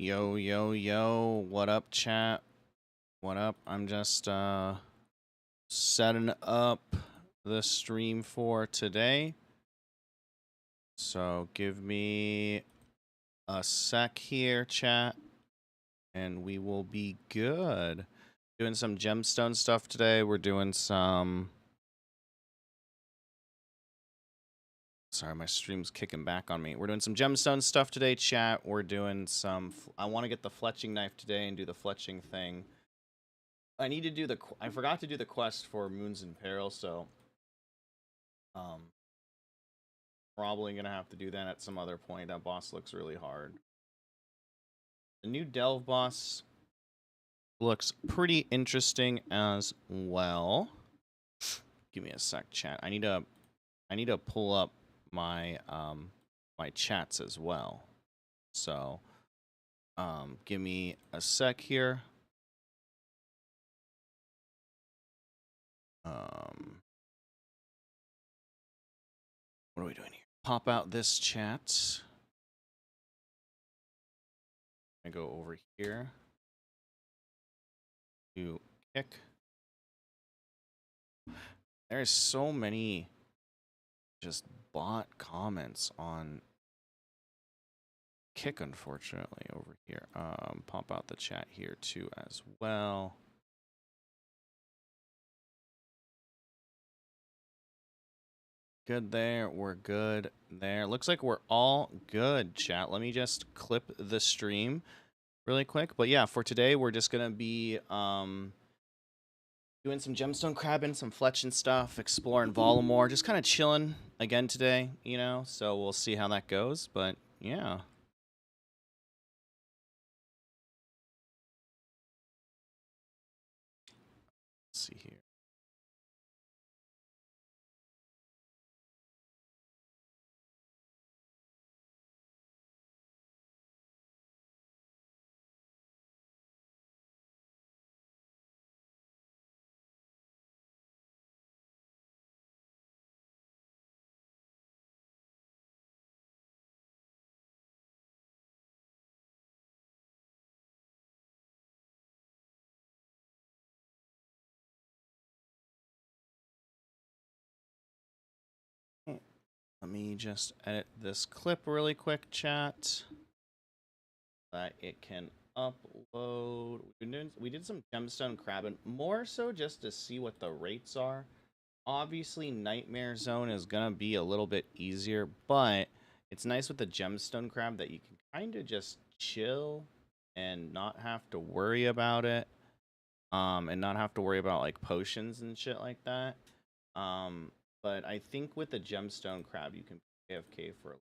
Yo, yo, yo, what up, chat? What up? I'm just setting up the stream for today. So give me a sec here, chat, and we will be good. Doing some gemstone stuff today. We're doing some... Sorry, my stream's kicking back on me. We're doing some gemstone stuff today, chat. We're doing some... I want to get the fletching knife today and do the fletching thing. I need to do the... I forgot to do the quest for Moons in Peril, so... probably gonna have to do that at some other point. That boss looks really hard. The new Delve boss looks pretty interesting as well. Give me a sec, chat. I need to pull up my my chats as well. So give me a sec here. What are we doing here? Pop out this chat. I go over here to kick. There's so many just bot comments on Kick, unfortunately, over here. Pop out the chat here too as well. Good there. We're good there. Looks like we're all good, chat. Let me just clip the stream really quick. But yeah, for today, we're just going to be doing some gemstone crabbing, some fletching stuff, exploring Volamore, just kind of chilling again today, you know? So we'll see how that goes. But yeah. Let's see here. Let me just edit this clip really quick, chat, that it can upload. We did some gemstone crabbing, more so just to see what the rates are. Obviously, Nightmare Zone is going to be a little bit easier, but it's nice with the gemstone crab that you can kind of just chill and not have to worry about it. And not have to worry about like potions and shit like that. But I think with the gemstone crab, you can AFK for.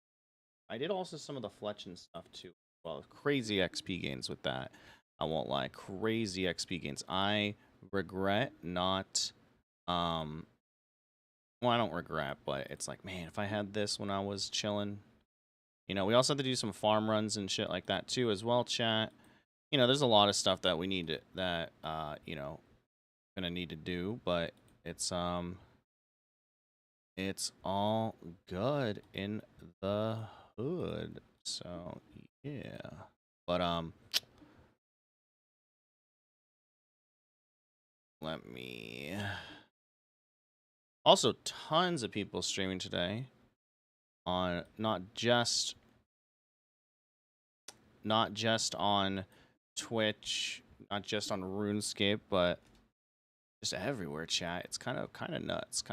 I did also some of the fletching stuff too. Well, crazy XP gains with that. I won't lie, crazy XP gains. I regret not. Well, I don't regret, but it's like, man, if I had this when I was chilling. You know, we also have to do some farm runs and shit like that too as well, chat. You know, there's a lot of stuff that we need to, that, you know, gonna need to do, but it's all good in the hood. So yeah, but let me. Also, tons of people streaming today on not just on Twitch, not just on RuneScape, but just everywhere, chat. It's kind of nuts.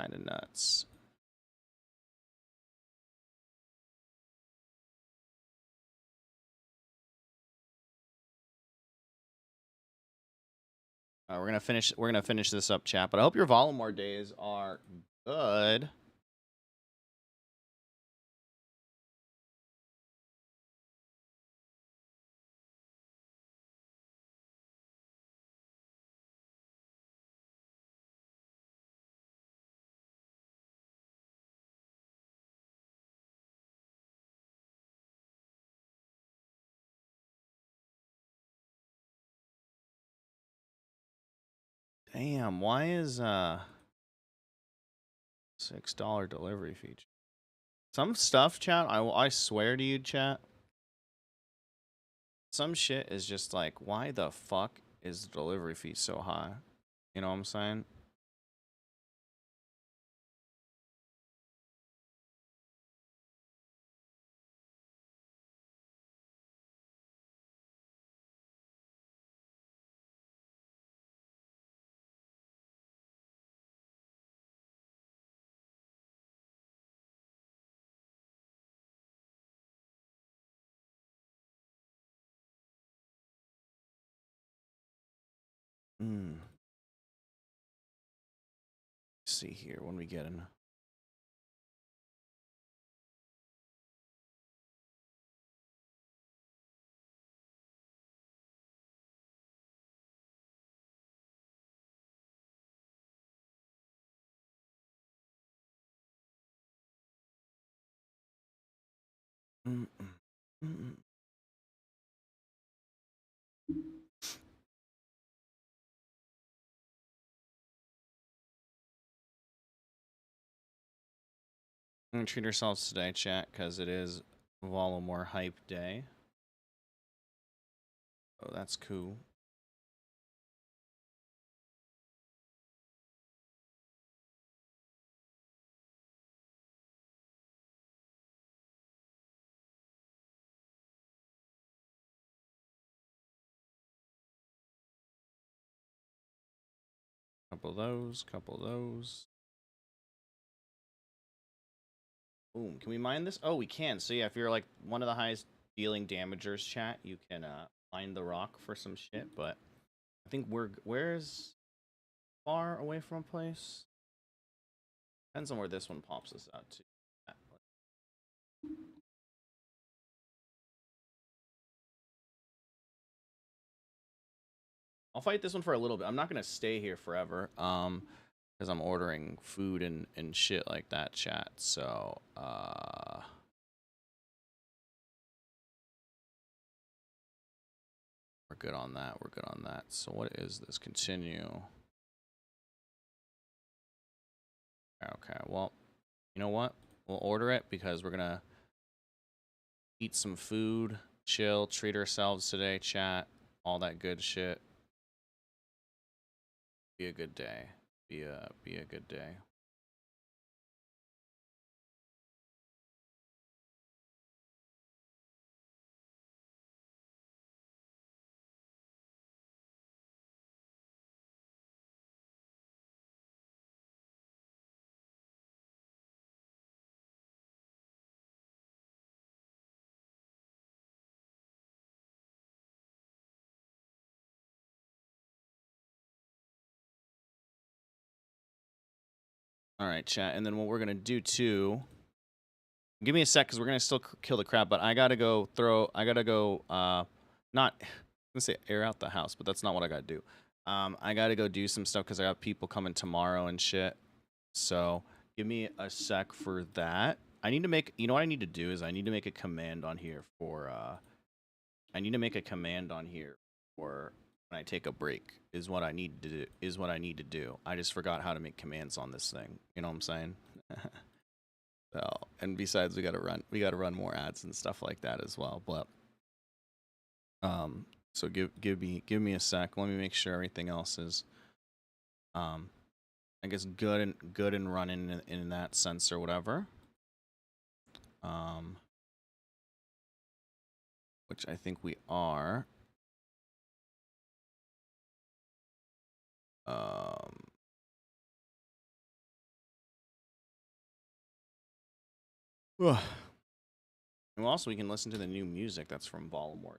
We're gonna finish this up, chat. But I hope your Volamore days are good. Damn, why is $6 delivery feature? Some stuff, chat. I swear to you, chat. some shit is just like, why the fuck is the delivery fee so high? You know what I'm saying? Hmm. See here when we get in. Mm-mm. Mm-mm. We're gonna treat ourselves today, chat, because it is Volumore Hype Day. Oh, that's cool. Couple of those, couple of those. Boom. Can we mine this? Oh, we can. So yeah, if you're like one of the highest dealing damagers, chat, you can mine the rock for some shit. But I think where's far away from a place? Depends on where this one pops us out to. I'll fight this one for a little bit. I'm not gonna stay here forever. Because I'm ordering food and shit like that, chat. So we're good on that. We're good on that. So what is this? Continue. Okay, well, you know what? We'll order it because we're gonna eat some food, chill, treat ourselves today, chat, all that good shit. Be a good day. Be a good day. All right, chat, and then what we're gonna do too. Give me a sec, because we're gonna still kill the crab, but I gotta go throw. I gotta go. Not. I'm gonna say air out the house, but that's not what I gotta do. I gotta go do some stuff because I got people coming tomorrow and shit. So give me a sec for that. I need to make. You know what I need to do is I need to make a command on here for. I need to make a command on here for when I take a break. Is what I need to do. Is what I need to do. I just forgot how to make commands on this thing. You know what I'm saying? So, and besides, we gotta run more ads and stuff like that as well. But so give me a sec. Let me make sure everything else is I guess good and running in that sense or whatever. Which I think we are. And also we can listen to the new music that's from Volumore.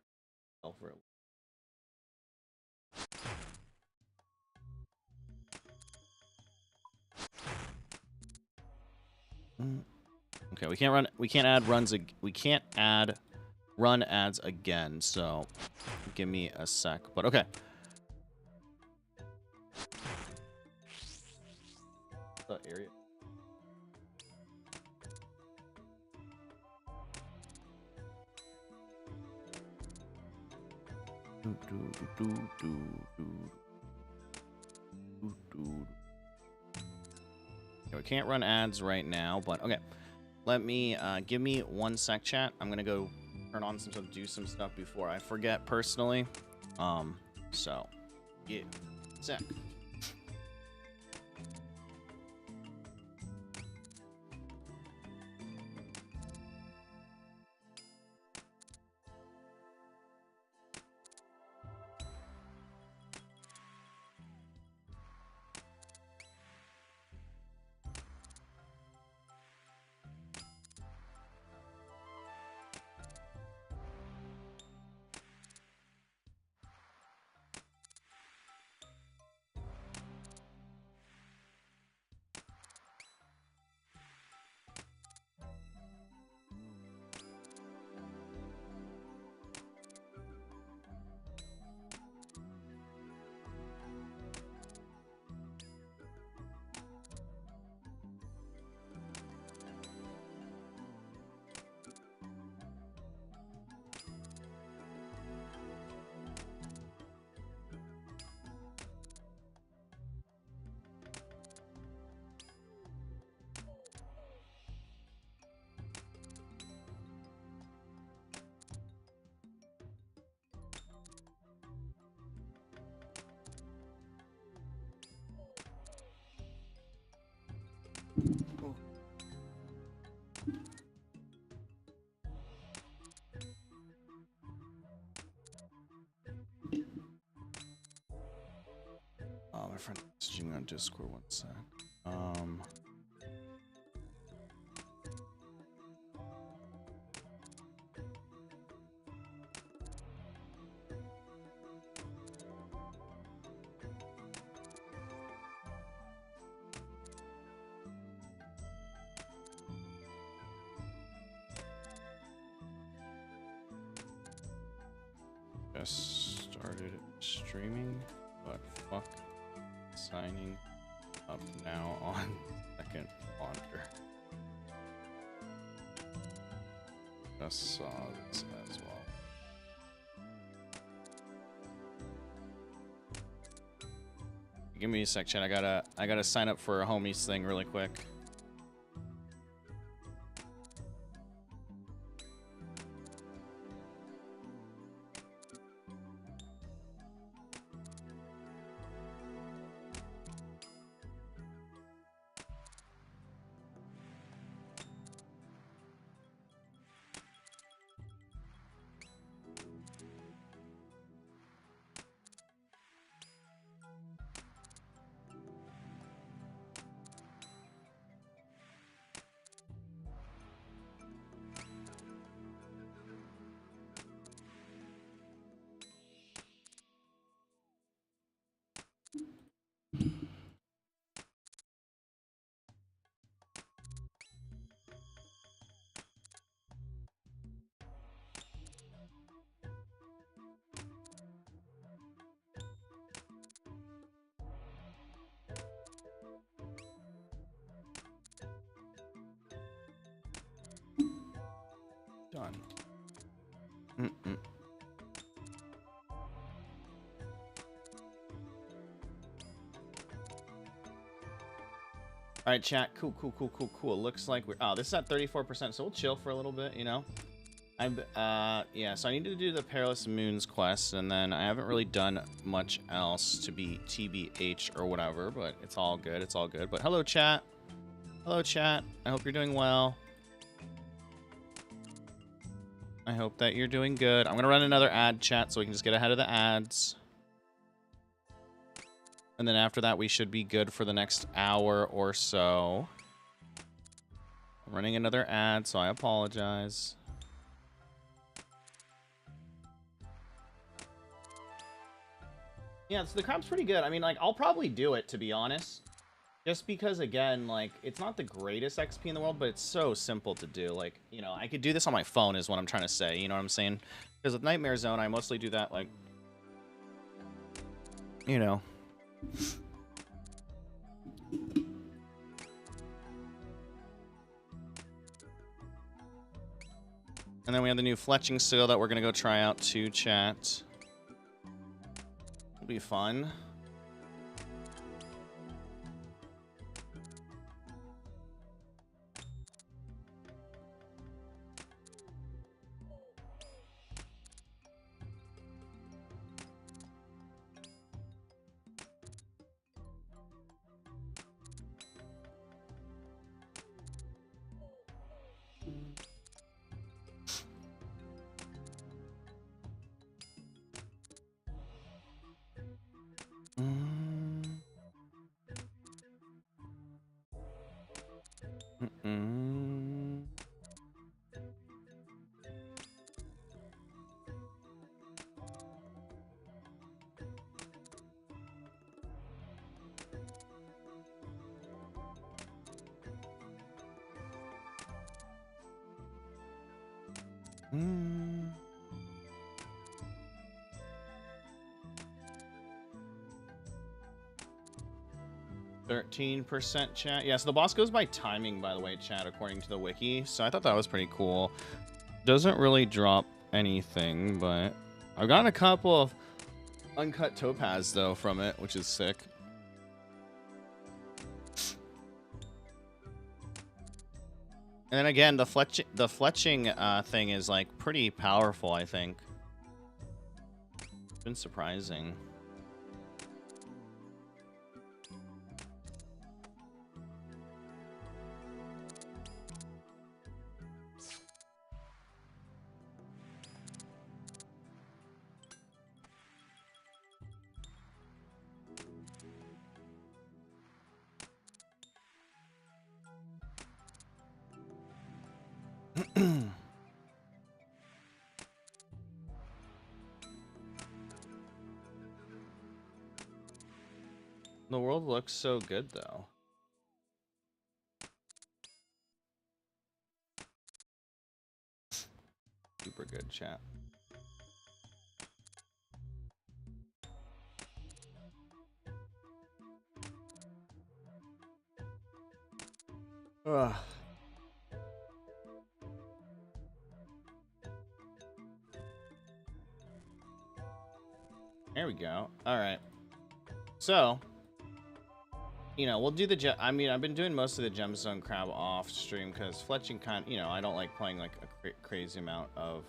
Okay, we can't add run ads again, so give me a sec. But okay. The area. We can't run ads right now, but okay. Let me give me one sec, chat. I'm gonna go turn on some stuff, do some stuff before I forget personally. So yeah, sick. My friend messaging on Discord, one sec. Just started streaming, but fuck signing up now on second monitor. Just saw this as well. Give me a sec, chat. I gotta sign up for a homies thing really quick. Done. All right, chat. Cool. Looks like we're... Oh, this is at 34%, so we'll chill for a little bit, you know? Yeah, so I need to do the Perilous Moons quest, and then I haven't really done much else to be TBH or whatever, but it's all good. It's all good. But hello, chat. Hello, chat. I hope you're doing well. I hope that you're doing good. I'm going to run another ad, chat, so we can just get ahead of the ads. And then after that, we should be good for the next hour or so. I'm running another ad, so I apologize. Yeah, so the crab's pretty good. I mean, like, I'll probably do it, to be honest. Just because, again, like, it's not the greatest XP in the world, but it's so simple to do. Like, you know, I could do this on my phone is what I'm trying to say. You know what I'm saying? Because with Nightmare Zone, I mostly do that, like, you know. And then we have the new fletching skill that we're going to go try out too, chat. It'll be fun. Mm. 13% chat. Yeah, so the boss goes by timing, by the way, chat, according to the wiki. So I thought that was pretty cool. Doesn't really drop anything, but I've gotten a couple of uncut topaz, though, from it, which is sick. And then again, the fletching thing is, like, pretty powerful, I think. It's been surprising. The world looks so good, though. Super good, chat. Ugh. There we go. All right. So, you know, we'll do the I mean, I've been doing most of the gemstone crab off stream because fletching you know, I don't like playing like a crazy amount of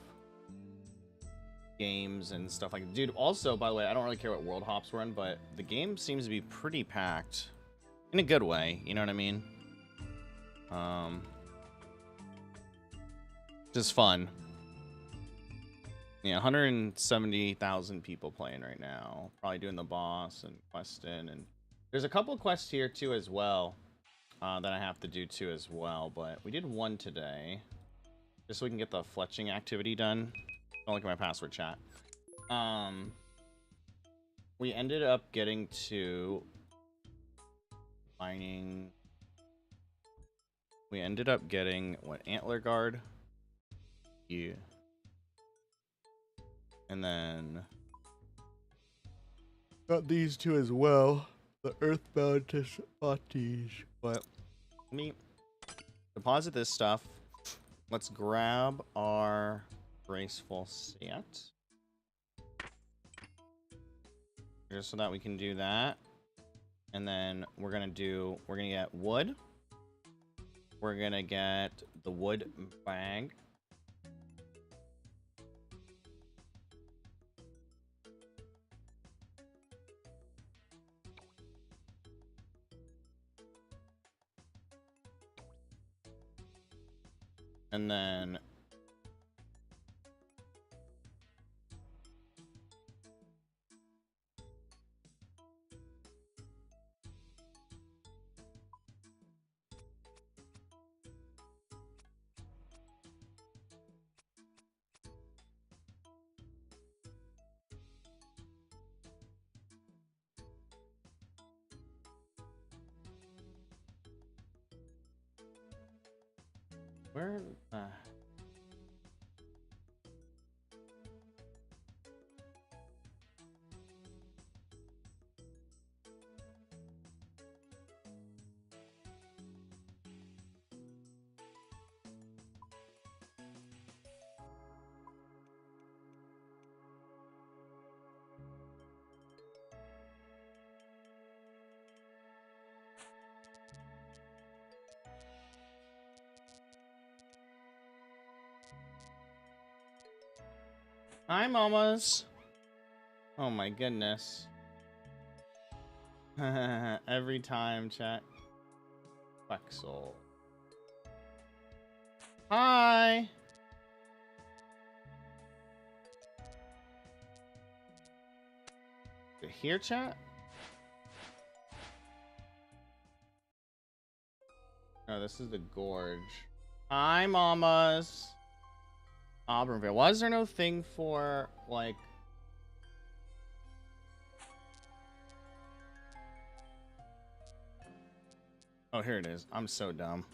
games and stuff like that. Dude, also, by the way, I don't really care what world hops we're in, but the game seems to be pretty packed in a good way. You know what I mean? Just fun. Yeah, 170,000 people playing right now. Probably doing the boss and questing, and there's a couple of quests here too as well that I have to do too as well. But we did one today, just so we can get the fletching activity done. Don't look at my password, chat. We ended up getting to mining. We ended up getting what, antler guard? Yeah. And then got these two as well. The earthbound spotties. But let me deposit this stuff. Let's grab our graceful set. Just so that we can do that. And then we're gonna get wood. We're gonna get the wood bag. And then where Hi, mamas. Oh my goodness. Every time, chat. Quexel. Hi. Here, chat? No, this is the gorge. Hi, mamas. Auburnville. Why is there no thing for, like... Oh, here it is. I'm so dumb.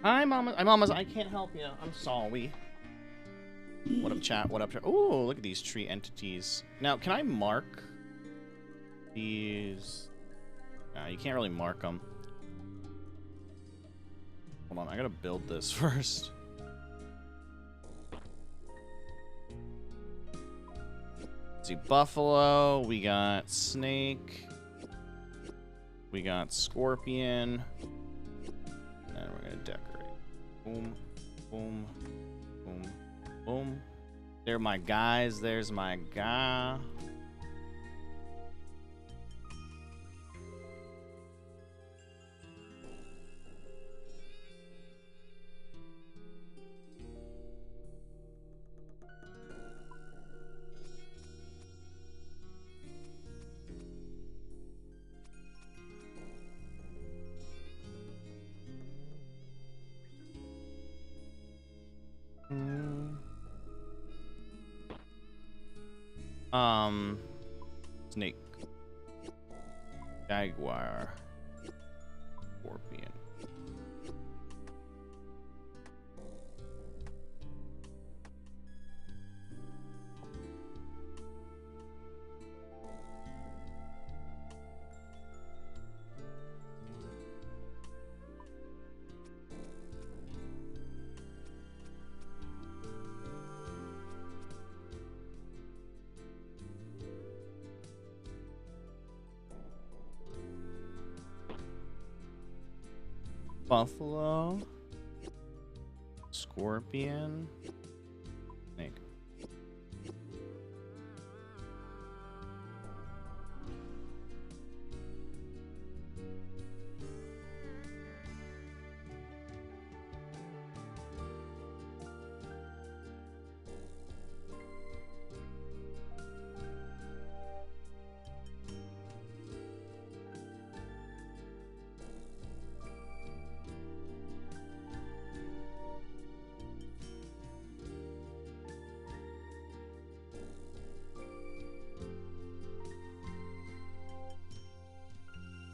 Hi, Mama. I'm Mama's. I can't help you. I'm sorry. What up, chat? What up, chat? Ooh, look at these tree entities. Now, can I mark these? Nah, you can't really mark them. Hold on, I gotta build this first. Let's see, buffalo. We got snake. We got scorpion. And we're gonna decorate. Boom, boom, boom, boom. They're my guys. There's my guy. Snake. Jaguar. Scorpion. Buffalo, scorpion, snake.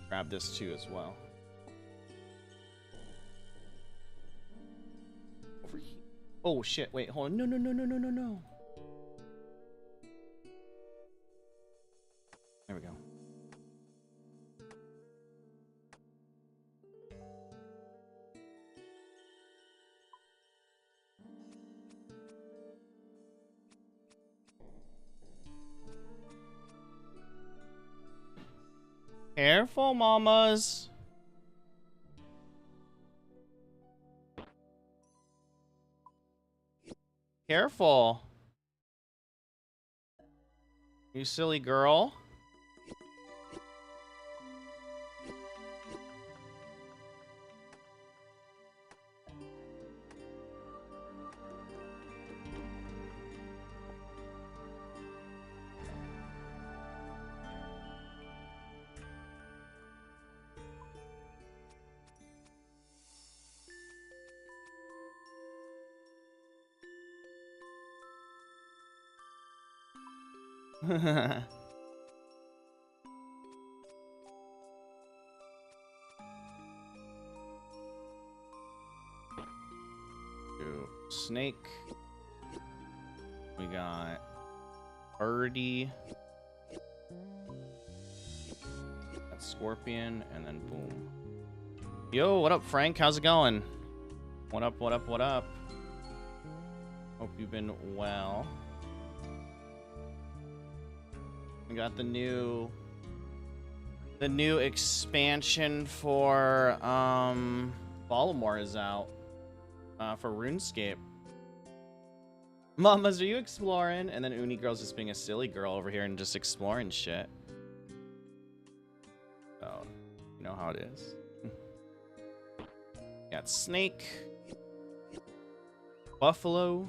Grab this too as well. Over here. Oh shit, wait, hold on. No. There we go. Careful, mamas. Careful. You silly girl. Snake. We got birdie. That's scorpion, and then boom. Yo, what up, Frank? How's it going? What up? Hope you've been well. We got the new expansion for Baltimore is out for RuneScape. Mamas, are you exploring? And then Uni Girl's just being a silly girl over here and just exploring shit. So, you know how it is. Got snake, buffalo,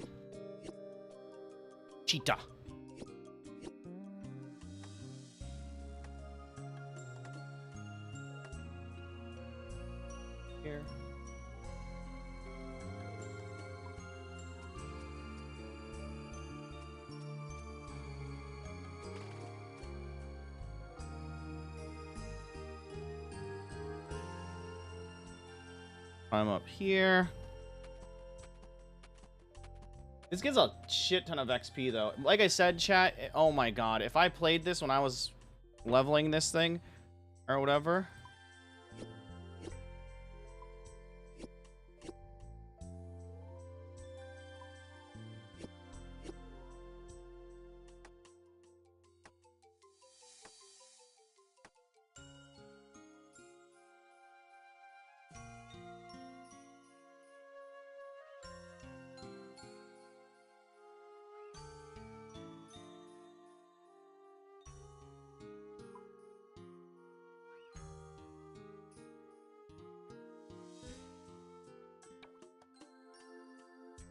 cheetah. Here. I'm up here. This gives a shit ton of XP, though. Like I said, chat, oh my god. If I played this when I was leveling this thing, or whatever.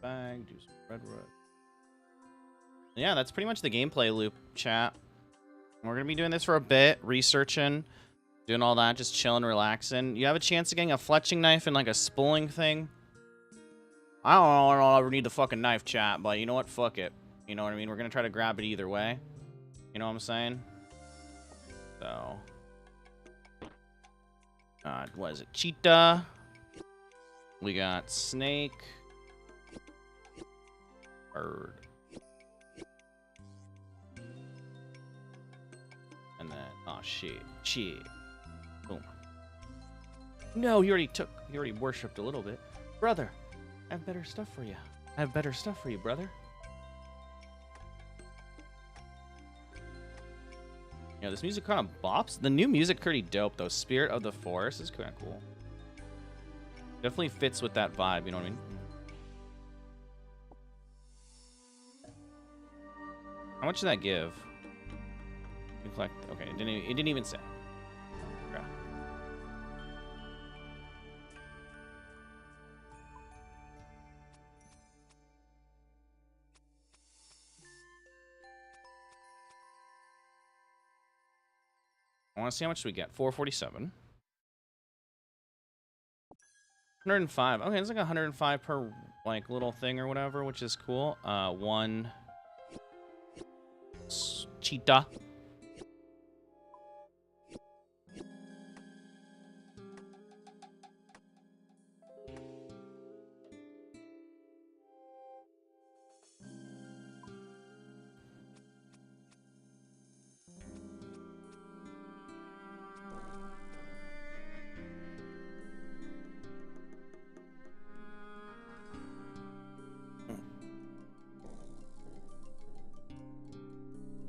Bang, do some red wood. Yeah, that's pretty much the gameplay loop, chat. We're gonna be doing this for a bit, researching, doing all that, just chilling, relaxing. You have a chance of getting a fletching knife and like a spooling thing. I don't ever need the fucking knife, chat, but you know what? Fuck it. You know what I mean? We're gonna try to grab it either way. You know what I'm saying? So, what is it? Cheetah. We got snake. Bird. And then, oh shit. Boom. No, he already worshipped a little bit. Brother, I have better stuff for you. I have better stuff for you, brother. Yeah, this music kind of bops. The new music pretty dope, though. Spirit of the Forest is kind of cool. Definitely fits with that vibe, you know what I mean? How much did that give? Okay, it didn't even say. Okay. I want to see how much we get. 447. 105. Okay, it's like 105 per like little thing or whatever, which is cool. One cheetah.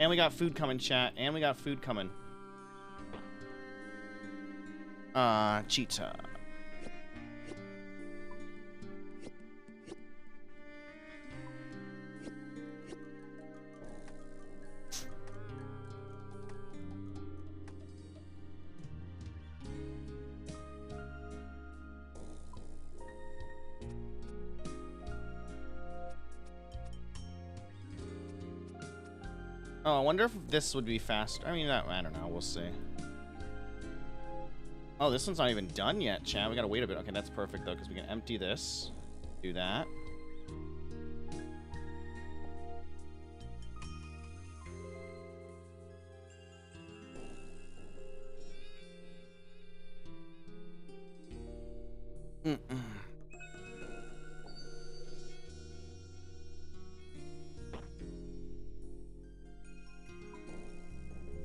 And we got food coming, chat. And we got food coming. Cheetah. Oh, I wonder if this would be faster. I mean, I don't know. We'll see. Oh, this one's not even done yet, chat. We gotta wait a bit. Okay, that's perfect, though, because we can empty this. Do that.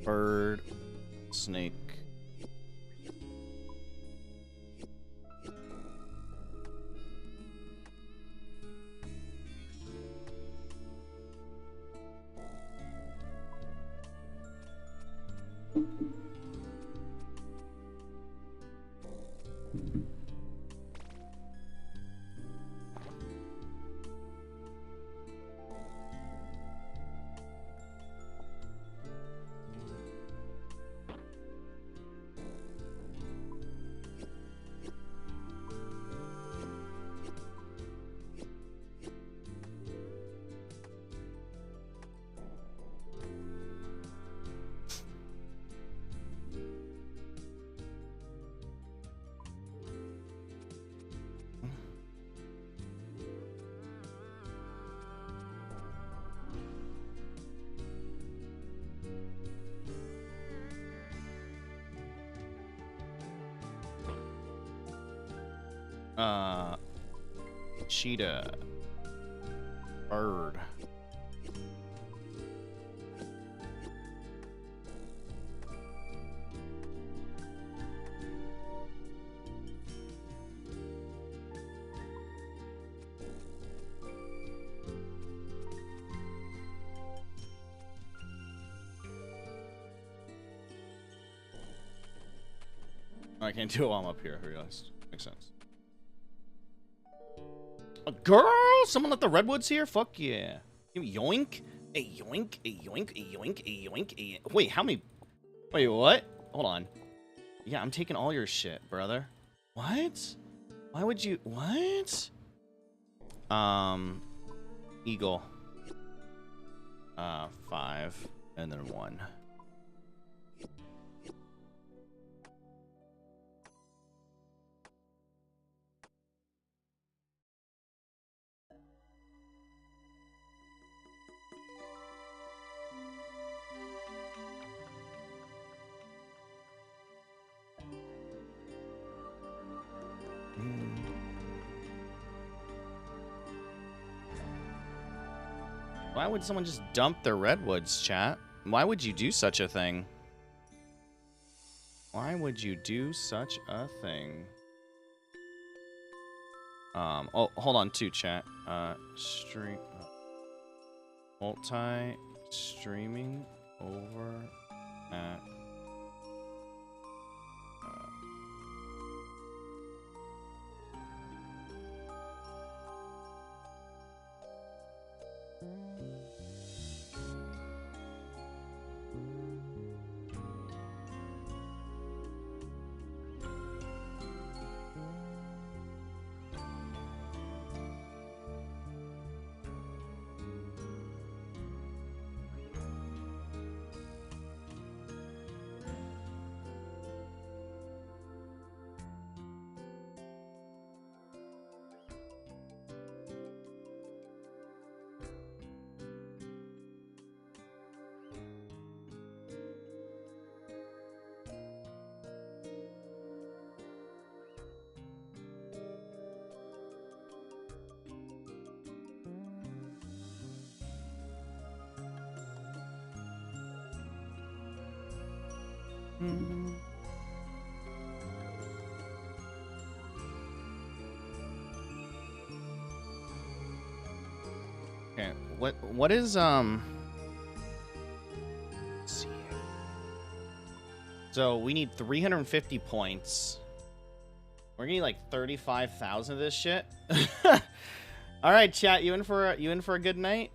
Bird, snake. Cheetah. Bird. I can't do it while I'm up here, I realized. Makes sense. A girl! Someone let the redwoods here? Fuck yeah. Yoink. A yoink, a yoink, a yoink, a yoink, a... Wait, how many... Wait, what? Hold on. Yeah, I'm taking all your shit, brother. What? Why would you... What? Eagle. 5. And then 1. Why would someone just dump their redwoods, chat? Why would you do such a thing? Why would you do such a thing? Oh, hold on too, chat. Stream... Multi-streaming over at... Okay, what is let's see here. So we need 350 points. We're gonna need like 35,000 of this shit. All right, chat, you in for a good night?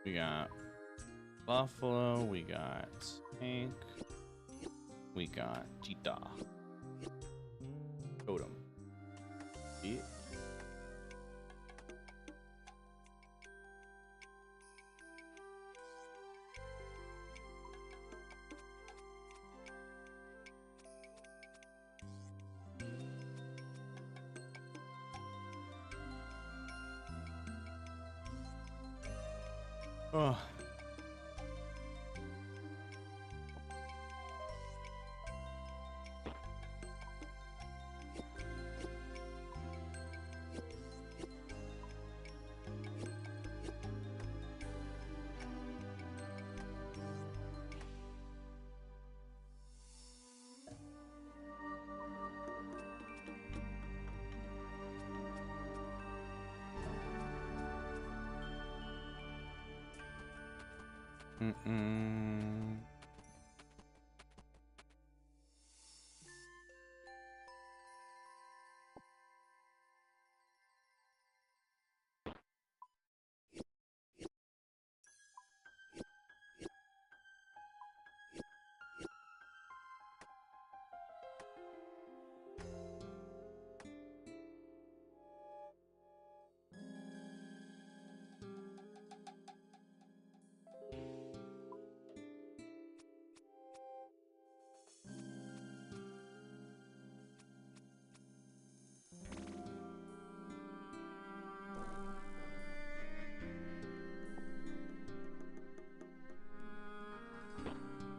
We got buffalo, we got snake, we got cheetah, totem. Yeah. Oh.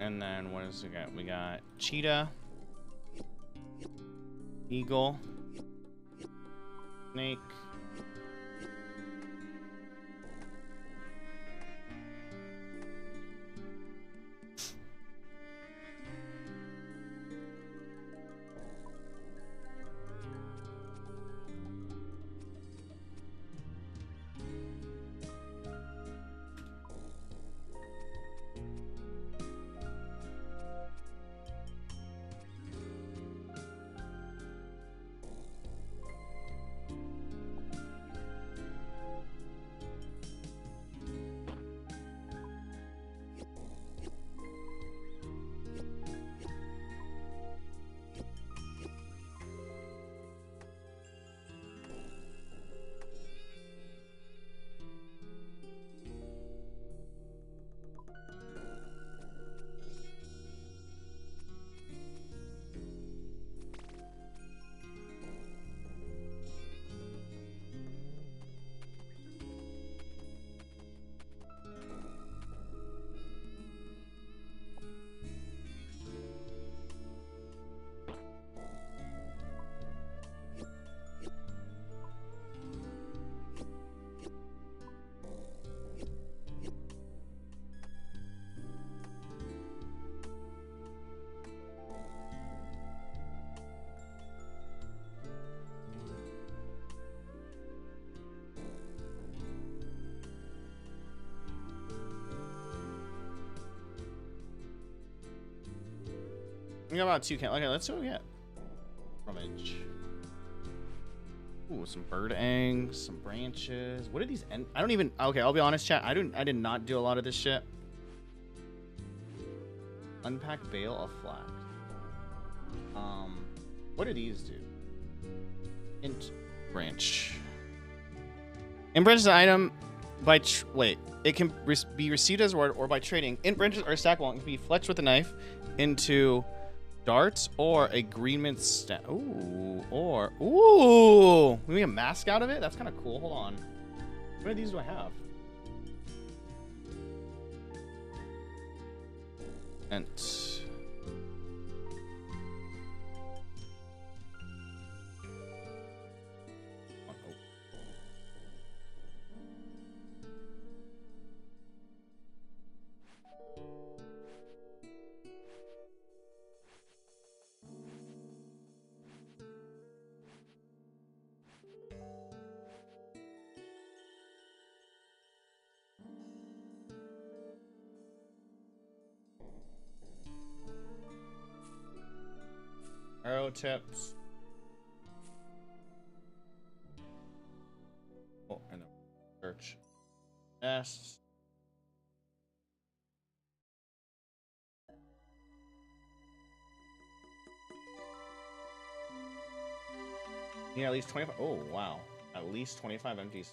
And then what else we got? We got cheetah, eagle, snake. We got about 2 can. Okay, let's see what we get. Rummage. Ooh, some bird eggs, some branches. What are these? I don't even. Okay, I'll be honest, chat. I did not do a lot of this shit. Unpack bale of flax. What do these do? Int branch. Int branch is an item by wait. It can be received as a word or by trading. Int branches are stackable and can be fletched with a knife into darts or agreement stat. Ooh, or ooh, we make a mask out of it. That's kind of cool. Hold on. How many of these do I have? Ent. Arrow tips. Oh, and then search. Nests. Yeah, at least 25. Oh, wow. At least 25 empties.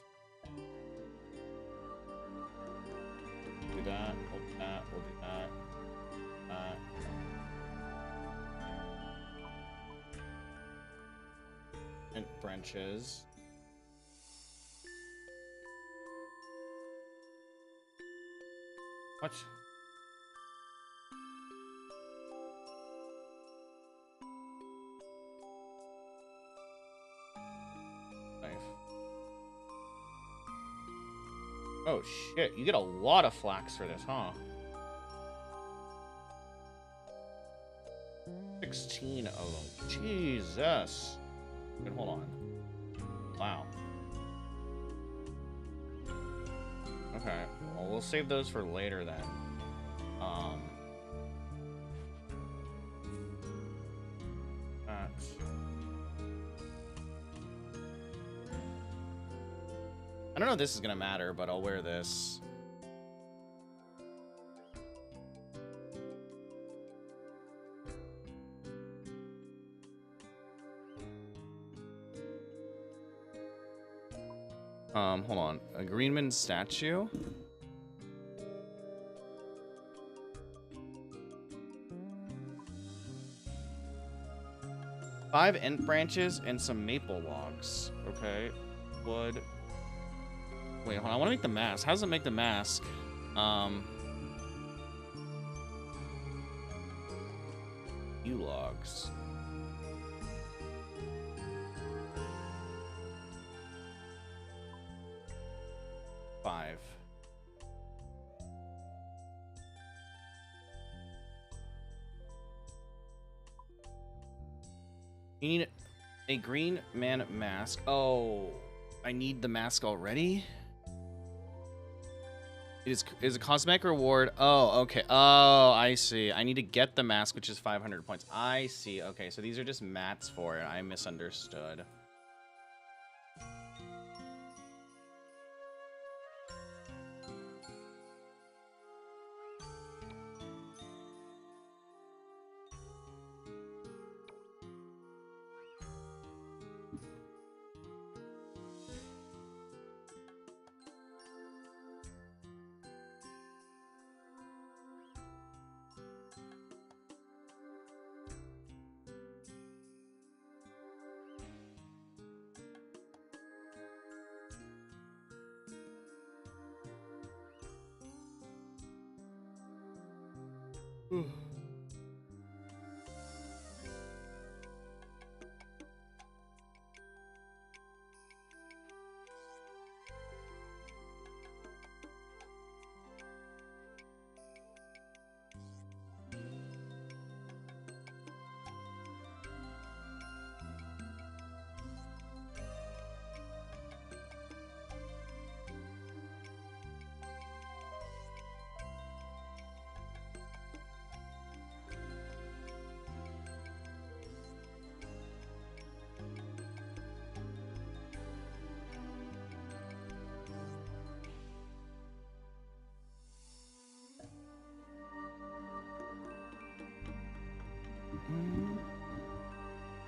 Do that. We'll do that. We'll do that. And branches. What? Knife. Oh shit, you get a lot of flax for this, huh? 16 of them. Jesus. Wait, hold on. Wow. Okay. Well, we'll save those for later then. I don't know if this is gonna matter, but I'll wear this. Hold on. A Greenman statue. Five ent branches and some maple logs. Okay. Wood. Wait, hold on. I want to make the mask. How does it make the mask? view logs. Five. You need a green man mask. Oh, I need the mask already? It is a cosmetic reward. Oh, okay. Oh, I see. I need to get the mask, which is 500 points. I see. Okay, so these are just mats for it. I misunderstood.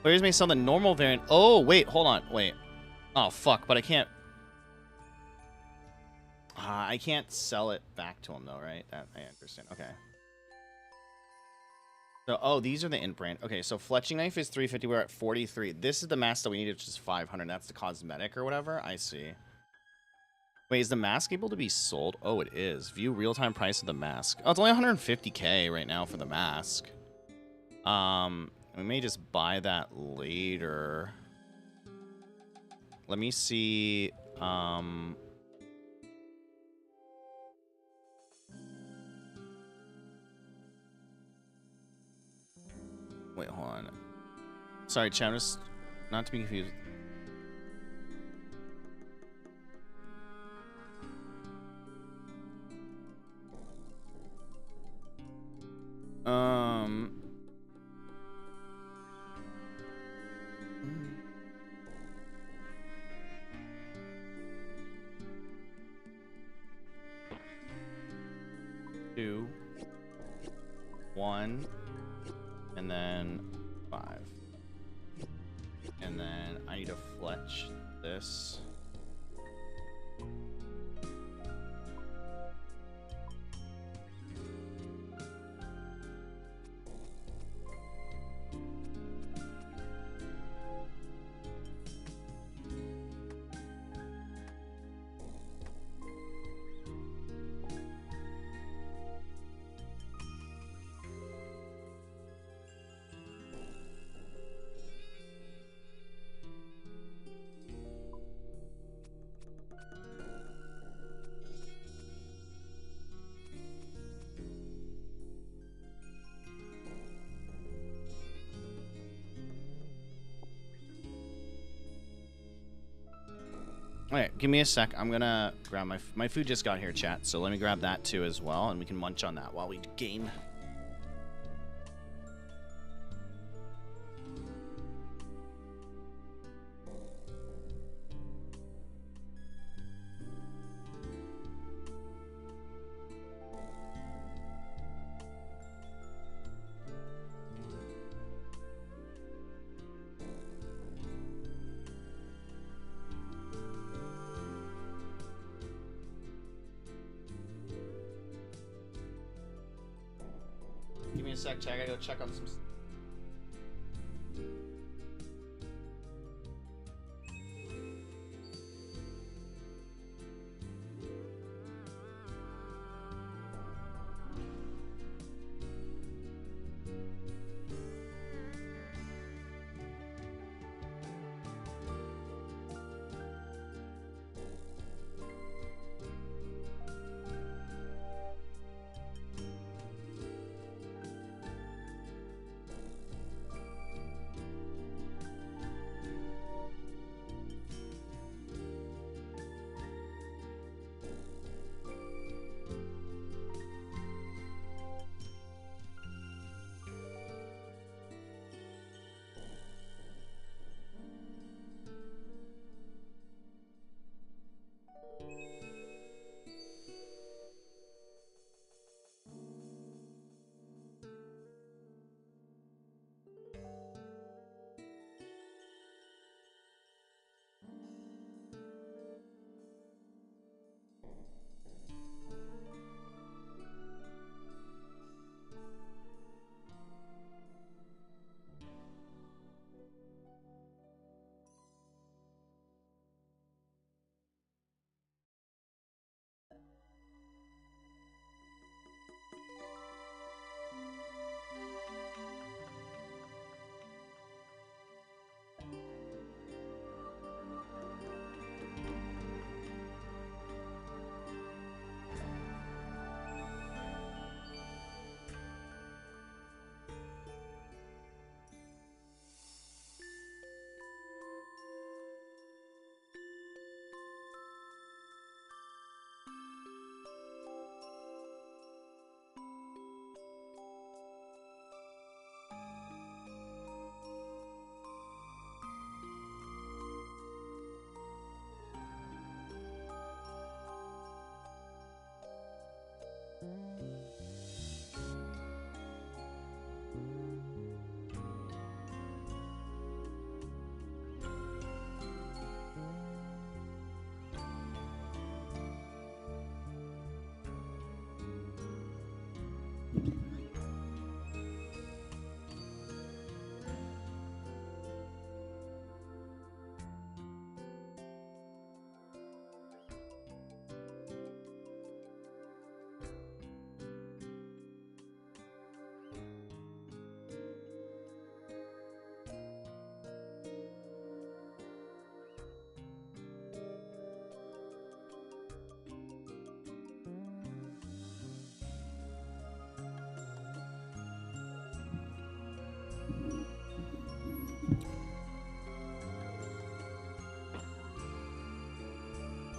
Players may sell the normal variant. Oh, wait, hold on. Wait. Oh, fuck, but I can't... I can't sell it back to him, though, right? That I understand. Okay. So, oh, these are the int brand. Okay, so fletching knife is 350. We're at 43. This is the mask that we need, which is 500. That's the cosmetic or whatever. I see. Wait, is the mask able to be sold? Oh, it is. View real-time price of the mask. Oh, it's only 150k right now for the mask. We may just buy that later. Let me see. Wait, hold on. Sorry, chat. Just not to be confused. Two, 1, and then 5. And then I need to fletch this. Okay, give me a sec. I'm gonna grab my food just got here, chat. So let me grab that too as well, and we can munch on that while we game. Give me a sec, chat. I gotta go check on some.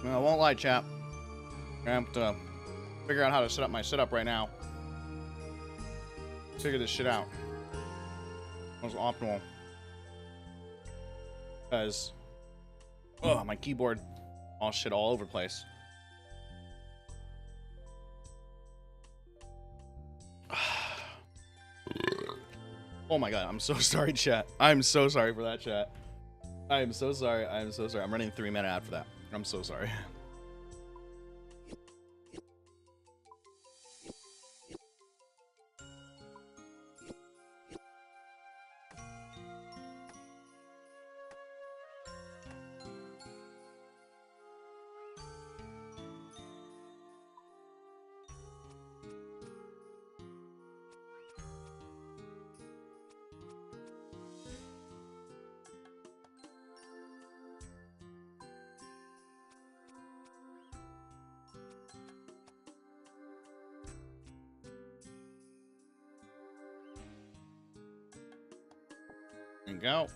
I won't lie, chat. I have to figure out how to set up my setup right now. Figure this shit out. That was optimal. Because, oh, my keyboard, all shit all over the place. Oh my god, I'm so sorry, chat. I'm so sorry for that, chat. I am so sorry. I am so sorry. I'm running 3-minute ad for that. I'm so sorry. There you go.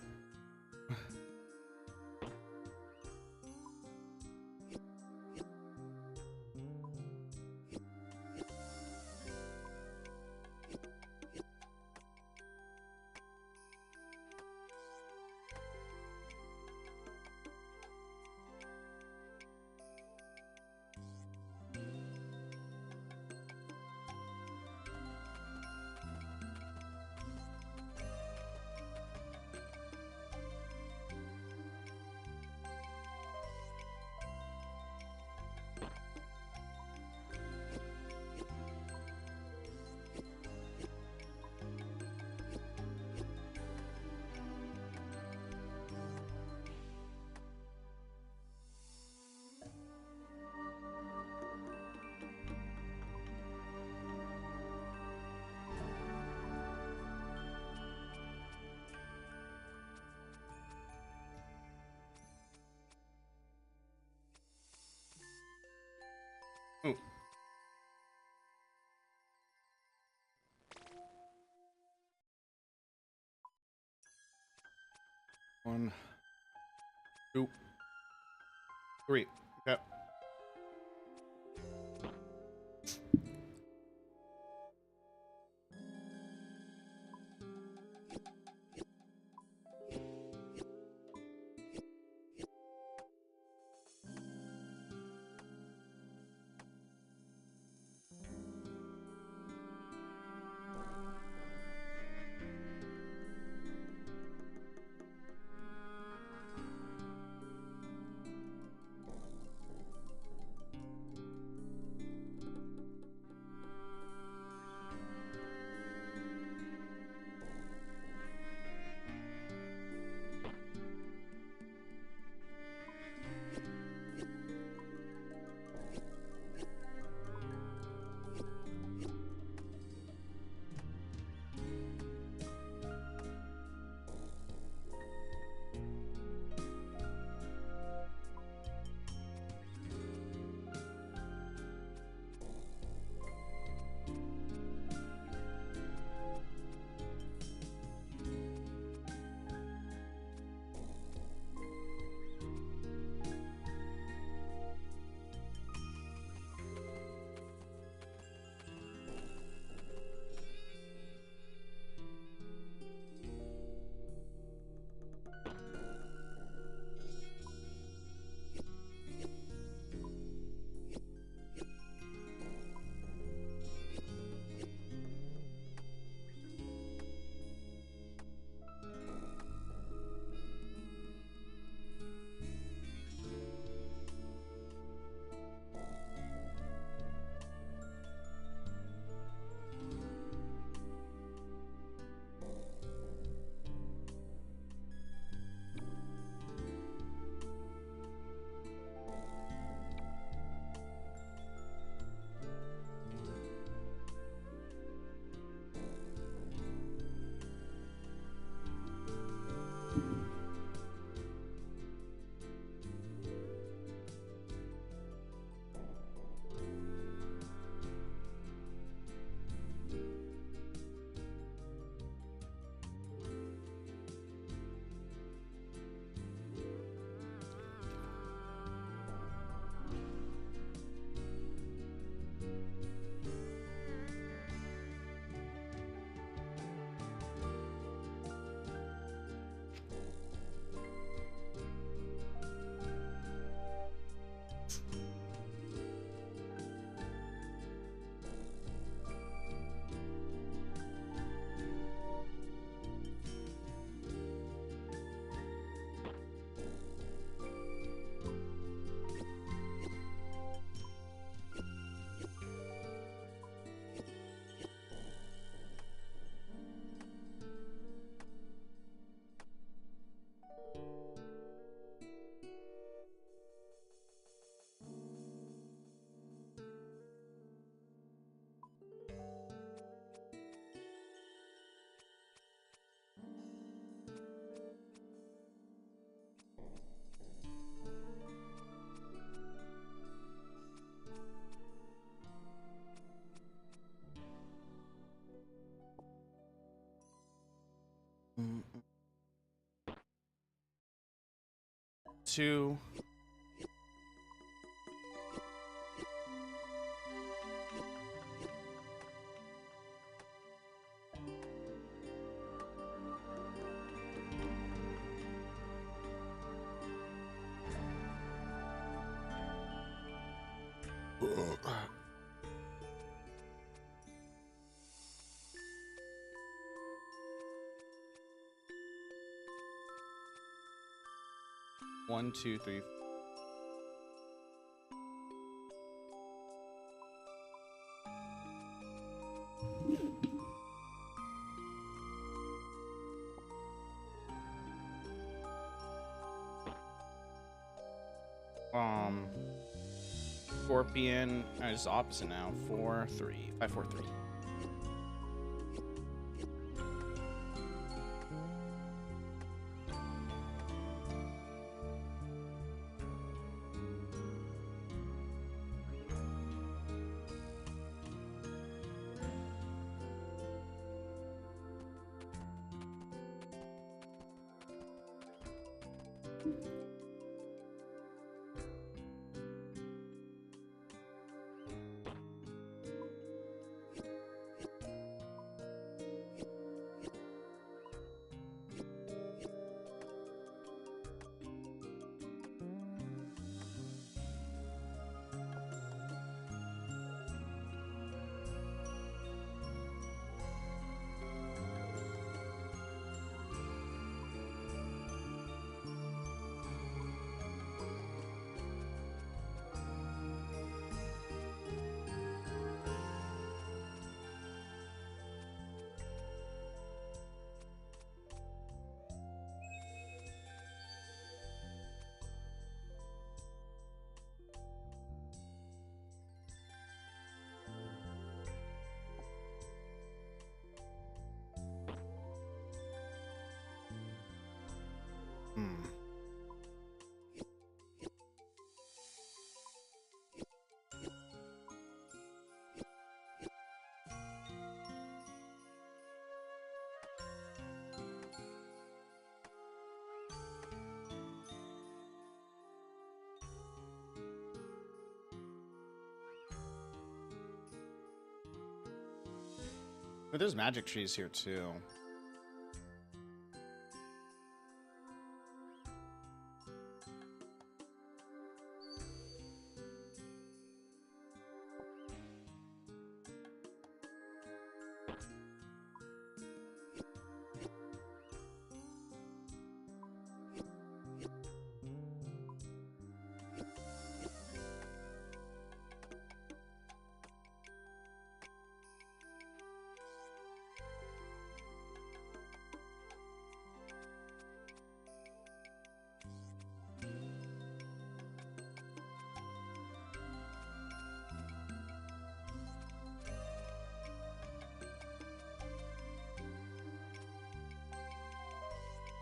Ooh. One, 2, 3. Okay. 2. One, two, three. Scorpion. It's opposite now. 4, 3. 5, 4, 3. But there's magic trees here too.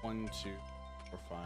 One, two, four, 5.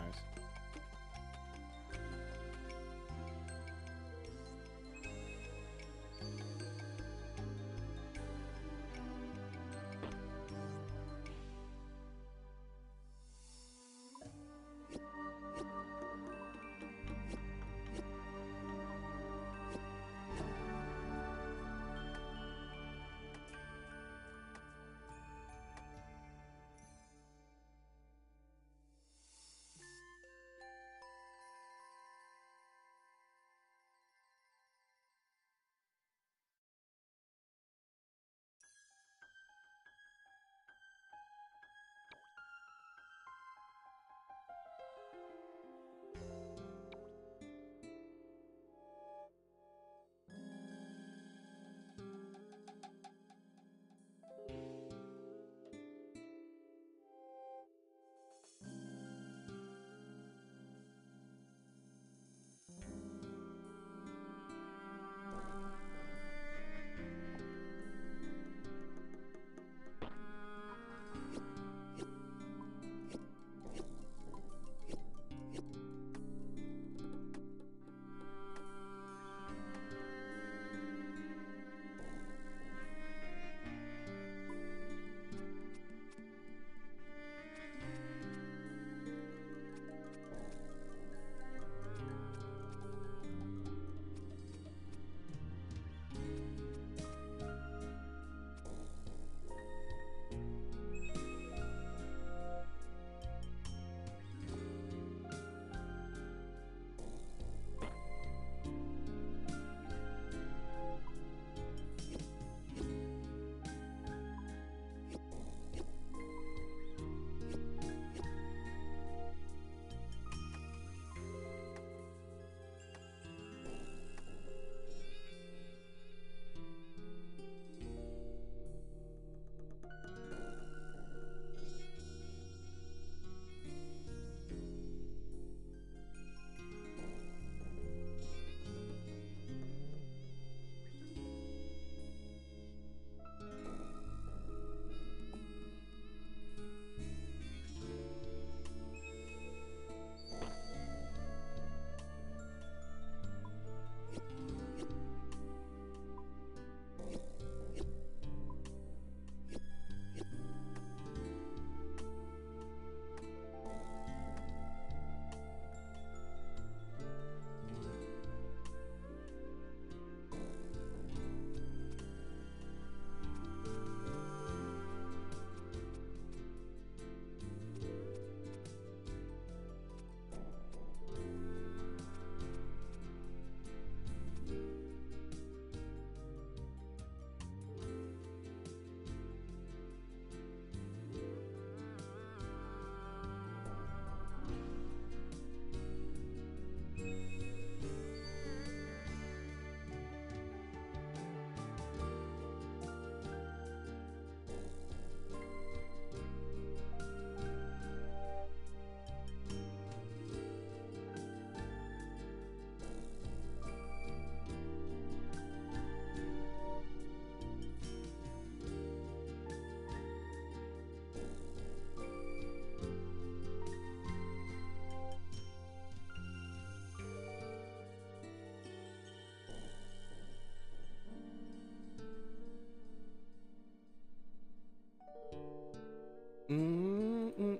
Mm-mm.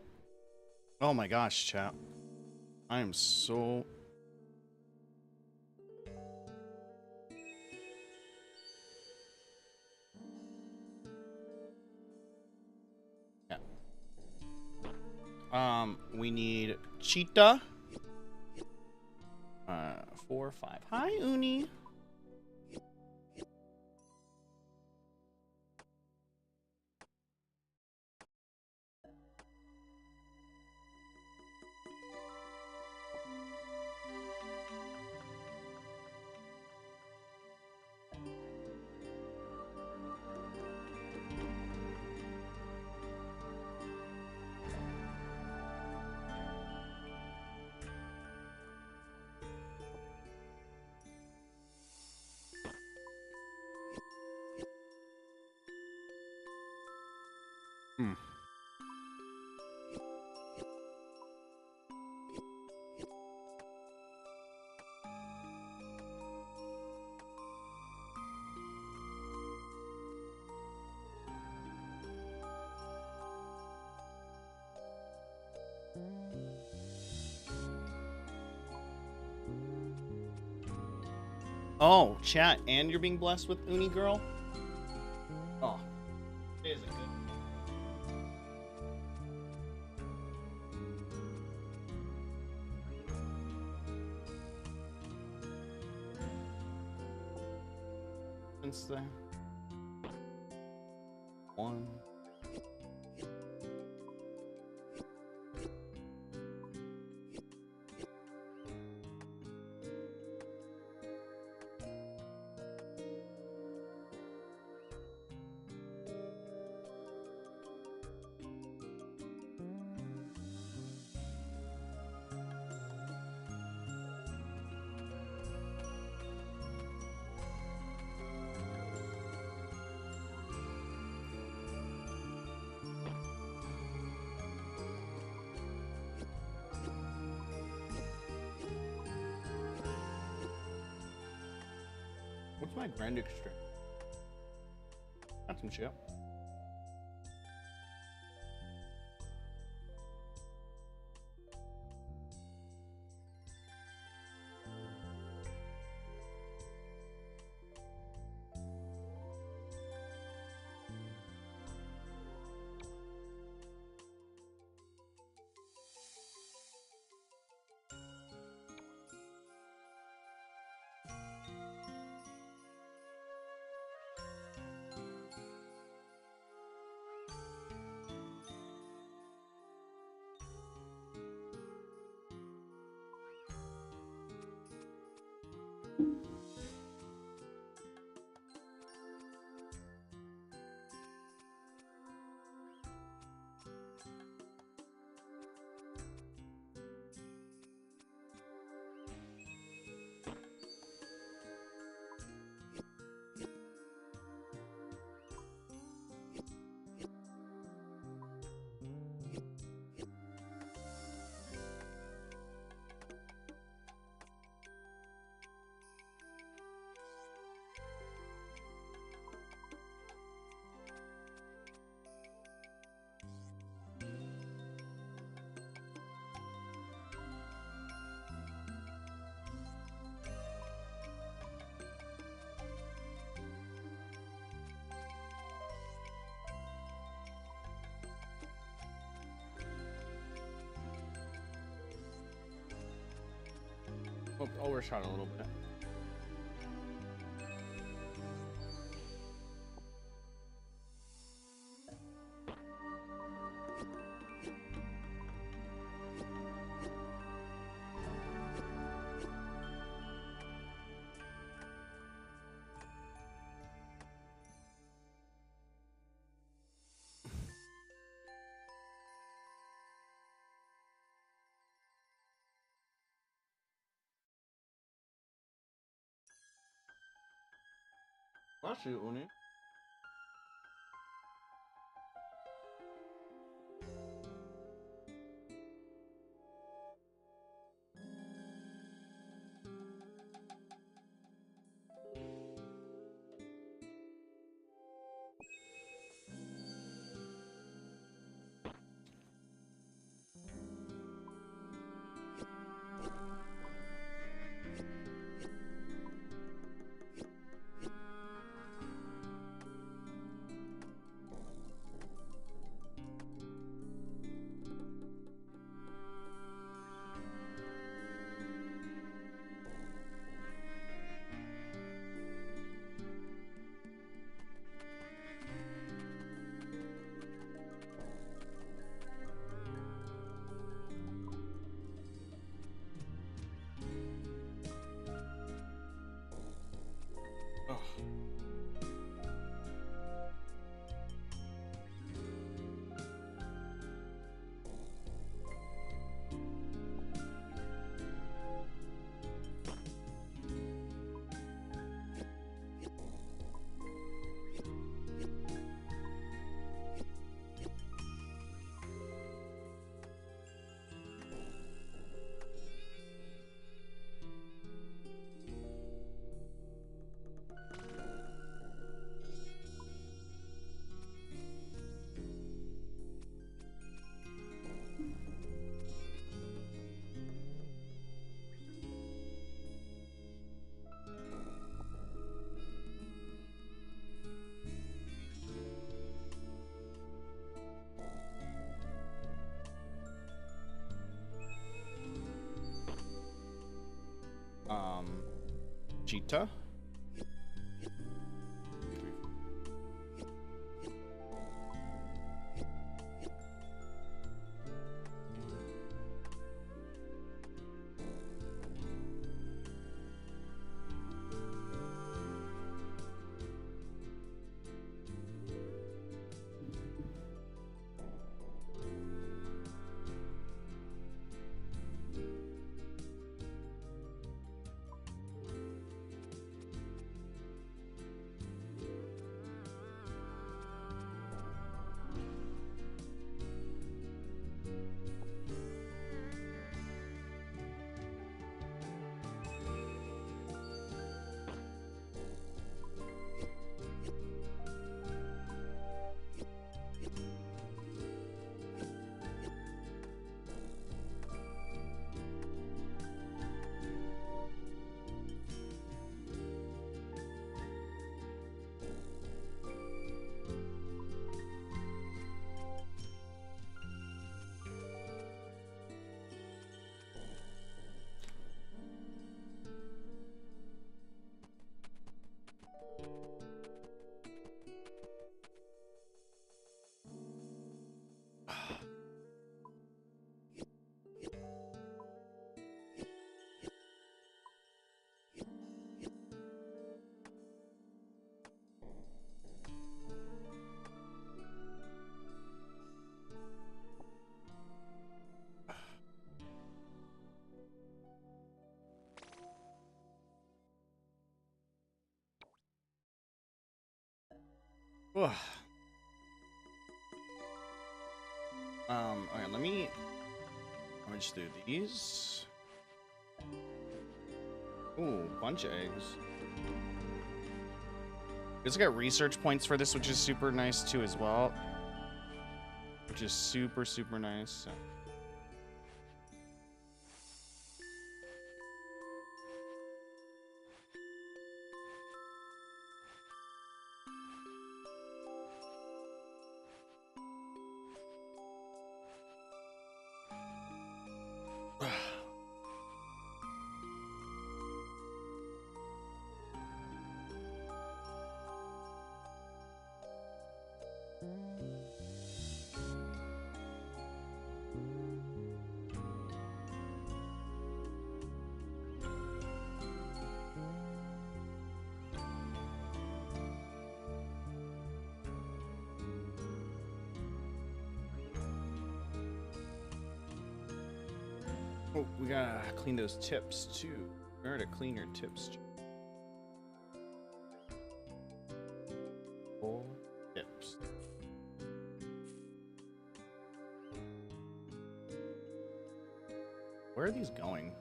Oh my gosh, chat. I am so... Yeah. We need Cheetah. 4, 5. Hi, Uni. Hmm. Oh, chat, and you're being blessed with Uni Girl? Oh, it is a good. Since the... 1... What's my grand extra? That's some shit. Oh, overshot a little bit. Bless you, Uni. cheetah. Ugh. Okay, let me rummage through these. Ooh, bunch of eggs. It's got research points for this, which is super nice too as well. Which is super, super nice. Oh, we gotta clean those tips too. Where to clean your tips? Full tips. Where are these going?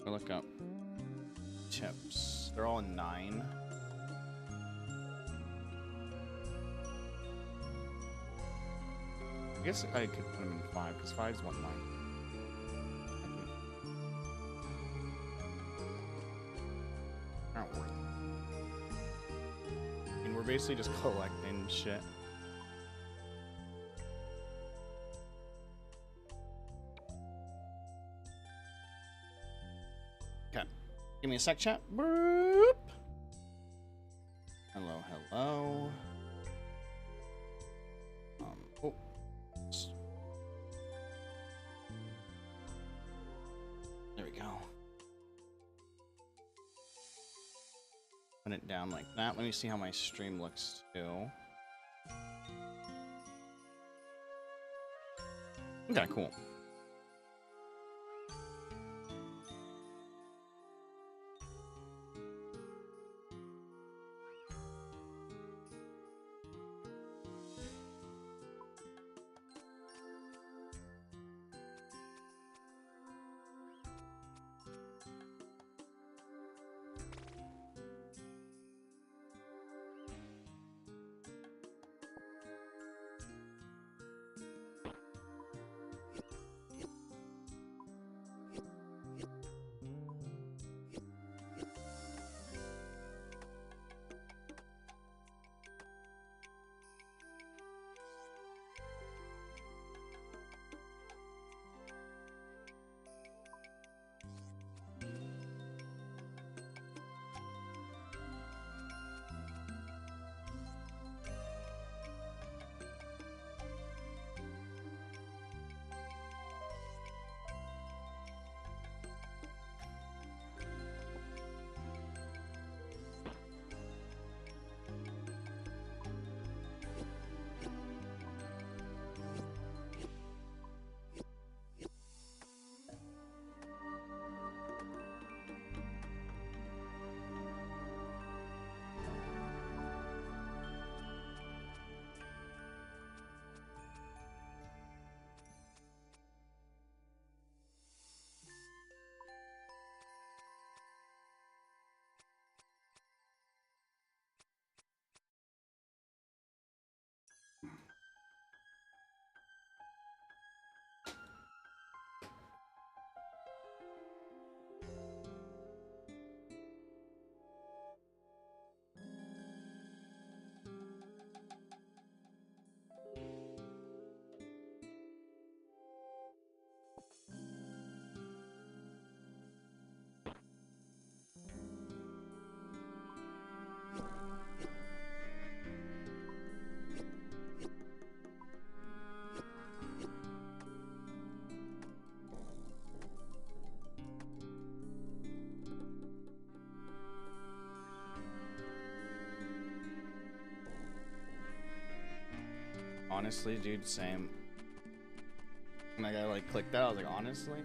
I'll look up tips. They're all 9. I guess I could put them in 5 because 5's 1 line. Aren't worth it. I mean, we're basically just collecting shit. Okay. Give me a sec, chat. Boop. Hello, hello. Oh. There we go. Put it down like that. Let me see how my stream looks too. Okay, cool. honestly, dude, same. And I gotta like click that, I was like, honestly?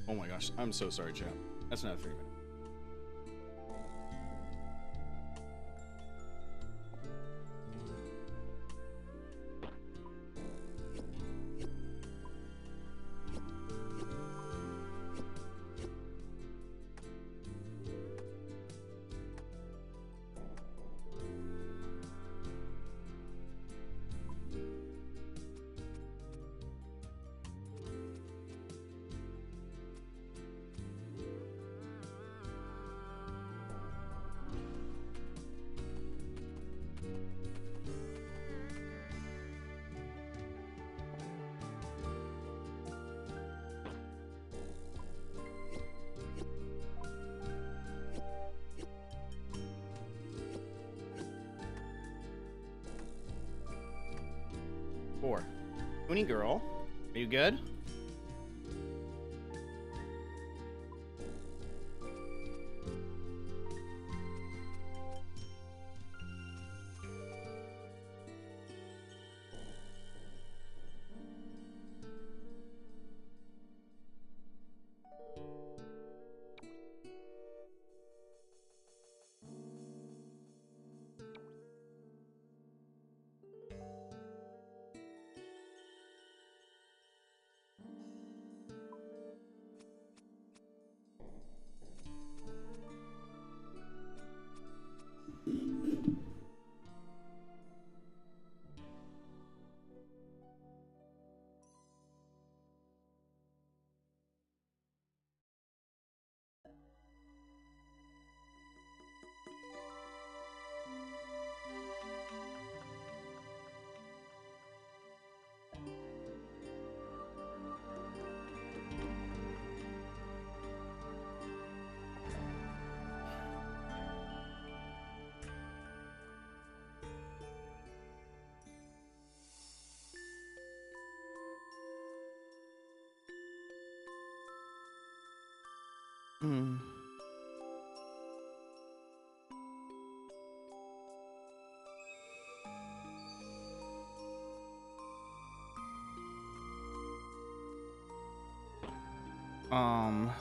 Oh my gosh, I'm so sorry, chat. That's not 3 minutes. Four. Mooney girl, are you good? Hmm. Um.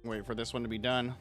Wait for this one to be done.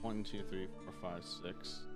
1, 2, 3, 4, 5, 6.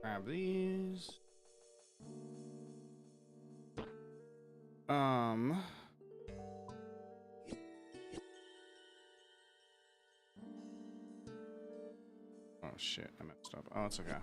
Grab these. Oh shit, I messed up. Oh, it's okay.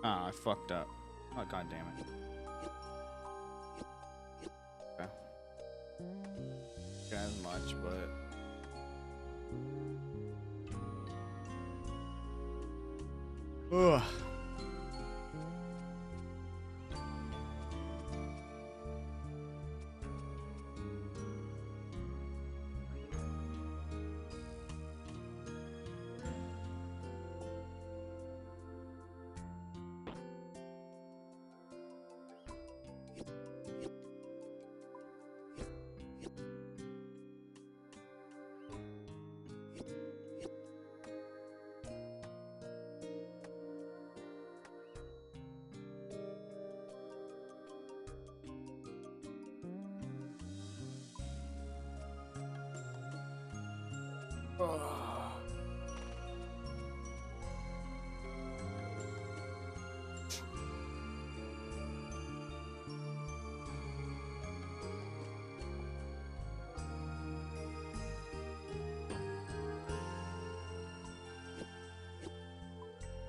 Ah, I fucked up. Oh, god damn it. Okay. Not as much, but... Ugh.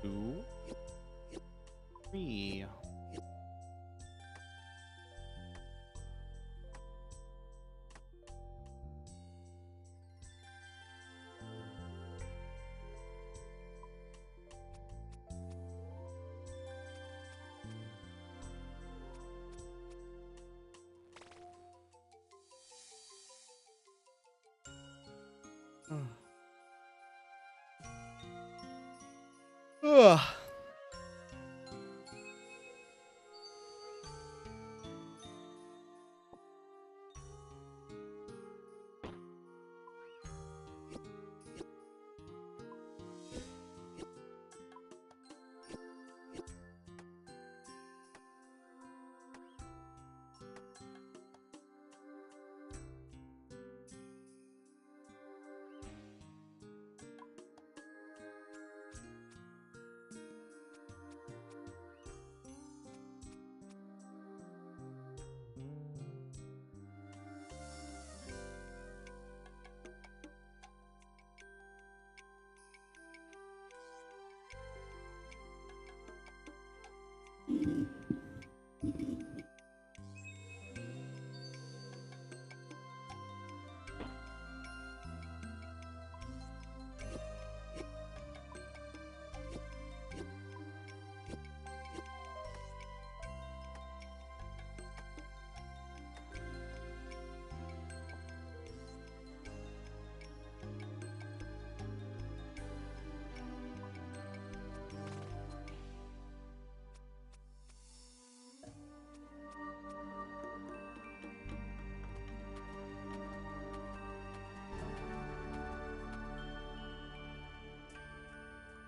Two, three. Ugh.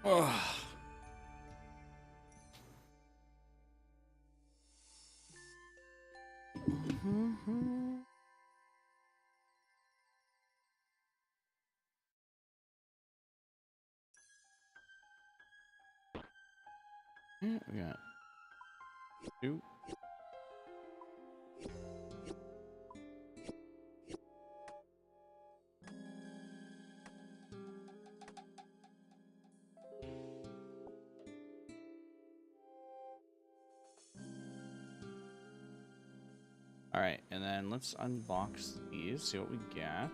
Ugh. Yeah, we got two. All right, and then let's unbox these, see what we get.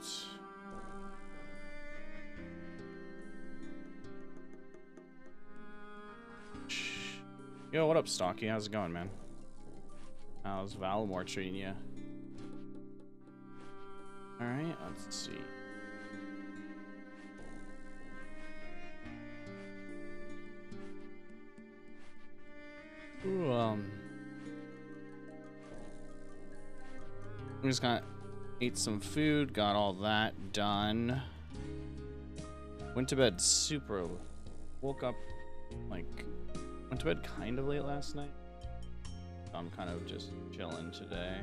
Yo, what up, Stocky? How's it going, man? How's Valimore treating you? All right, let's see. Ooh, we just ate some food, got all that done. Went to bed super, woke up like, went to bed kind of late last night. So I'm kind of just chilling today.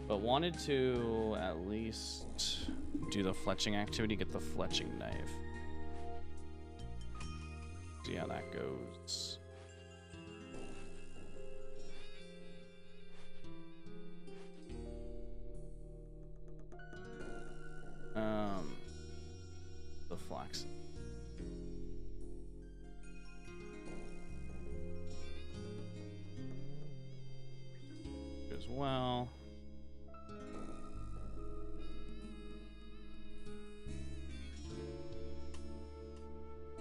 But wanted to at least do the fletching activity, get the fletching knife. See how that goes. as well.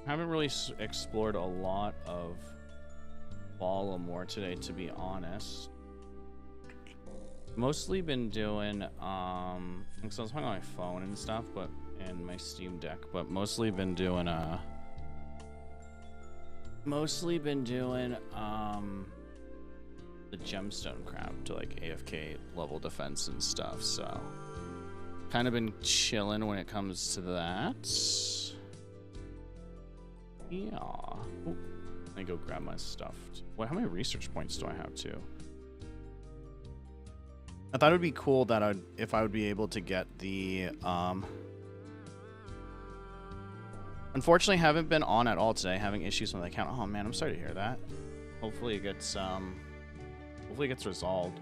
Haven't really explored a lot of Baltimore today, to be honest. Mostly been doing, so I was playing on my phone and stuff, but and my Steam Deck, but mostly been doing the gemstone crab to like AFK level defense and stuff. So kind of been chilling when it comes to that. Yeah. Ooh, let me go grab my stuff. What? How many research points do I have too? I thought it would be cool that if I would be able to get the Unfortunately, haven't been on at all today. Having issues with my account. Oh man, I'm sorry to hear that. Hopefully it gets resolved.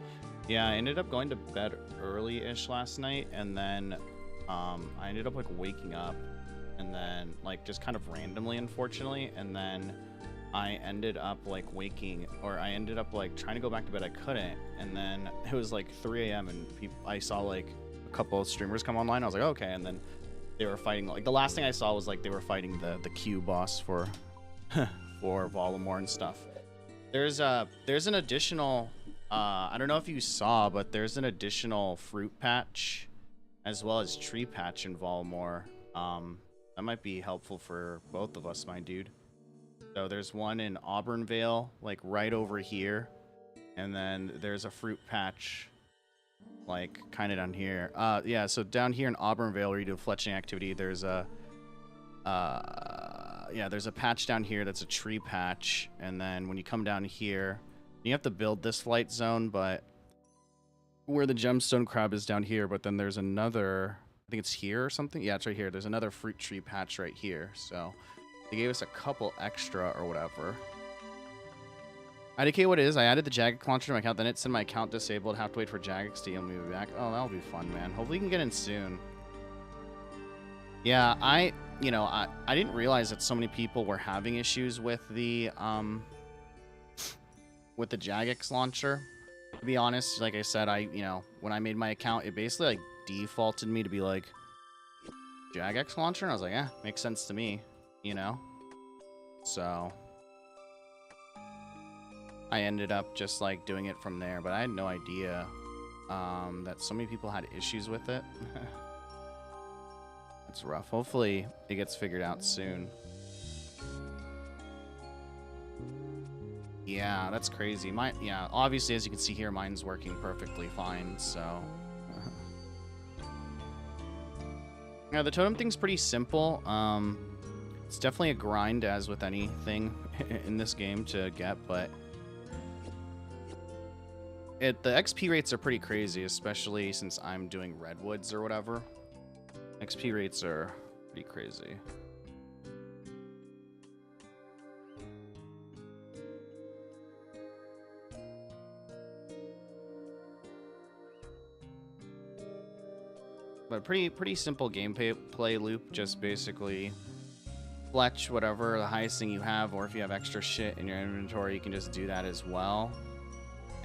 Yeah, I ended up going to bed early-ish last night, and then I ended up like waking up, and then like just kind of randomly, unfortunately, and then I ended up like I ended up like trying to go back to bed. I couldn't, and then it was like 3 a.m. and I saw like a couple of streamers come online. I was like, okay, and then they were fighting. Like the last thing I saw was like they were fighting the Q boss for for Baltimore and stuff. There's an additional I don't know if you saw, but there's an additional fruit patch as well as tree patch in Baltimore. That might be helpful for both of us, my dude. So there's one in Auburnvale, like right over here, and then there's a fruit patch like kind of down here. Yeah, so down here in Auburnvale where you do a fletching activity, there's a there's a patch down here that's a tree patch, and then when you come down here, you have to build this flight zone, but where the gemstone crab is down here, but then there's another, I think it's here or something. Yeah, it's right here. There's another fruit tree patch right here. So they gave us a couple extra or whatever. IDK, what it is, I added the Jagex launcher to my account, then it said my account disabled, have to wait for Jagex to email me back. Oh, that'll be fun, man. Hopefully you can get in soon. Yeah, I didn't realize that so many people were having issues with the Jagex launcher. To be honest, like I said, when I made my account, it basically like defaulted me to be like Jagex launcher, and I was like, yeah, makes sense to me, you know? So I ended up just like doing it from there, but I had no idea that so many people had issues with it. It's rough. Hopefully it gets figured out soon. Yeah, that's crazy. Obviously, as you can see here, mine's working perfectly fine, so. Yeah, the totem thing's pretty simple. It's definitely a grind, as with anything in this game to get, but the XP rates are pretty crazy, especially since I'm doing redwoods or whatever. XP rates are pretty crazy. But pretty simple gameplay loop. Just basically fletch whatever the highest thing you have, or if you have extra shit in your inventory, you can just do that as well.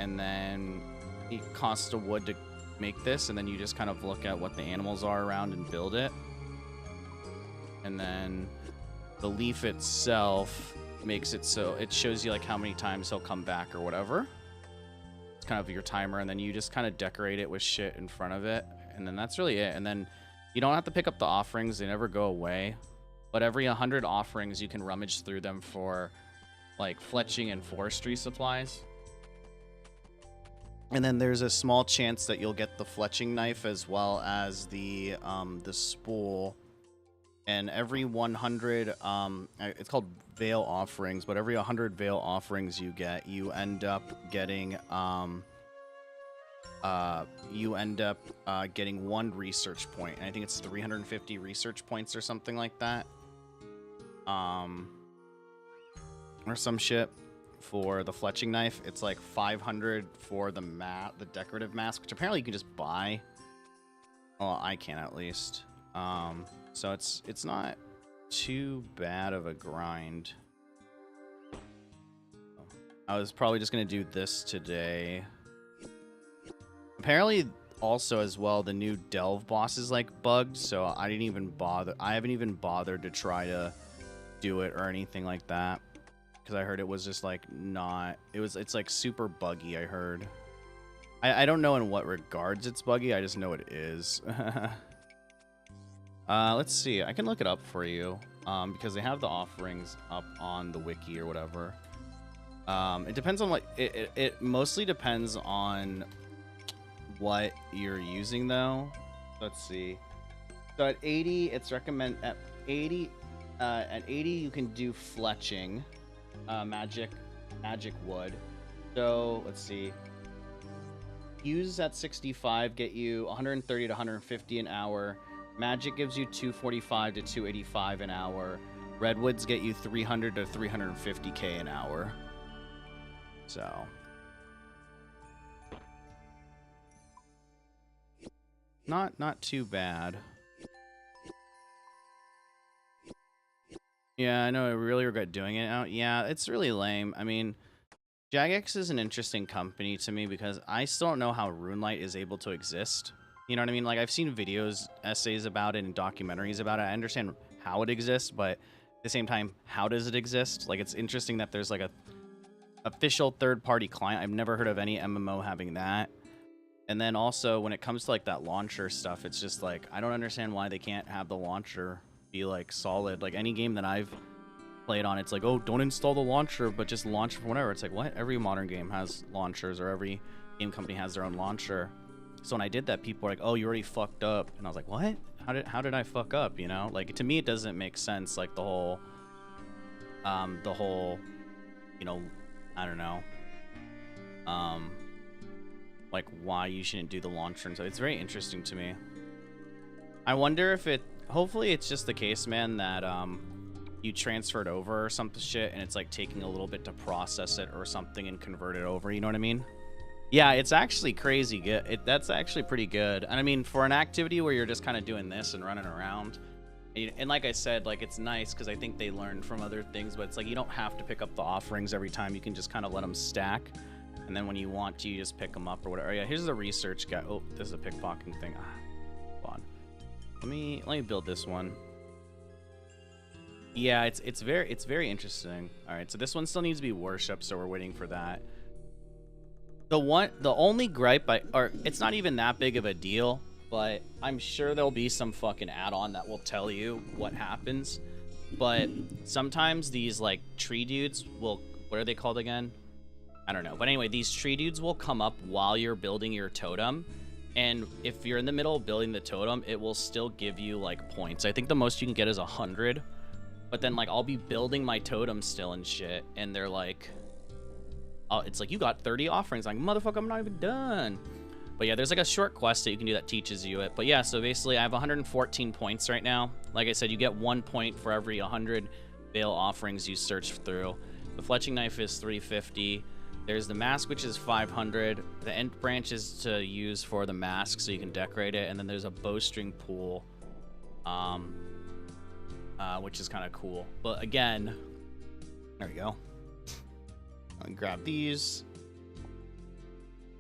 And then it costs a wood to make this, and then you just kind of look at what the animals are around and build it. And then the leaf itself makes it so it shows you like how many times he'll come back or whatever. It's kind of your timer, and then you just kind of decorate it with shit in front of it, and then that's really it. And then you don't have to pick up the offerings, they never go away, but every 100 offerings you can rummage through them for like fletching and forestry supplies. And then there's a small chance that you'll get the fletching knife as well as the spool. And every 100, it's called veil offerings, but every 100 veil offerings you get, you end up getting, getting 1 research point. And I think it's 350 research points or something like that. Or some shit. For the fletching knife, it's like 500 for the decorative mask, which apparently you can just buy. Well, I can at least. So it's not too bad of a grind. I was probably just gonna do this today. apparently also as well, the new delve boss is like bugged, so I didn't even bother. I haven't even bothered to try to do it or anything like that, because I heard it was just like not. It's like super buggy. I heard. I don't know in what regards it's buggy. I just know it is. Let's see. I can look it up for you because they have the offerings up on the wiki or whatever. It depends on what it mostly depends on what you're using though. Let's see. So at 80, it's recommend at 80 you can do fletching, magic wood. So let's see. Use at 65 get you 130 to 150 an hour. Magic gives you 245 to 285 an hour. Redwoods get you 300 to 350k an hour. So not too bad. Yeah, I know. I really regret doing it now. Yeah, it's really lame. I mean, Jagex is an interesting company to me because I still don't know how RuneLite is able to exist. You know what I mean? Like, I've seen videos, essays about it, and documentaries about it. I understand how it exists, but at the same time, how does it exist? Like, it's interesting that there's like a official third-party client. I've never heard of any MMO having that. And then also, when it comes to like that launcher stuff, it's just like, I don't understand why they can't have the launcher be like solid. Like, any game that I've played on, it's like, oh, don't install the launcher, but just launch from whatever. It's like, what? Every modern game has launchers, or every game company has their own launcher. So when I did that, people were like, oh, you already fucked up. And I was like, what? How did I fuck up, you know? Like, to me, it doesn't make sense, like, the whole, you know, I don't know, like, why you shouldn't do the launcher. And so it's very interesting to me. I wonder if hopefully it's just the case, man, that, you transferred over or some shit, and it's, like, taking a little bit to process it or something and convert it over, you know what I mean? Yeah, it's actually crazy good. That's actually pretty good. And I mean, for an activity where you're just kind of doing this and running around, and like I said, like, it's nice because I think they learned from other things, but it's like you don't have to pick up the offerings every time. You can just kind of let them stack, and then when you want to, you just pick them up or whatever. Yeah, here's the research guy. Oh, this is a pickpocketing thing. Hold on. Let me build this one. Yeah, it's very interesting. All right, so this one still needs to be worshipped, so we're waiting for that. The only gripe or it's not even that big of a deal, but I'm sure there'll be some fucking add-on that will tell you what happens. But sometimes these like tree dudes will, what are they called again? I don't know. But anyway, these tree dudes will come up while you're building your totem. And if you're in the middle of building the totem, it will still give you like points. I think the most you can get is 100. But then like I'll be building my totem still and shit, and they're like, it's like, you got 30 offerings. I'm like, motherfucker, I'm not even done. But yeah, there's like a short quest that you can do that teaches you it. But yeah, so basically I have 114 points right now. Like I said, you get 1 point for every 100 veil offerings you search through. The fletching knife is 350. There's the mask, which is 500. The end branch is to use for the mask, so you can decorate it. And then there's a bowstring pool, which is kind of cool. But again, there we go. I'll grab these.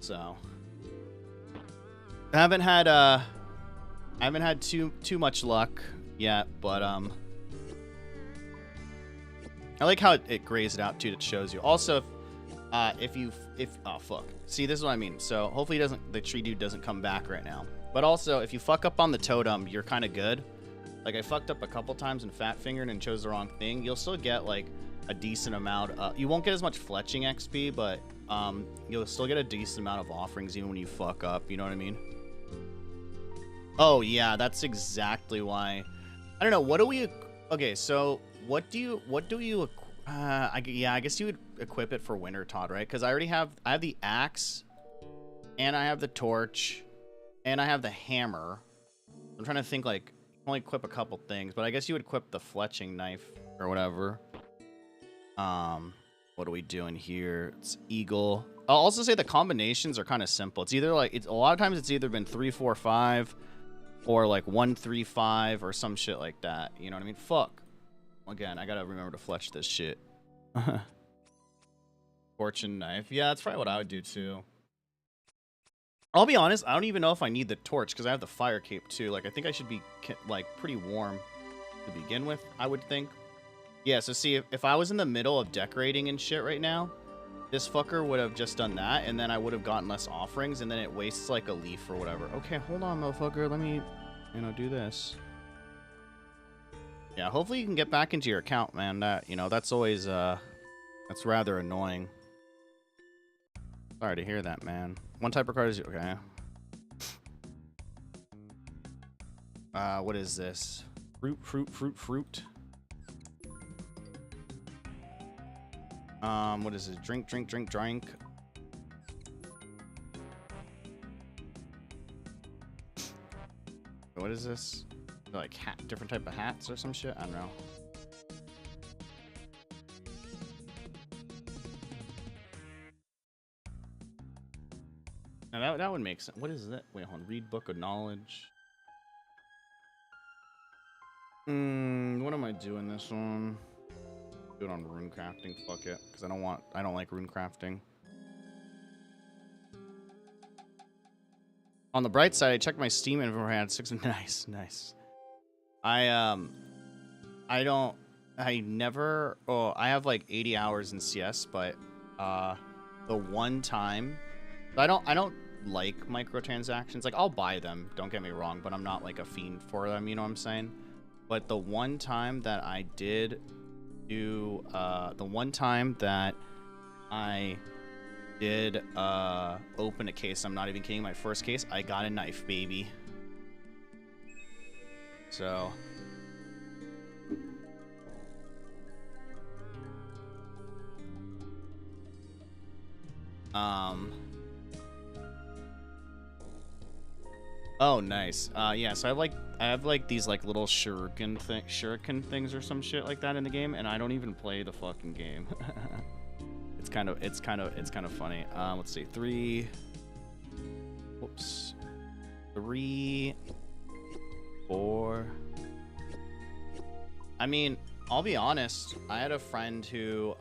So I haven't had too much luck yet, but I like how it grays it out too. It shows you. Also, if oh fuck, see, this is what I mean. So hopefully the tree dude doesn't come back right now. But also, if you fuck up on the totem, you're kind of good. Like, I fucked up a couple times and fat fingered and chose the wrong thing. You'll still get like a decent amount. You won't get as much fletching XP, but you'll still get a decent amount of offerings even when you fuck up. You know what I mean? Oh yeah, that's exactly why. I don't know. What do we? Okay, so what do you? I guess you would equip it for Winter Todd, right? Because I have the axe, and I have the torch, and I have the hammer. I'm trying to think, like, only equip a couple things, but I guess you would equip the fletching knife or whatever. What are we doing here? It's eagle. I'll also say the combinations are kind of simple. It's either like, a lot of times it's either been 3, 4, 5, or like 1, 3, 5, or some shit like that. You know what I mean? Fuck. Again, I gotta remember to fletch this shit. Fortune knife. Yeah, that's probably what I would do too. I'll be honest, I don't even know if I need the torch because I have the fire cape too. Like, I think I should be like pretty warm to begin with, I would think. Yeah, so see, if I was in the middle of decorating and shit right now, this fucker would have just done that, and then I would have gotten less offerings, and then it wastes like a leaf or whatever. Okay, hold on, motherfucker. Let me, do this. Yeah, hopefully you can get back into your account, man. That, that's always, that's rather annoying. Sorry to hear that, man. One type of card is okay. What is this? Fruit. What is it? Drink. What is this? Like different type of hats or some shit? I don't know. Now that would make sense. What is that? Wait, hold on. Read Book of Knowledge. What am I doing this on? Do it on rune crafting. Fuck it, because I don't like rune crafting. On the bright side, I checked my Steam inventory. I had 6. Nice. I have like 80 hours in CS, but the one time I don't like microtransactions. Like, I'll buy them, don't get me wrong, but I'm not like a fiend for them, you know what I'm saying? But the one time that I did do open a case, I'm not even kidding, my first case, I got a knife, baby. So oh, nice. Yeah, so I have like these like little shuriken things or some shit like that in the game, and I don't even play the fucking game. It's kind of funny. Let's see. 3 4. I mean, I'll be honest, I had a friend who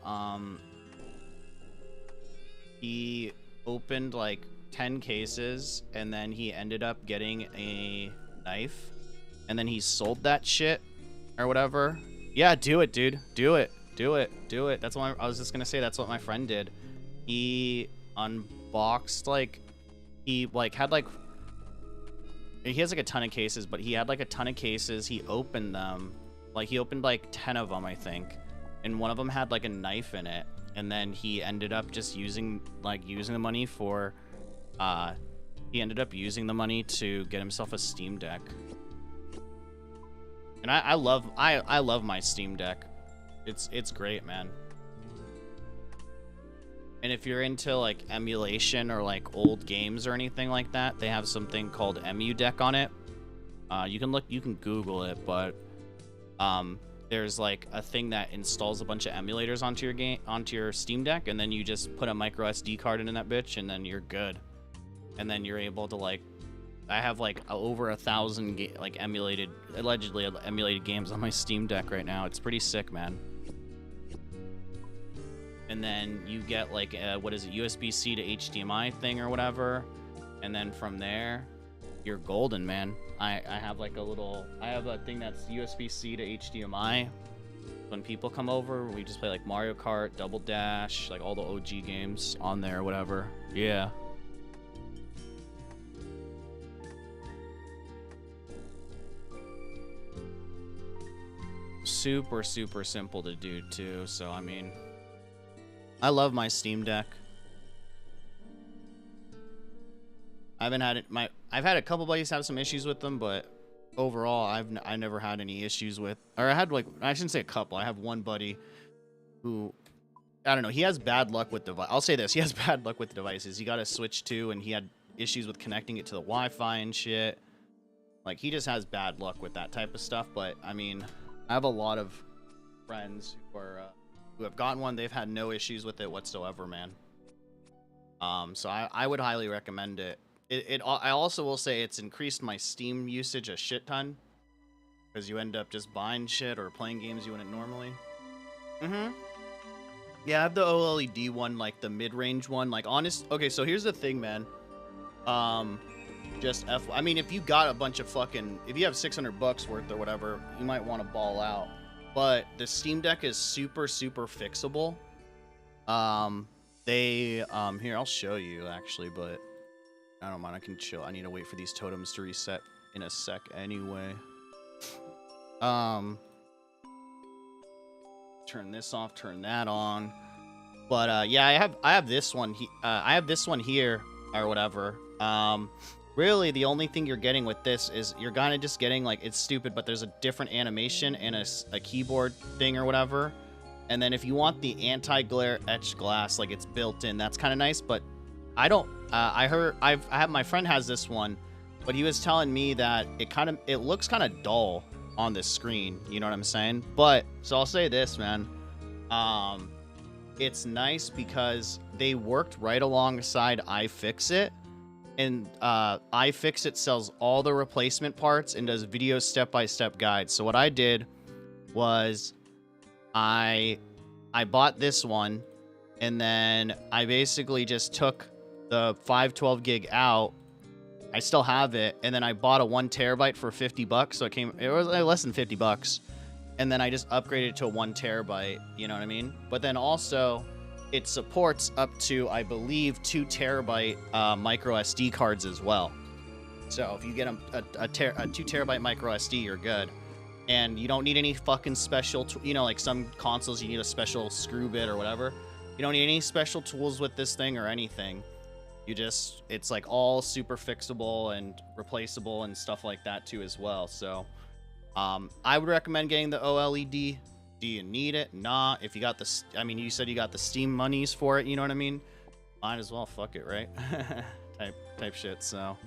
he opened like 10 cases, and then he ended up getting a knife, and then he sold that shit or whatever. Yeah, do it, dude. Do it. That's what I was just gonna say. That's what my friend did. He unboxed he has like a ton of cases, but he had like a ton of cases. He opened them, he opened like 10 of them, I think, and one of them had like a knife in it, and then he ended up just using the money for he ended up using the money to get himself a Steam Deck. And I love my Steam Deck. It's great, man. And if you're into like emulation or like old games or anything like that, they have something called Emu Deck on it. You can Google it, but there's like a thing that installs a bunch of emulators onto your Steam Deck, and then you just put a micro SD card in that bitch, and then you're good. And then you're able to I have like over 1,000 allegedly emulated games on my Steam Deck right now. It's pretty sick, man. And then you get like a, USB-C to HDMI thing or whatever, and then from there you're golden, man. I have a thing that's USB-C to HDMI. When people come over, we just play like Mario Kart, Double Dash, like all the OG games on there or whatever. Yeah. Super simple to do too, so I mean, I love my Steam Deck. I haven't had it. I've had a couple buddies have some issues with them, but overall, I never had any issues with. Or I shouldn't say a couple. I have one buddy who, I don't know. He has bad luck with device. I'll say this: he has bad luck with the devices. He got a Switch 2, and he had issues with connecting it to the Wi-Fi and shit. Like, he just has bad luck with that type of stuff. But I mean, I have a lot of friends who have gotten one. They've had no issues with it whatsoever, man. So I would highly recommend it. I also will say it's increased my Steam usage a shit ton, because you end up just buying shit or playing games you wouldn't normally. Yeah, I have the OLED one, like the mid-range one. Okay, so here's the thing, man. Just I mean, if you got a bunch of fucking, if you have $600 worth or whatever, you might want to ball out. But the Steam Deck is super fixable. Here, I'll show you actually, but I don't mind. I can chill. I need to wait for these totems to reset in a sec anyway. Turn this off, turn that on. But yeah, I have this one. I have this one here or whatever. Really, the only thing you're getting with this is you're kind of just getting, like, it's stupid, but there's a different animation and a keyboard thing or whatever. And then if you want the anti-glare etched glass, like, it's built in, that's kind of nice. But I don't. I have my friend has this one, but he was telling me that it looks kind of dull on this screen. You know what I'm saying? But so I'll say this, man. It's nice because they worked right alongside iFixit. And iFixit sells all the replacement parts and does video step-by-step guides. So what I did was I bought this one, and then I basically just took the 512 gig out. I still have it, and then I bought a 1 terabyte for $50. So it was less than $50, and then I just upgraded it to a 1 terabyte. You know what I mean? But then also, it supports up to, I believe, 2 terabyte micro SD cards as well. So if you get a 2 terabyte micro SD, you're good. And you don't need any fucking special, like some consoles, you need a special screw bit or whatever. You don't need any special tools with this thing or anything. It's like all super fixable and replaceable and stuff like that too as well. So I would recommend getting the OLED. Do you need it? Nah. If you got you said you got the Steam monies for it, you know what I mean? Might as well, fuck it, right? type shit. So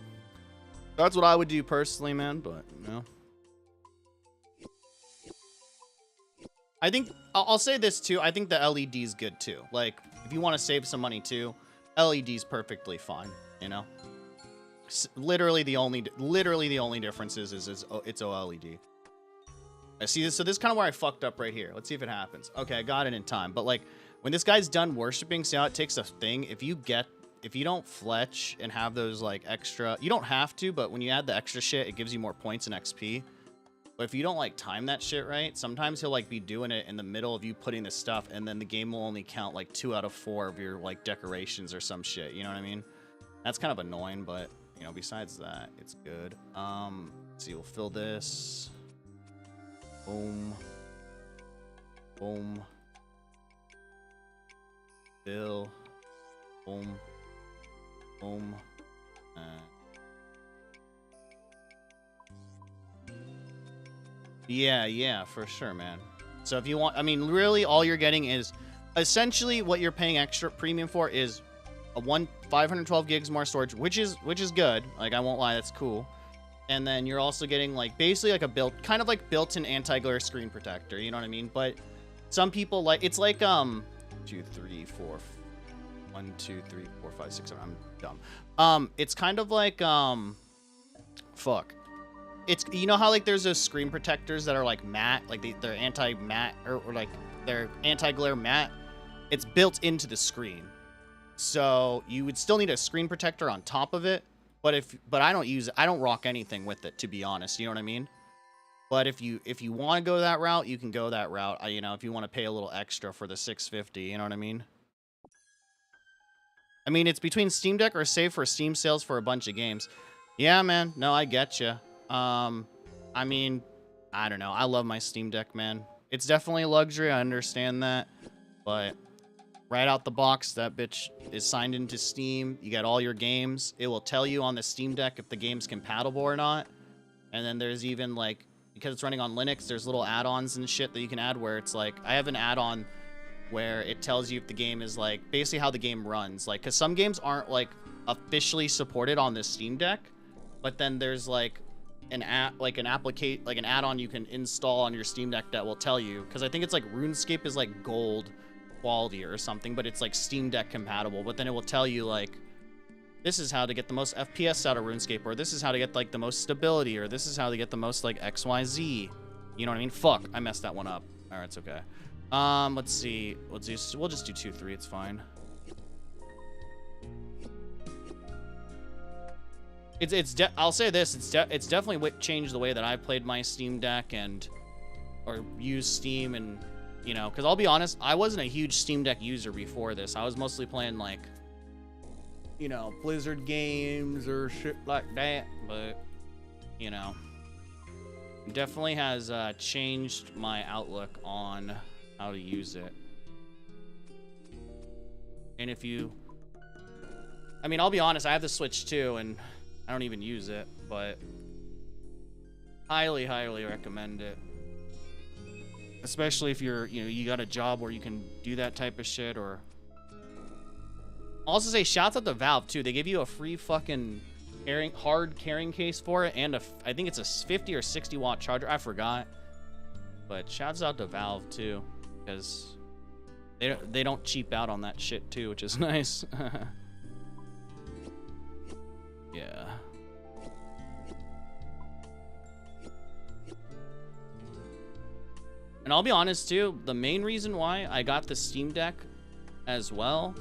that's what I would do personally, man. But I think I'll say this too. I think the LED is good too. Like, if you want to save some money too, LED is perfectly fine. You know, literally the only difference is it's OLED. I see this. So this is kind of where I fucked up right here. Let's see if it happens. Okay, I got it in time. But like, when this guy's done worshiping, see how it takes a thing. If you don't fletch and have those like extra, you don't have to, but when you add the extra shit, it gives you more points and XP. But if you don't like time that shit right, sometimes he'll like be doing it in the middle of you putting the stuff, and then the game will only count like 2 out of 4 of your like decorations or some shit. You know what I mean? That's kind of annoying, but you know, besides that, it's good. Let's see, we'll fill this. Boom. Boom. Fill. Boom. Boom. Yeah, for sure, man. So if you want, I mean, really all you're getting is essentially what you're paying extra premium for is a 512 gigs more storage, which is good. Like, I won't lie, that's cool. And then you're also getting like basically like a built-in anti-glare screen protector, you know what I mean? But some people like, it's like 1, 2, 3, 4, 5, 6, 7. I'm dumb. It's kind of like fuck. It's, you know how like there's those screen protectors that are like matte, like they're anti-matte or like they're anti-glare matte. It's built into the screen. So you would still need a screen protector on top of it. But I don't use it. I don't rock anything with it, to be honest. You know what I mean? But if you want to go that route, you can go that route. You know, if you want to pay a little extra for the $650, you know what I mean? I mean, it's between Steam Deck or save for Steam sales for a bunch of games. Yeah, man. No, I get you. I mean, I don't know. I love my Steam Deck, man. It's definitely a luxury. I understand that, but right out the box, that bitch is signed into Steam. You got all your games. It will tell you on the Steam Deck if the game's compatible or not. And then there's even, like, because it's running on Linux, there's little add-ons and shit that you can add where it's like, I have an add-on where it tells you if the game is, like, basically how the game runs. Like, because some games aren't, like, officially supported on the Steam Deck, but then there's, like, an add-on you can install on your Steam Deck that will tell you. Because I think it's, like, RuneScape is, like, gold quality or something, but it's like Steam Deck compatible. But then it will tell you like, this is how to get the most FPS out of RuneScape, or this is how to get like the most stability, or this is how to get the most like XYZ. You know what I mean? Fuck, I messed that one up. All right, it's okay. Let's see. We'll just do 2, 3. It's fine. I'll say this, it's definitely changed the way that I played my Steam Deck or used Steam, and you know, because I'll be honest, I wasn't a huge Steam Deck user before this. I was mostly playing like, you know, Blizzard games or shit like that, but you know, it definitely has changed my outlook on how to use it. And I mean, I'll be honest, I have the Switch too, and I don't even use it, but highly, highly recommend it. Especially if you got a job where you can do that type of shit, or... I'll also say, shouts out to Valve, too. They give you a free fucking hard carrying case for it, and I think it's a 50 or 60 watt charger. I forgot. But shouts out to Valve, too, because they don't cheap out on that shit, too, which is nice. Yeah. And I'll be honest too, the main reason why I got the Steam Deck as well.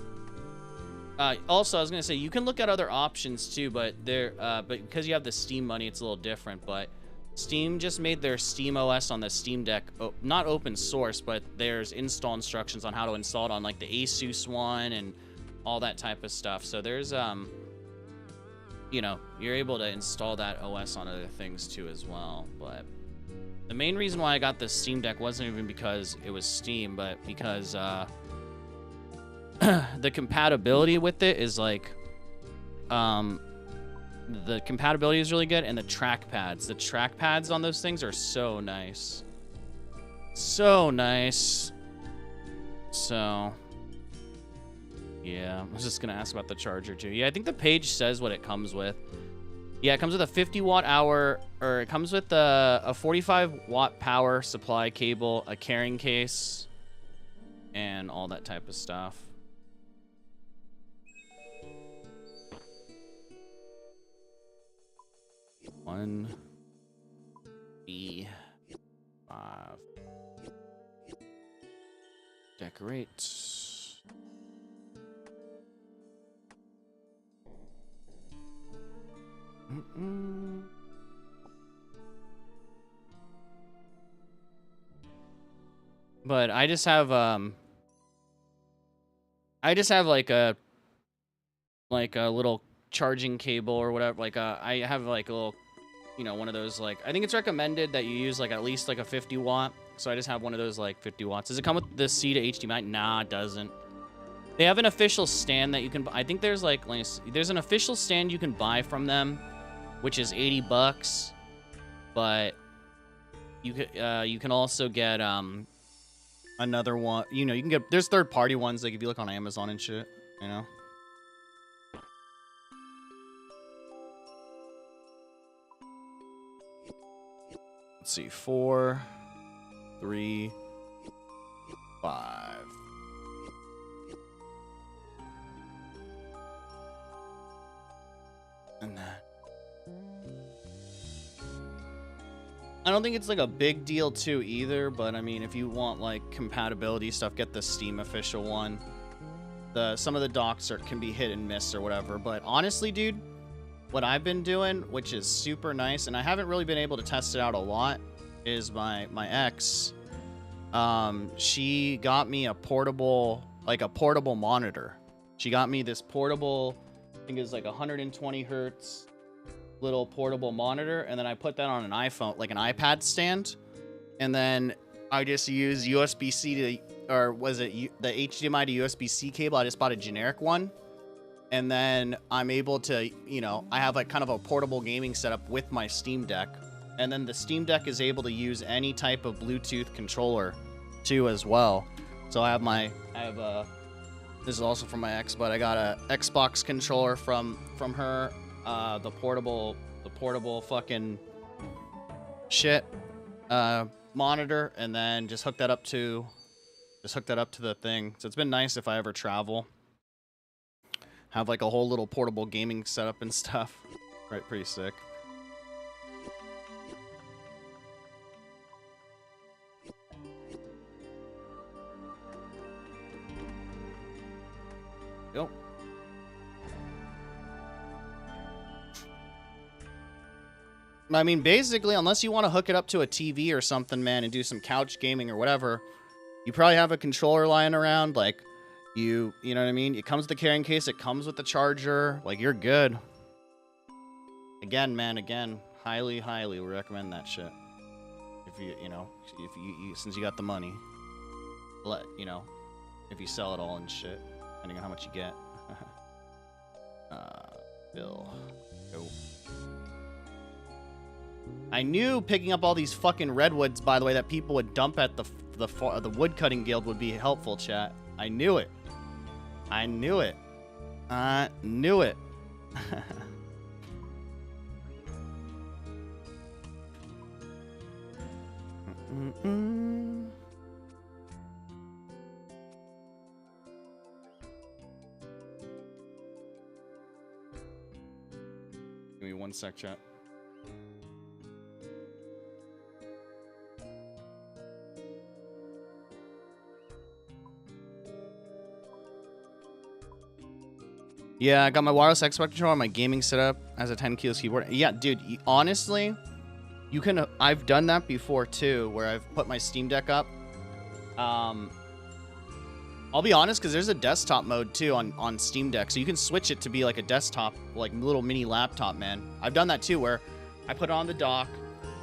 Also, I was gonna say you can look at other options too, but but because you have the Steam money, it's a little different. But Steam just made their Steam OS on the Steam Deck not open source, but there's install instructions on how to install it on like the Asus one and all that type of stuff. So there's you know, you're able to install that OS on other things too as well. But the main reason why I got the Steam Deck wasn't even because it was Steam, but because the compatibility with it is like the compatibility is really good, and the trackpads on those things are so nice. So nice. So yeah, I was just gonna ask about the charger too. Yeah, I think the page says what it comes with. Yeah, it comes with a 50 watt hour, or it comes with a 45 watt power supply cable, a carrying case, and all that type of stuff. One B5. Decorate. But I just have like a little charging cable or whatever. Like I have like a little, you know, one of those, like, I think it's recommended that you use like at least like a 50 watt. So I just have one of those like 50 watts. Does it come with the C to HDMI? Nah, it doesn't. They have an official stand that you can, I think there's like, there's an official stand you can buy from them, which is $80, but you can also get another one. You know, you can get, there's third-party ones, like if you look on Amazon and shit, you know. Let's see, 4, 3, 5. And that. I don't think it's like a big deal too either, but I mean, if you want like compatibility stuff, get the Steam official one. Some of the docks can be hit and miss or whatever, but honestly, dude, what I've been doing, which is super nice, and I haven't really been able to test it out a lot, is my ex. She got me a portable monitor. She got me this portable, I think it's like 120 hertz little portable monitor, and then I put that on an iPhone, like an iPad stand, and then I just use USB-C to, or was it the HDMI to USB-C cable? I just bought a generic one, and then I'm able to, you know, I have like kind of a portable gaming setup with my Steam Deck, and then the Steam Deck is able to use any type of Bluetooth controller too as well. So I have this is also from my ex, but I got a Xbox controller from her. The portable fucking shit monitor, and then just hook that up to the thing. So it's been nice if I ever travel, have like a whole little portable gaming setup and stuff. Right, pretty sick. Yep. I mean, basically, unless you want to hook it up to a TV or something, man, and do some couch gaming or whatever, you probably have a controller lying around. Like, you know what I mean? It comes with the carrying case. It comes with the charger. Like, you're good. Again, man, highly, highly recommend that shit. If you know, if you since you got the money, if you sell it all and shit, depending on how much you get. Bill, go. I knew picking up all these fucking redwoods, by the way, that people would dump at the woodcutting guild would be helpful, chat. I knew it. I knew it. I knew it. Give me one sec, chat. Yeah, I got my wireless Xbox controller on my gaming setup as a 10 kilos keyboard. Yeah, dude, honestly, you can. I've done that before too, where I've put my Steam Deck up. I'll be honest, because there's a desktop mode too on Steam Deck, so you can switch it to be like a desktop, like little mini laptop, man. I've done that too, where I put it on the dock,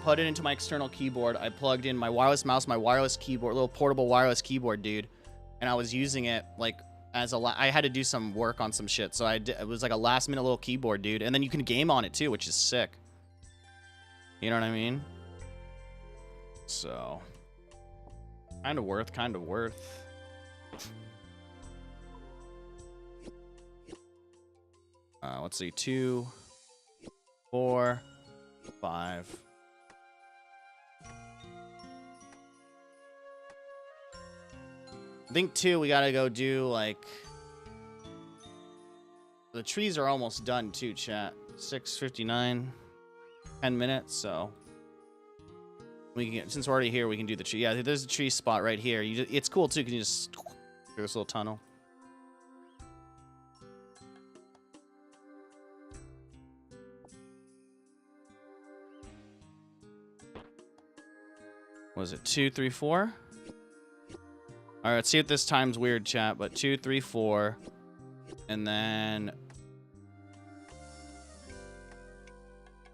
put it into my external keyboard. I plugged in my wireless mouse, my wireless keyboard, little portable wireless keyboard, dude, and I was using it like. I had to do some work on some shit, so it was like a last-minute little keyboard, dude. And then you can game on it, too, which is sick. You know what I mean? So. Kind of worth, kind of worth. Let's see. 2, 4, 5. I think, too, we gotta go do, like... The trees are almost done, too, chat. 6:59. 10 minutes, so... we can since we're already here, we can do the tree. Yeah, there's a tree spot right here. It's cool, too, because you just... through this little tunnel. What is it? 2, 3, 4? All right, let's see if this time's weird, chat. But 2, 3, 4, and then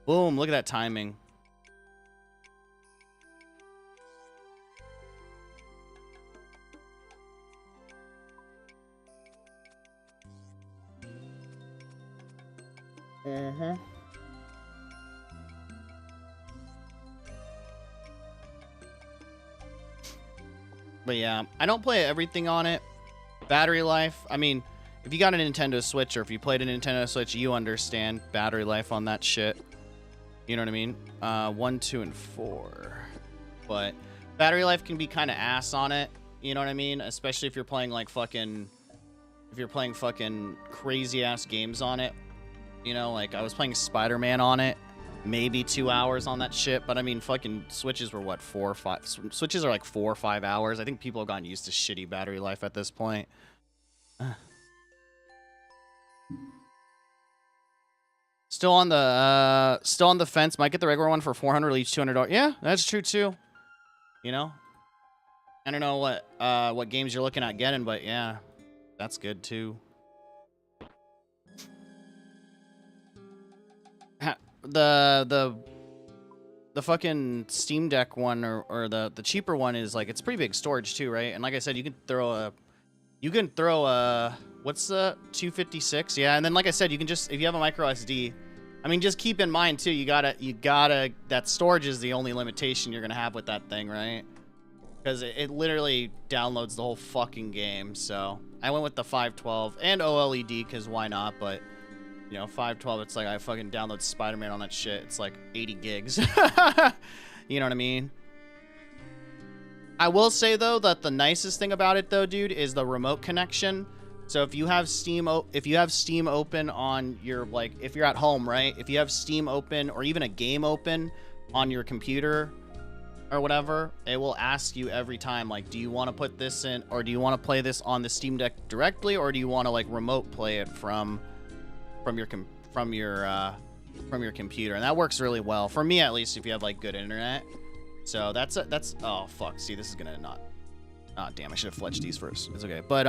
boom! Look at that timing. But yeah, I don't play everything on it. Battery life, I mean, if you got a Nintendo Switch or if you played a Nintendo Switch, you understand battery life on that shit. You know what I mean? 1, 2, and 4. But battery life can be kind of ass on it. You know what I mean? Especially if you're playing like fucking... if you're playing fucking crazy ass games on it. You know, like I was playing Spider-Man on it. Maybe 2 hours on that shit, but I mean, fucking Switches were what, 4 or 5? Switches are like 4 or 5 hours. I think people have gotten used to shitty battery life at this point. Still on the fence. Might get the regular one for $400, each $200. Yeah, that's true too. You know, I don't know what games you're looking at getting, but yeah, that's good too. The fucking Steam Deck one or the cheaper one is like, it's pretty big storage too, right? And like I said, you can throw a what's the 256? Yeah, and then like I said, you can just, if you have a micro SD, I mean, just keep in mind too, you gotta that storage is the only limitation you're gonna have with that thing, right? Because it literally downloads the whole fucking game. So I went with the 512 and OLED because why not? But you know, 512, it's like I fucking download Spider-Man on that shit. It's like 80 gigs. You know what I mean? I will say, though, that the nicest thing about it, though, dude, is the remote connection. So if you have Steam open on your, like, if you're at home, right? If you have Steam open or even a game open on your computer or whatever, it will ask you every time, like, do you want to put this in, or do you want to play this on the Steam Deck directly, or do you want to, like, remote play it from your from your computer, and that works really well for me, at least, if you have like good internet. So that's oh fuck. See, this is gonna not. Oh damn, I should have fletched these first. It's okay, but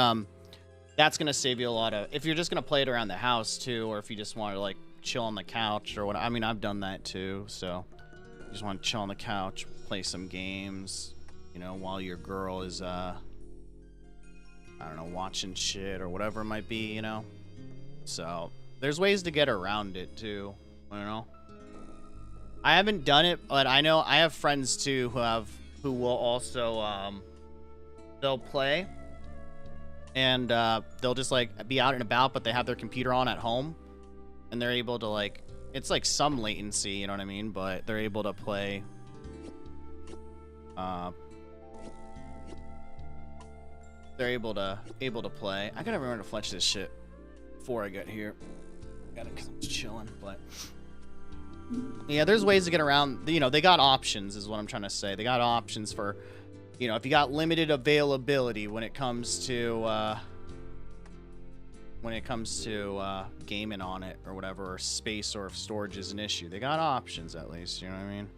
that's gonna save you a lot of if you're just gonna play it around the house too, or if you just want to like chill on the couch or what. I mean, I've done that too. So you just want to chill on the couch, play some games, you know, while your girl is I don't know, watching shit or whatever it might be, you know. So there's ways to get around it too. I don't know. I haven't done it, but I know I have friends too who will also they'll play and they'll just like be out and about, but they have their computer on at home and they're able to like, it's like some latency, you know what I mean, but they're able to play they're able to play. I gotta remember to fletch this shit before I get here. Gotta, cause I'm just chilling, but yeah, there's ways to get around. You know, they got options, is what I'm trying to say. They got options for, you know, if you got limited availability when it comes to gaming on it or whatever, or space, or if storage is an issue. They got options at least. You know what I mean?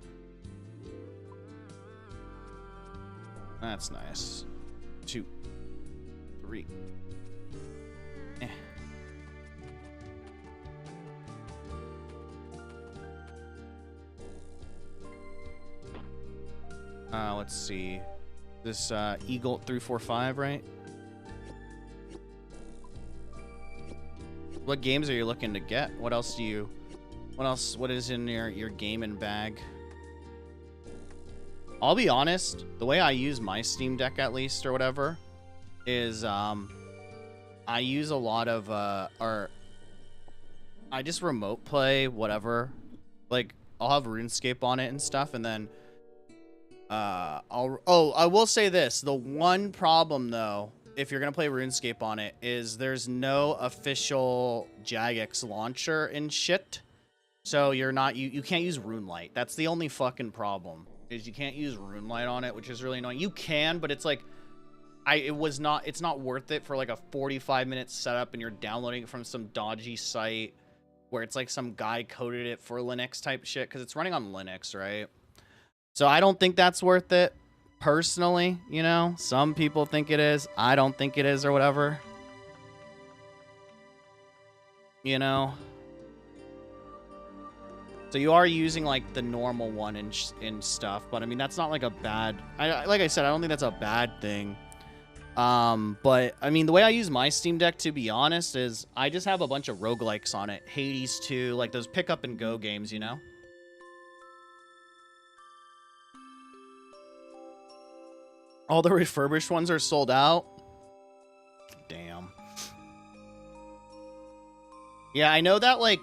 That's nice. 2, 3. Let's see. This Eagle 345, right? What games are you looking to get? What else do you? What is in your gaming bag? I'll be honest. The way I use my Steam Deck, at least, or whatever, is I use a lot of or I just remote play whatever. Like I'll have RuneScape on it and stuff, and then. I will say this. The one problem, though, if you're going to play RuneScape on it, is there's no official Jagex launcher and shit. So you're not, you can't use RuneLight. That's the only fucking problem, is you can't use RuneLight on it, which is really annoying. You can, but it's like, it's not worth it for like a 45-minute setup and you're downloading it from some dodgy site where it's like some guy coded it for Linux type shit, because it's running on Linux, right? So I don't think that's worth it, personally, you know? Some people think it is. I don't think it is, or whatever. You know? So you are using, like, the normal one and stuff, but, I mean, that's not, like, a bad... like I said, I don't think that's a bad thing. But, I mean, the way I use my Steam Deck, to be honest, is I just have a bunch of roguelikes on it. Hades 2, like those pick-up-and-go games, you know? All the refurbished ones are sold out. Damn. Yeah, I know that, like,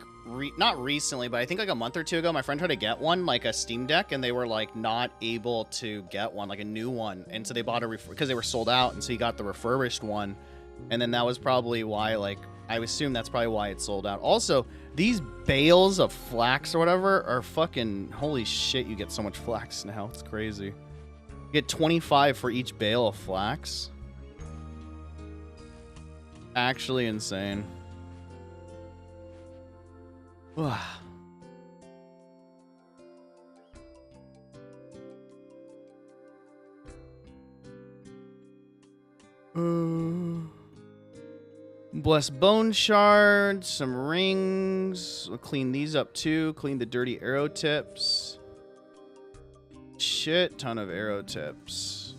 not recently, but I think like a month or two ago, my friend tried to get one, like a Steam Deck, and they were like not able to get one, like a new one. And so they bought a because they were sold out, and so he got the refurbished one. And then that was probably why, like, I assume that's probably why it sold out. Also, these bales of flax or whatever are fucking, holy shit, you get so much flax now. It's crazy. You get 25 for each bale of flax. Actually insane. Bless bone shards, some rings. We'll clean these up too. Clean the dirty arrow tips. Shit ton of arrow tips.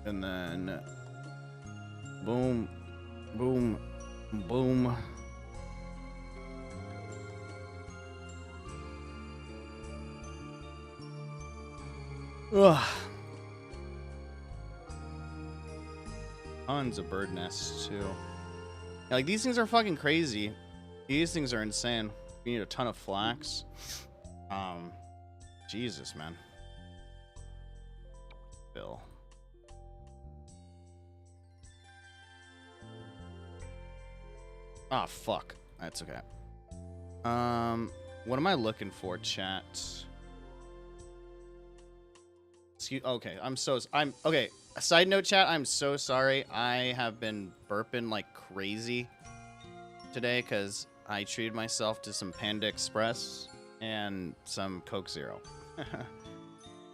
And then boom, boom, boom. Ugh. Tons of bird nests too. Like, these things are fucking crazy. These things are insane. You need a ton of flax. Jesus, man. Bill. Ah, fuck. That's okay. What am I looking for, chat? Okay, okay. A side note, chat, I'm so sorry. I have been burping like crazy today because I treated myself to some Panda Express and some Coke Zero.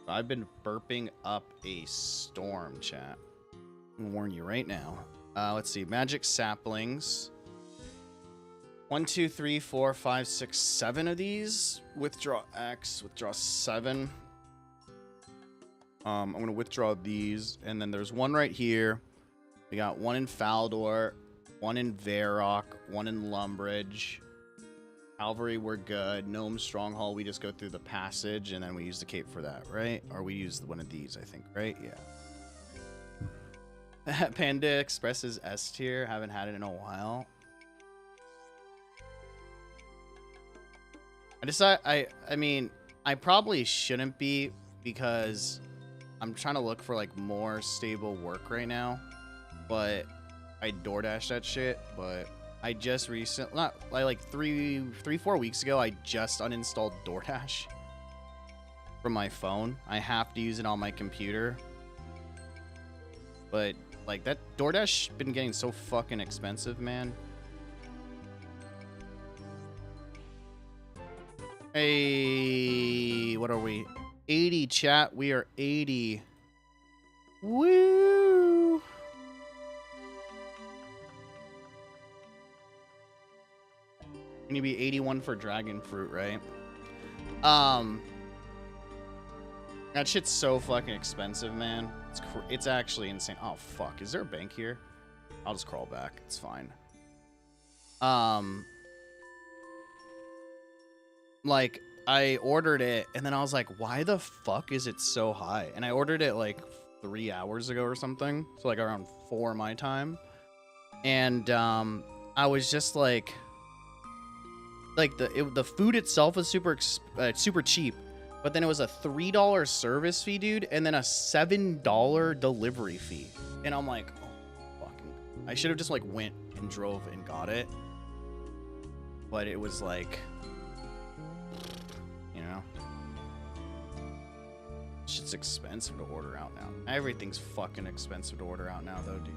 I've been burping up a storm, chat. I'm gonna warn you right now. Let's see. Magic saplings. 1, 2, 3, 4, 5, 6, 7 of these. Withdraw X. Withdraw 7. I'm gonna withdraw these, and then there's one right here. We got one in Faldor, one in Varrock, one in Lumbridge. Calvary, we're good. Gnome Stronghold, we just go through the passage, and then we use the cape for that, right? Or we use one of these, I think, right? Yeah. Panda Express is S tier. Haven't had it in a while. I mean, I probably shouldn't be, because I'm trying to look for like more stable work right now. But I DoorDash that shit. But I just recently, not like 3-4 weeks ago, I just uninstalled DoorDash from my phone. I have to use it on my computer. But like that DoorDash been getting so fucking expensive, man. Hey, what are we? 80, chat. We are 80. Woo! You need to be 81 for dragon fruit, right? That shit's so fucking expensive, man. It's actually insane. Oh fuck, is there a bank here? I'll just crawl back. It's fine. Like, I ordered it, and then I was like, why the fuck is it so high? And I ordered it, like, 3 hours ago or something. So, like, around 4 my time. And, I was just like the food itself was super cheap. But then it was a $3 service fee, dude, and then a $7 delivery fee. And I'm like, oh, fucking... I should have just, like, went and drove and got it. But it was like... You know? Shit's expensive to order out now. Everything's fucking expensive to order out now, though, dude.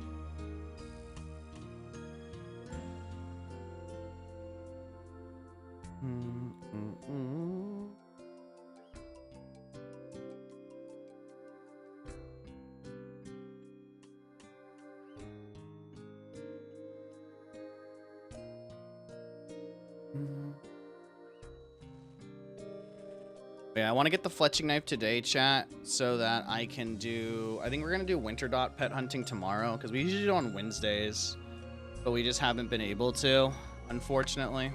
Yeah, I want to get the fletching knife today, chat, so that I can do... I think we're going to do winter dot pet hunting tomorrow, because we usually do it on Wednesdays, but we just haven't been able to, unfortunately.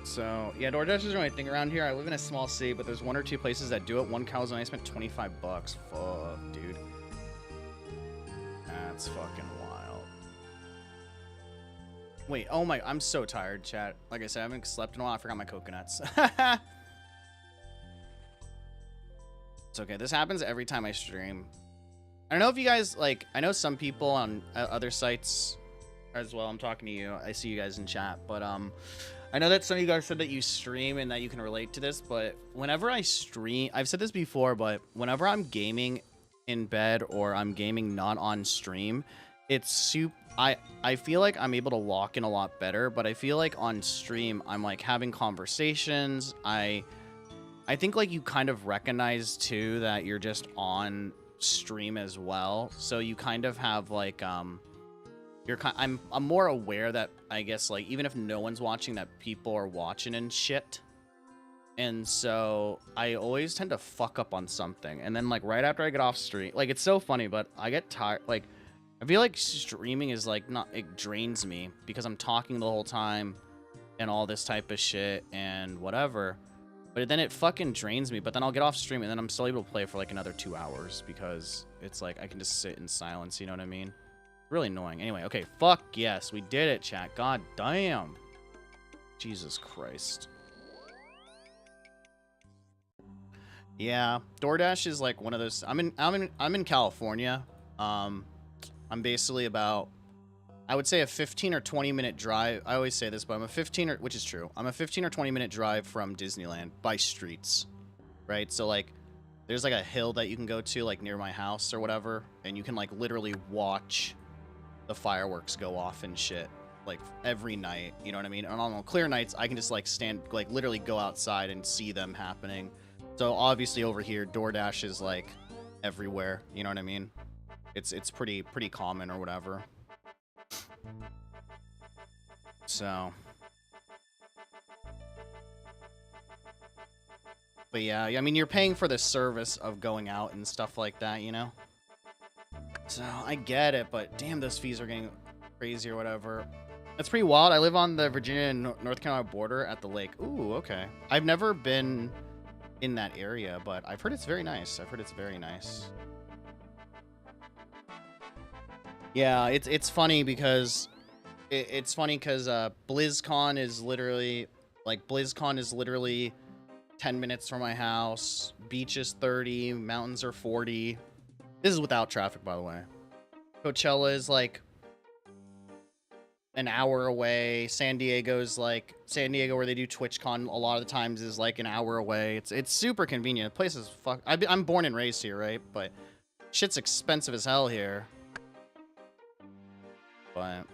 So, yeah, DoorDash isn't really a thing around here. I live in a small city, but there's 1 or 2 places that do it. One Calzone, I spent $25. Fuck, dude. That's fucking wild. Wait, oh my, I'm so tired, chat. Like I said, I haven't slept in a while. I forgot my coconuts. It's okay. This happens every time I stream. I don't know if you guys, like, I know some people on other sites as well. I'm talking to you. I see you guys in chat. But, I know that some of you guys said that you stream and that you can relate to this. But whenever I stream, I've said this before, but whenever I'm gaming in bed or I'm gaming not on stream, it's super... I feel like I'm able to lock in a lot better, but I feel like on stream I'm like having conversations. I think like you kind of recognize too that you're just on stream as well, so you kind of have like I'm more aware that I guess like even if no one's watching, that people are watching and shit. And so I always tend to fuck up on something, and then like right after I get off stream, like it's so funny, but I get tired. Like I feel like streaming is like it drains me because I'm talking the whole time and all this type of shit and whatever. But then it fucking drains me. But then I'll get off stream and then I'm still able to play for like another 2 hours because it's like I can just sit in silence. You know what I mean? Really annoying. Anyway, okay. Fuck yes. We did it, chat. God damn. Jesus Christ. Yeah. DoorDash is like one of those. I'm in California. I'm basically about, I would say a 15 or 20 minute drive. I always say this, but which is true. I'm a 15 or 20 minute drive from Disneyland by streets, right? So like, there's like a hill that you can go to like near my house or whatever, and you can like literally watch the fireworks go off and shit. like every night, you know what I mean? And on clear nights, I can just like literally go outside and see them happening. So obviously over here, DoorDash is like everywhere, you know what I mean? It's pretty common or whatever. So, but yeah, I mean, you're paying for the service of going out and stuff like that, you know? So I get it, but damn, those fees are getting crazy or whatever. That's pretty wild. I live on the Virginia and North Carolina border at the lake. Ooh, okay. I've never been in that area, but I've heard it's very nice. I've heard it's very nice. Yeah, it's funny because BlizzCon is literally 10 minutes from my house. Beach is 30, mountains are 40. This is without traffic, by the way. Coachella is like an hour away. San Diego, where they do TwitchCon, a lot of the times is like an hour away. It's super convenient. The place is I'm born and raised here, right? But shit's expensive as hell here. But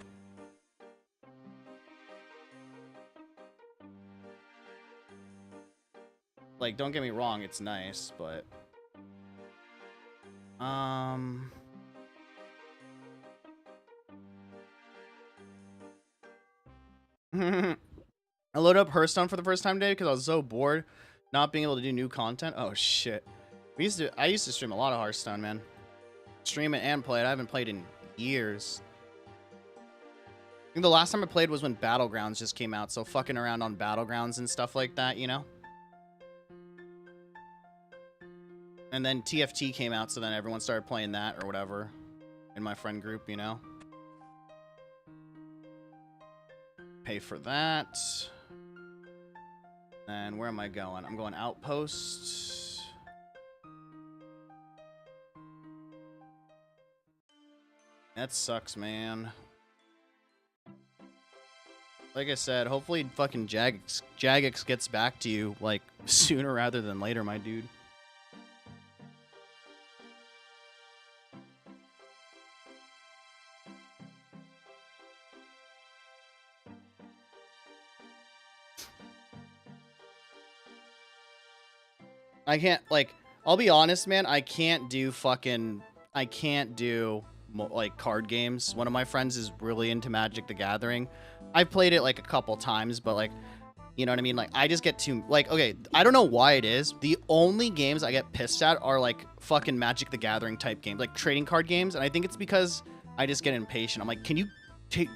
like, don't get me wrong, it's nice, but I loaded up Hearthstone for the first time today because I was so bored not being able to do new content. Oh shit. I used to stream a lot of Hearthstone, man. Stream it and play it. I haven't played in years. I think the last time I played was when Battlegrounds just came out, so fucking around on Battlegrounds and stuff like that, you know? And then TFT came out, so then everyone started playing that or whatever in my friend group, you know? Pay for that. And where am I going? I'm going Outpost. That sucks, man. Like I said, hopefully fucking Jagex gets back to you, like, sooner rather than later, my dude. I can't, like, I'll be honest, man, I can't do, like, card games. One of my friends is really into Magic the Gathering. I've played it, like, a couple times, but, like, you know what I mean? Like, I just get too, like, okay, I don't know why it is. The only games I get pissed at are, like, fucking Magic the Gathering type games, like, trading card games, and I think it's because I just get impatient. I'm like, can you do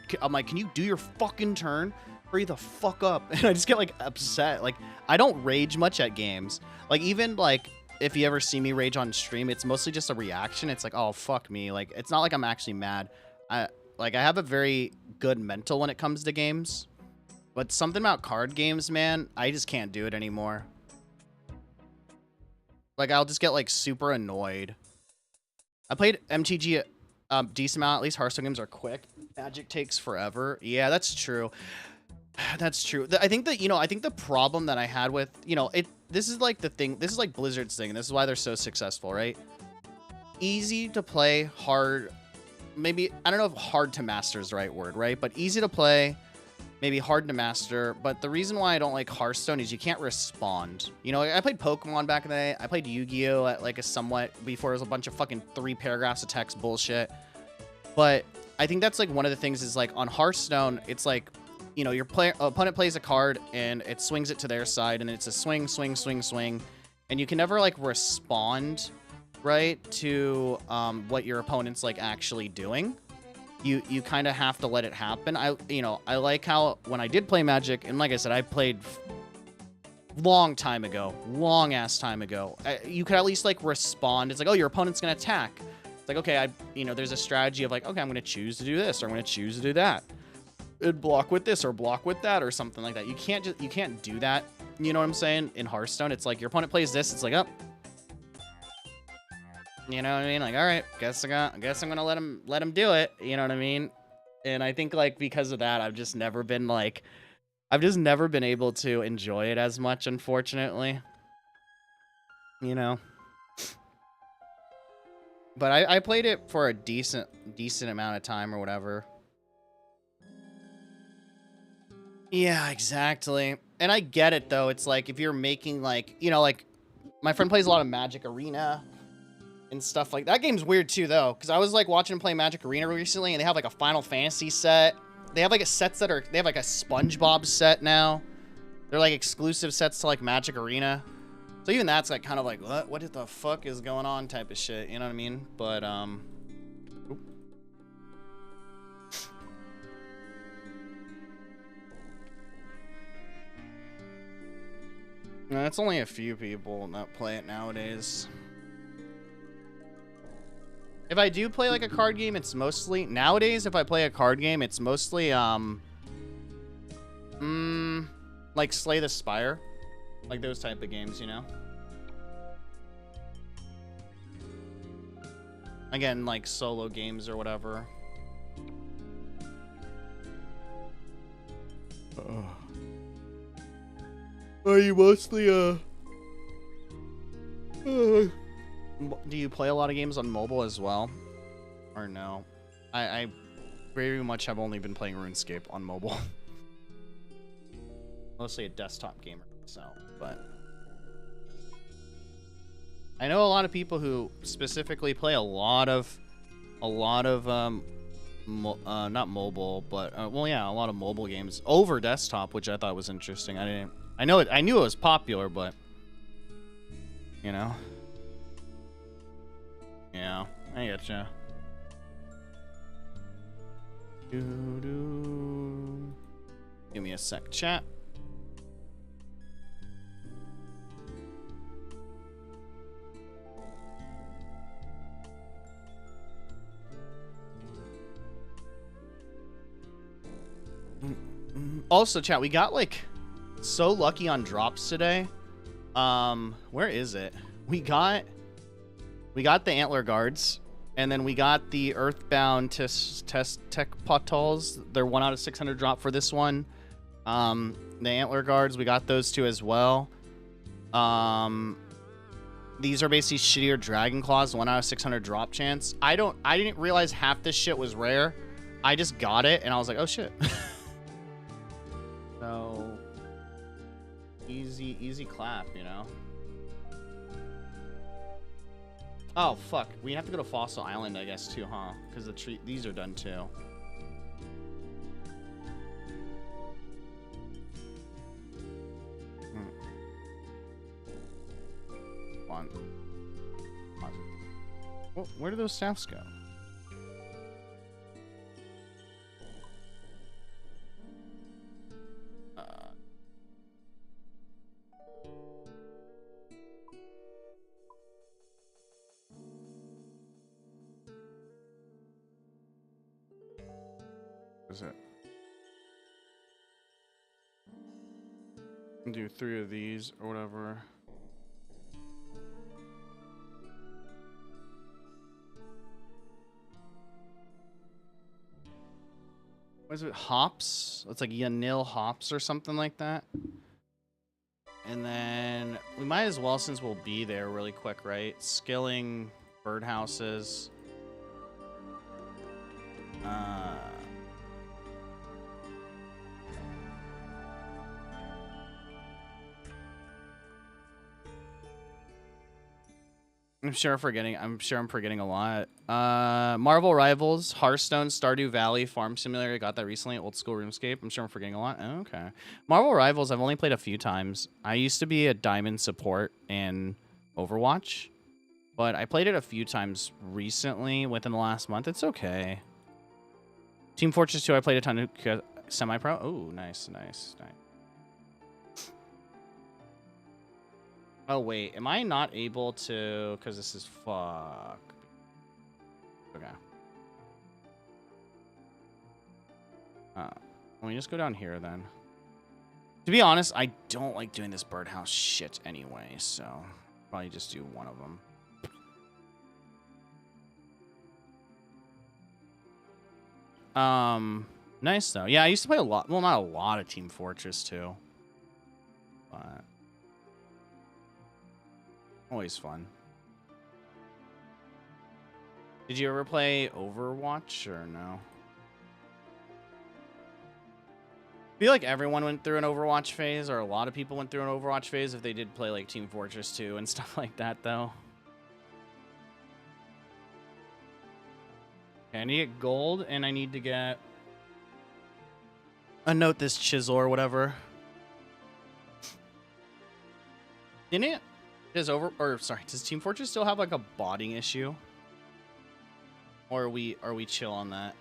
your fucking turn? Hurry the fuck up. And I just get, like, upset. Like, I don't rage much at games. Like, even, like, if you ever see me rage on stream, it's mostly just a reaction. It's like, oh, fuck me. Like, it's not like I'm actually mad. I have a very good mental when it comes to games. But something about card games, man, I just can't do it anymore. Like, I'll just get, like, super annoyed. I played MTG a decent amount. At least Hearthstone games are quick. Magic takes forever. Yeah, that's true. That's true. I think that, you know, I think the problem that I had with, you know, this is like the thing. This is like Blizzard's thing. This is why they're so successful, right? Easy to play, hard. Maybe, I don't know if hard to master is the right word, right? But easy to play, maybe hard to master. But the reason why I don't like Hearthstone is you can't respond. You know, I played Pokemon back in the day. I played Yu-Gi-Oh! At like a somewhat, before it was a bunch of fucking 3 paragraphs of text bullshit. But I think that's like one of the things is like on Hearthstone, it's like, you know, your opponent plays a card and it swings it to their side and it's a swing, swing, swing, swing. And you can never like respond, right, to what your opponent's like actually doing. You kind of have to let it happen. I like how when I did play Magic, and like I said, I played long ass time ago. You could at least like respond. It's like, oh, your opponent's gonna attack. It's like, okay, there's a strategy of like, okay, I'm gonna choose to do this or I'm gonna choose to do that. It'd block with this or block with that or something like that. You can't do that. You know what I'm saying? In Hearthstone, it's like your opponent plays this. It's like, oh, you know what I mean? Like, all right, guess I'm gonna let him do it. You know what I mean? And I think like because of that, I've just never been able to enjoy it as much, unfortunately. You know. But I played it for a decent amount of time or whatever. Yeah, exactly. And I get it though. It's like if you're making like, you know, like my friend plays a lot of Magic Arena and stuff like that. Game's weird too though, because I was like watching him play Magic Arena recently, and they have like a Final Fantasy set. They have like a sets that are, they have like a SpongeBob set now. They're like exclusive sets to like Magic Arena. So even that's like kind of like, what the fuck is going on type of shit, you know what I mean? But no, it's only a few people that play it nowadays. If I do play like a card game, it's mostly nowadays. If I play a card game, it's mostly like Slay the Spire, like those type of games, you know. Again, like solo games or whatever. Are you mostly do you play a lot of games on mobile as well, or no? I very much have only been playing RuneScape on mobile. Mostly a desktop gamer myself, but I know a lot of people who specifically play a lot of not mobile, but well, yeah, a lot of mobile games over desktop, which I thought was interesting. I knew it was popular, but you know, yeah, I getcha. Give me a sec, chat. Also, chat, we got like so lucky on drops today. Where is it? We got the Antler Guards, and then we got the Earthbound test tech potholes. They're 1 out of 600 drop for this one. The Antler Guards, we got those two as well. These are basically shittier Dragon Claws, 1 out of 600 drop chance. I didn't realize half this shit was rare. I just got it and I was like, oh shit. So easy clap, you know. Oh fuck, we have to go to Fossil Island, I guess, too, huh? Because these are done too. On. Well, where do those staffs go? Is it? Do 3 of these or whatever. What is it? Hops? It's like Yanil hops or something like that. And then we might as well, since we'll be there really quick, right? Skilling birdhouses. I'm sure I'm forgetting a lot. Marvel Rivals, Hearthstone, Stardew Valley, Farm Simulator. I got that recently. Old School RuneScape. I'm sure I'm forgetting a lot. Oh, okay. Marvel Rivals, I've only played a few times. I used to be a diamond support in Overwatch, but I played it a few times recently within the last month. It's okay. Team Fortress 2, I played a ton of semi-pro. Oh, nice. Oh, wait. Am I not able to... Because this is fuck. Okay. Let me just go down here, then. To be honest, I don't like doing this birdhouse shit anyway, so... Probably just do one of them. Nice, though. Yeah, I used to play a lot... Well, not a lot of Team Fortress, too. But... Always fun. Did you ever play Overwatch or no? feel like everyone went through an Overwatch phase, or a lot of people went through an Overwatch phase if they did play like Team Fortress 2 and stuff like that, though. Okay, I need to get gold, and I need to get a note this chisel or whatever. Didn't it? Does Team Fortress still have like a botting issue? Or are we chill on that?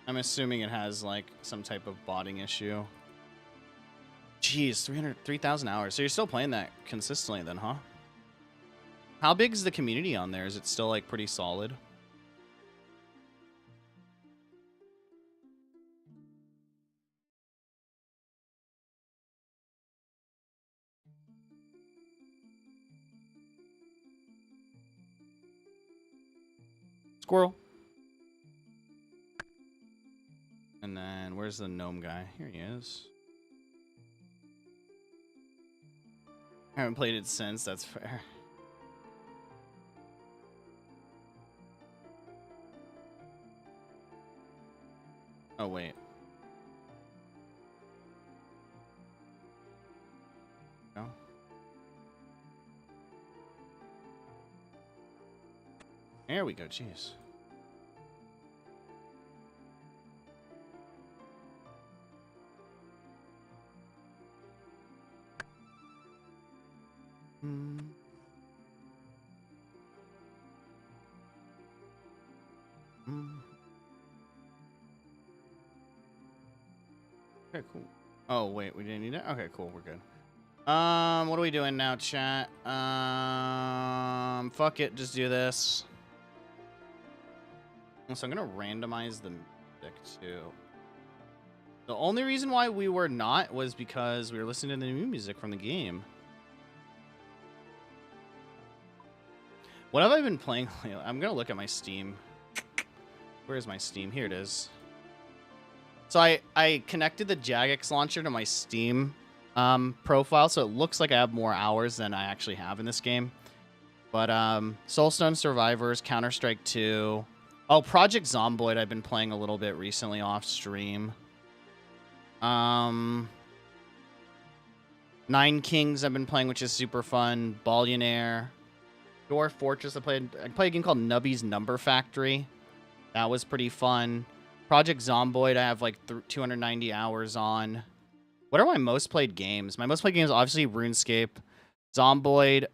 I'm assuming it has like some type of botting issue. Jeez, 3,000 hours. So you're still playing that consistently then, huh? How big is the community on there? Is it still like pretty solid? Squirrel. And then where's the gnome guy? Here he is. I haven't played it since, that's fair. Oh, wait. No. There we go, jeez. Okay, cool. Oh, wait, we didn't need it? Okay, cool, we're good. What are we doing now, chat? Fuck it, just do this. So I'm gonna randomize the music, too. The only reason why we were not was because we were listening to the new music from the game. What have I been playing lately? I'm gonna look at my Steam. Where's my Steam? Here it is. So I connected the Jagex launcher to my Steam profile, so it looks like I have more hours than I actually have in this game. But Soulstone Survivors, Counter-Strike 2. Oh, Project Zomboid I've been playing a little bit recently off stream. Nine Kings I've been playing, which is super fun. Ballionaire. Dwarf Fortress I played a game called Nubby's Number Factory. That was pretty fun. Project Zomboid I have like 290 hours on. What are my most played games? My most played games obviously RuneScape, Zomboid,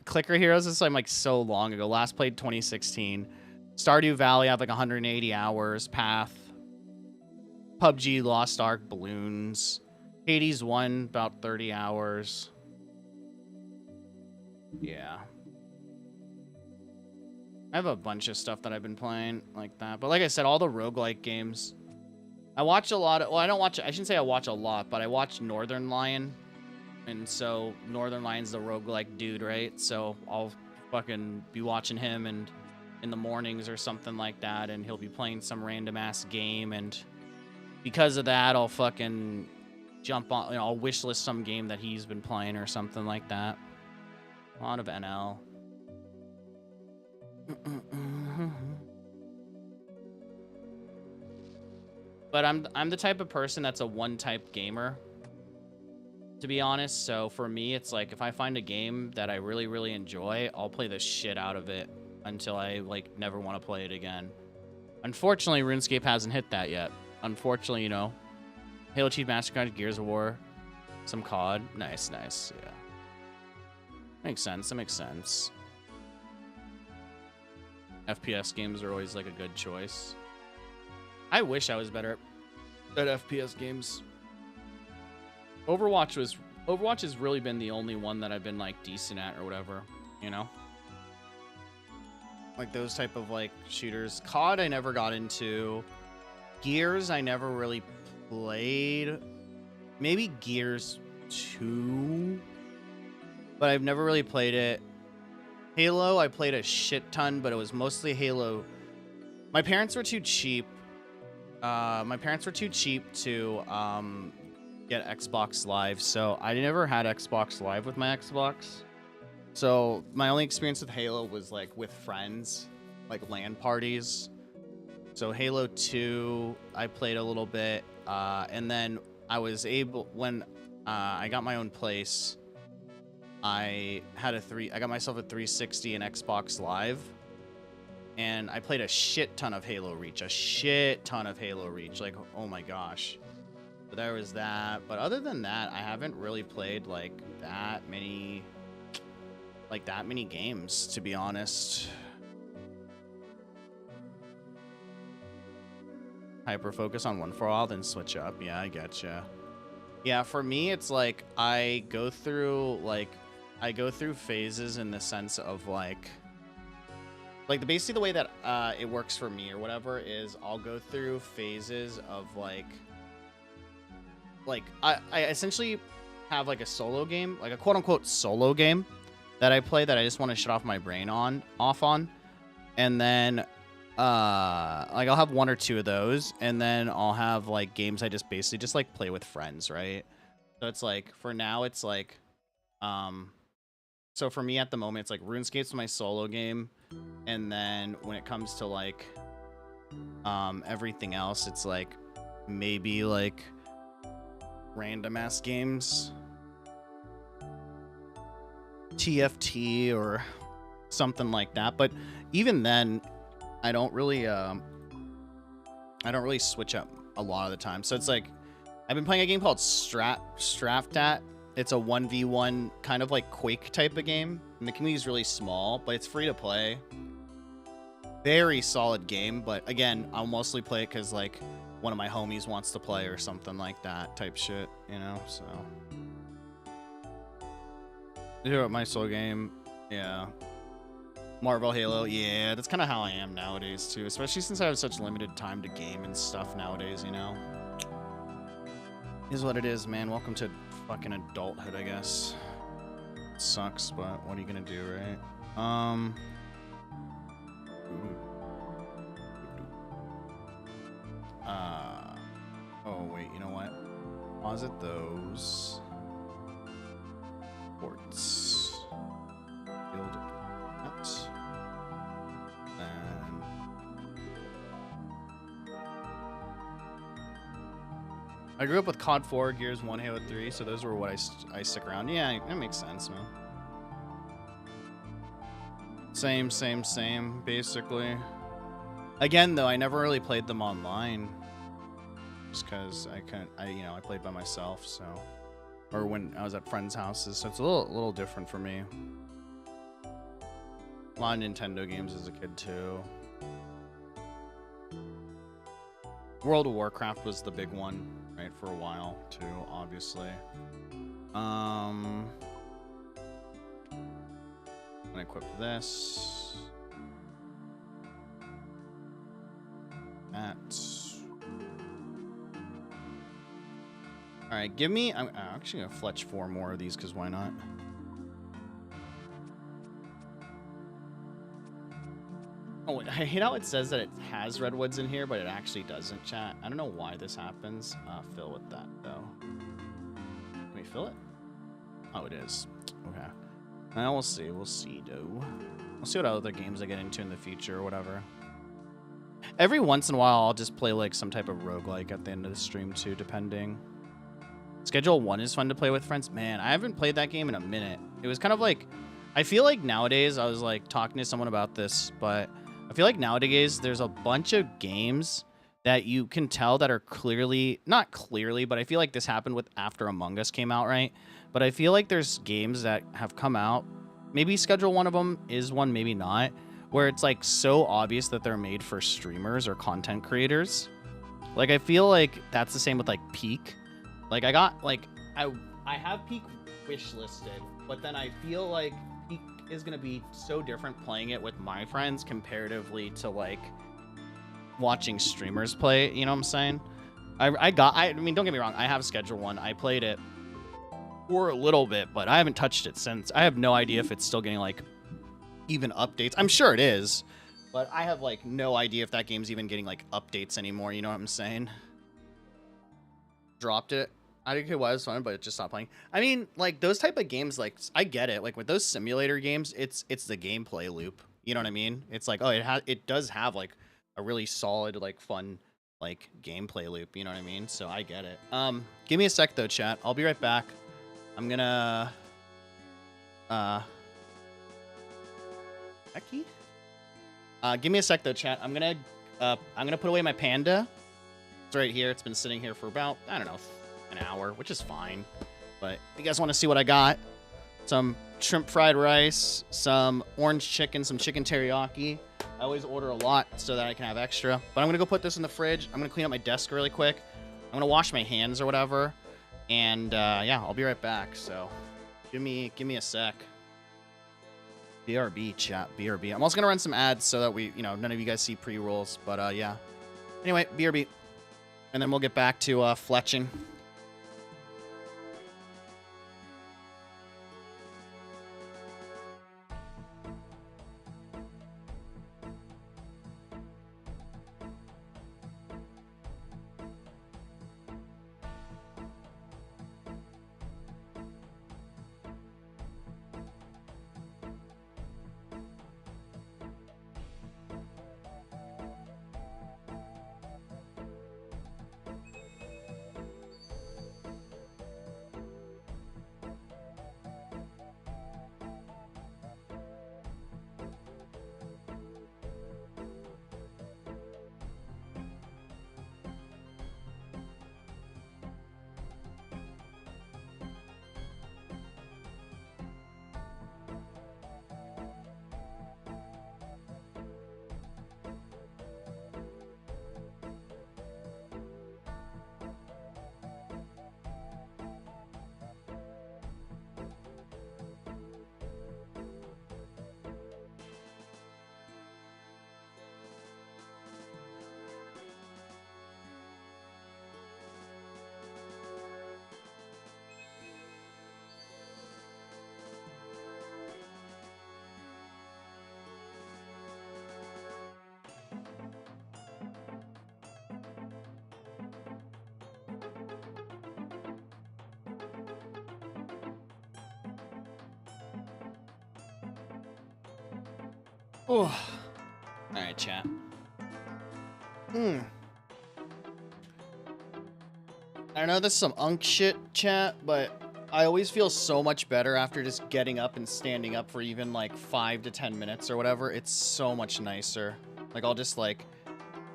Clicker Heroes. This is like so long ago. Last played 2016. Stardew Valley I have like 180 hours. Path. PUBG, Lost Ark, Balloons. Hades 1 about 30 hours. Yeah. I have a bunch of stuff that I've been playing like that. But like I said, all the roguelike games. I watch a lot of... Well, I don't watch... I shouldn't say I watch a lot, but I watch Northern Lion. And so Northern Lion's the roguelike dude, right? So I'll fucking be watching him and in the mornings or something like that. And he'll be playing some random-ass game. And because of that, I'll fucking jump on... You know, I'll wishlist some game that he's been playing or something like that. A lot of NL. But I'm the type of person that's a one-type gamer, to be honest. So for me, it's like if I find a game that I really, really enjoy, I'll play the shit out of it until I like never want to play it again. Unfortunately, RuneScape hasn't hit that yet. Unfortunately, you know, Halo Chief Mastercard, Gears of War, some COD. Nice, nice, yeah. Makes sense. That makes sense. FPS games are always like a good choice. I wish I was better at FPS games. Overwatch has really been the only one that I've been like decent at or whatever, you know? Like those type of like shooters. COD I never got into. Gears I never really played. Maybe Gears 2. But I've never really played it. Halo I played a shit ton, but it was mostly Halo. My parents were too cheap. To get Xbox Live, so I never had Xbox Live with my Xbox. So my only experience with Halo was like with friends, like LAN parties. So Halo 2, I played a little bit, and then I was able, when I got my own place, I got myself a 360 and Xbox Live, and I played a shit ton of Halo Reach, like, oh my gosh. So there was that, but other than that, I haven't really played like that many games, to be honest. Hyper focus on one for a while, then switch up. Yeah, I getcha. Yeah, for me, it's like I go through phases in the sense of like basically the way that it works for me or whatever is I'll go through phases of like I essentially have like a solo game, like a quote unquote solo game that I play that I just want to shut off my brain off on. And then like I'll have one or two of those, and then I'll have like games I just basically just like play with friends, right? So it's like for now it's like so for me at the moment it's like RuneScape's my solo game, and then when it comes to like everything else, it's like maybe like random ass games, TFT or something like that. But even then, I don't really switch up a lot of the time. So it's like I've been playing a game called Straftat. It's a 1v1 kind of like Quake type of game, and the community is really small, but it's free to play. Very solid game, but again, I'll mostly play it because like one of my homies wants to play or something like that type shit, you know. So my soul game, yeah. Marvel Halo, yeah, that's kind of how I am nowadays too, especially since I have such limited time to game and stuff nowadays, you know. Is what it is, man. Welcome to fucking adulthood, I guess. It sucks, but what are you gonna do, right? Oh wait, you know what? Posit those ports. Build that. And I grew up with COD 4, Gears 1, Halo 3, so those were what I stick around. Yeah, that makes sense, man. Same, basically. Again, though, I never really played them online, just because I played by myself, so, or when I was at friends' houses, so it's a little different for me. A lot of Nintendo games as a kid too. World of Warcraft was the big one, right, for a while too, obviously. I'm gonna equip this. That. All right, give me. I'm actually gonna fletch 4 more of these because why not? Oh, I hate how it says that it has redwoods in here, but it actually doesn't, chat. I don't know why this happens. Fill with that, though. Can we fill it? Oh, it is. Okay. We'll see. We'll see, though. We'll see what other games I get into in the future or whatever. Every once in a while, I'll just play, like, some type of roguelike at the end of the stream, too, depending. Schedule 1 is fun to play with friends. Man, I haven't played that game in a minute. It was kind of like... I feel like nowadays, I was, like, talking to someone about this, but... I feel like nowadays there's a bunch of games that you can tell that are clearly, not clearly, but I feel like this happened with after Among Us came out, right? But I feel like there's games that have come out, maybe Schedule 1 of them is one, maybe not, where it's like so obvious that they're made for streamers or content creators. Like I feel like that's the same with like Peak. Like I got like, I have Peak wish listed, but then I feel like Peak is gonna be so different playing it with my friends comparatively to like watching streamers play, you know what I'm saying? I mean, don't get me wrong, I have Schedule 1. I played it for a little bit, but I haven't touched it since. I have no idea if it's still getting like even updates. I'm sure it is, but I have like no idea if that game's even getting like updates anymore, you know what I'm saying? Dropped it. IDK was fun, but it just stopped playing. I mean, like those type of games, like I get it. Like with those simulator games, it's the gameplay loop. You know what I mean? It's like, oh, it does have like a really solid, like fun, like gameplay loop. You know what I mean? So I get it. Give me a sec though, chat. I'll be right back. I'm gonna Becky? Give me a sec though, chat. I'm gonna put away my panda. It's right here. It's been sitting here for about, I don't know, an hour, which is fine. But if you guys want to see what I got, some shrimp fried rice, some orange chicken, some chicken teriyaki. I always order a lot so that I can have extra. But I'm gonna go put this in the fridge. I'm gonna clean up my desk really quick. I'm gonna wash my hands or whatever. And yeah, I'll be right back. So give me a sec. BRB, chat, BRB. I'm also gonna run some ads so that we, none of you guys see pre-rolls. But yeah. Anyway, BRB. And then we'll get back to fletching. Oh. Alright, chat. I know this is some unk shit, chat, but I always feel so much better after just getting up and standing up for even like 5 to 10 minutes or whatever. It's so much nicer. Like I'll just like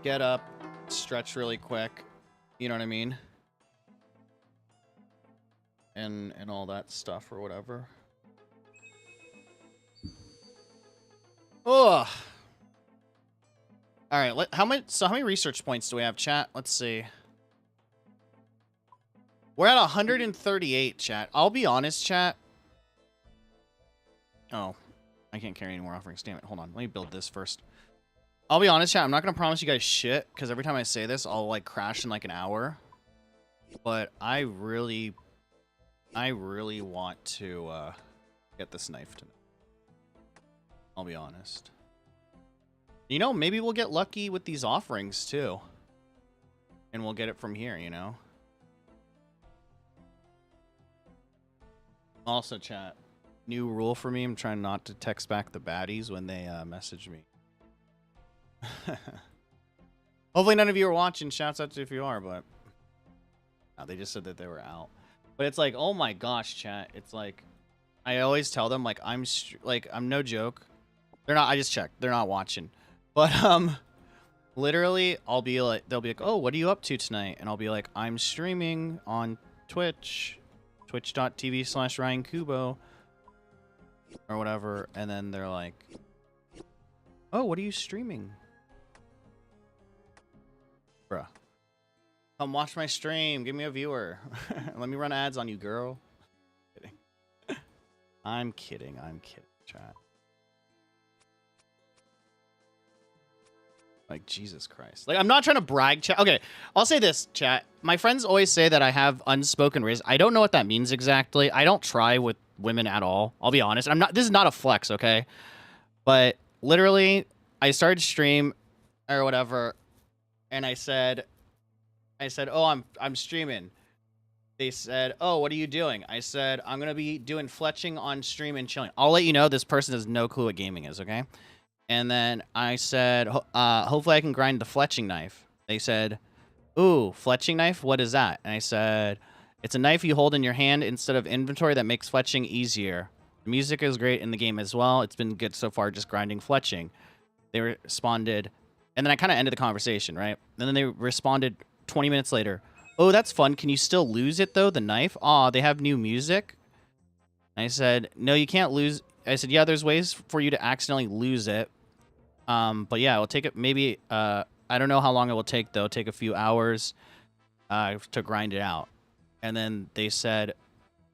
get up, stretch really quick. You know what I mean? And all that stuff or whatever. Oh. All right. How many research points do we have, chat? Let's see. We're at 138, chat. I'll be honest, chat. Oh, I can't carry any more offerings. Damn it. Hold on. Let me build this first. I'll be honest, chat. I'm not going to promise you guys shit, because every time I say this, I'll, like, crash in, like, an hour. But I really want to get this knife tonight. I'll be honest. You know, maybe we'll get lucky with these offerings, too. And we'll get it from here, you know? Also, chat, new rule for me. I'm trying not to text back the baddies when they message me. Hopefully none of you are watching. Shouts out to if you are, but... No, they just said that they were out. But it's like, oh my gosh, chat. It's like, I always tell them, like, I'm no joke. They're not, I just checked. They're not watching. But, literally, I'll be like, they'll be like, oh, what are you up to tonight? And I'll be like, I'm streaming on Twitch. Twitch.tv/Ryan Kubo. Or whatever. And then they're like, oh, what are you streaming? Bruh. Come watch my stream. Give me a viewer. Let me run ads on you, girl. I'm kidding. I'm kidding, chat. Like, Jesus Christ. Like, I'm not trying to brag, chat. Okay, I'll say this, chat. My friends always say that I have unspoken riz. I don't know what that means exactly. I don't try with women at all. I'll be honest. This is not a flex, okay? But literally, I started stream or whatever, and I said, oh, I'm streaming. they said, "Oh, what are you doing?" I said, "I'm gonna be doing fletching on stream and chilling." I'll let you know. This person has no clue what gaming is. Okay. And then I said, "Hopefully I can grind the fletching knife." They said, "Ooh, fletching knife? What is that?" And I said, "It's a knife you hold in your hand instead of inventory that makes fletching easier. The music is great in the game as well. It's been good so far just grinding fletching." They responded, and then I kind of ended the conversation, right? And then they responded 20 minutes later, "Oh, that's fun. Can you still lose it, though, the knife? Aw, they have new music?" And I said, "No, you can't lose." I said, "Yeah, there's ways for you to accidentally lose it. But yeah, it'll take it maybe, I don't know how long it will take, though. It'll take a few hours to grind it out." And then they said,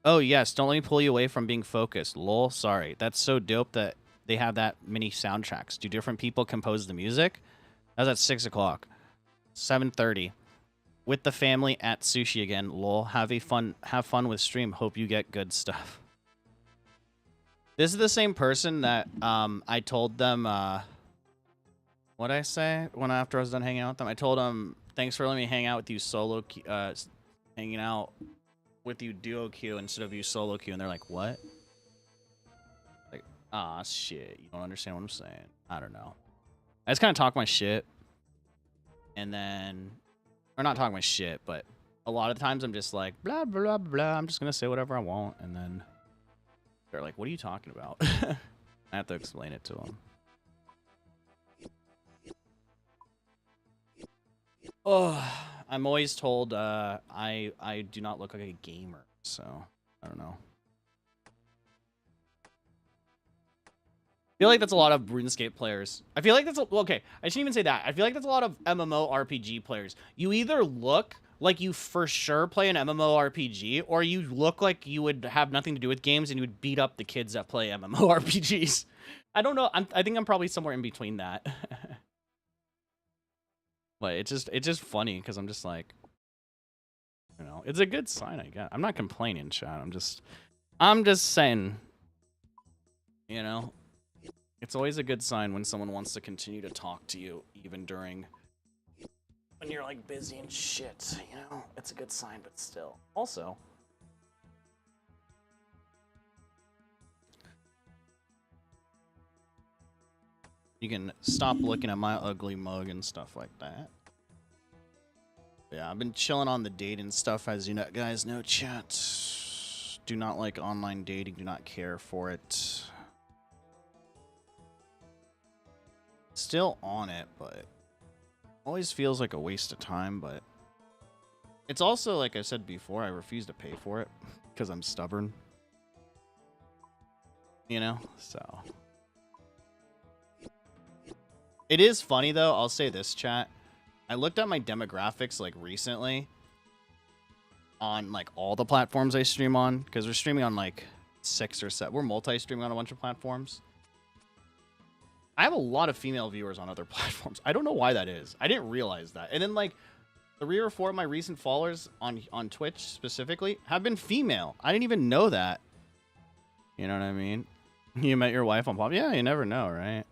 "Oh, yes, don't let me pull you away from being focused. Lol, sorry. That's so dope that they have that many soundtracks. Do different people compose the music?" That was at 6 o'clock. 7:30. With the family at sushi again. Lol, have fun with stream. Hope you get good stuff. This is the same person that I told them, what'd I say when after I was done hanging out with them? I told them, "Thanks for letting me hang out with you solo, hanging out with you duo queue instead of you solo queue." And they're like, "What?" Like, ah, shit. You don't understand what I'm saying. I don't know. I just kind of talk my shit. And then, or not talk my shit, but a lot of the times I'm just like, blah, blah, blah. I'm just going to say whatever I want. And then they're like, "What are you talking about?" I have to explain it to them. Oh, I'm always told I do not look like a gamer, so I don't know. I feel like that's a lot of RuneScape players. I feel like that's okay. I shouldn't even say that. I feel like that's a lot of MMORPG players. You either look like you for sure play an MMORPG, or you look like you would have nothing to do with games and you would beat up the kids that play MMORPGs. I don't know. I think I'm probably somewhere in between that. But it's just funny because I'm just like, you know, it's a good sign, I guess. I'm not complaining, chat. I'm just saying, you know, it's always a good sign when someone wants to continue to talk to you, even during when you're like busy and shit. You know, it's a good sign, but still. Also, you can stop looking at my ugly mug and stuff like that. Yeah, I've been chilling on the dating stuff, as you know, guys know, chat. Do not like online dating. Do not care for it. Still on it, but always feels like a waste of time. But it's also, like I said before, I refuse to pay for it because I'm stubborn. You know, so it is funny though. I'll say this, chat. I looked at my demographics like recently on like all the platforms I stream on, because we're streaming on like 6 or 7. We're multi-streaming on a bunch of platforms. I have a lot of female viewers on other platforms. I don't know why that is. I didn't realize that. And then like 3 or 4 of my recent followers on Twitch specifically have been female. I didn't even know that. You know what I mean? You met your wife on Pop? Yeah, you never know, right?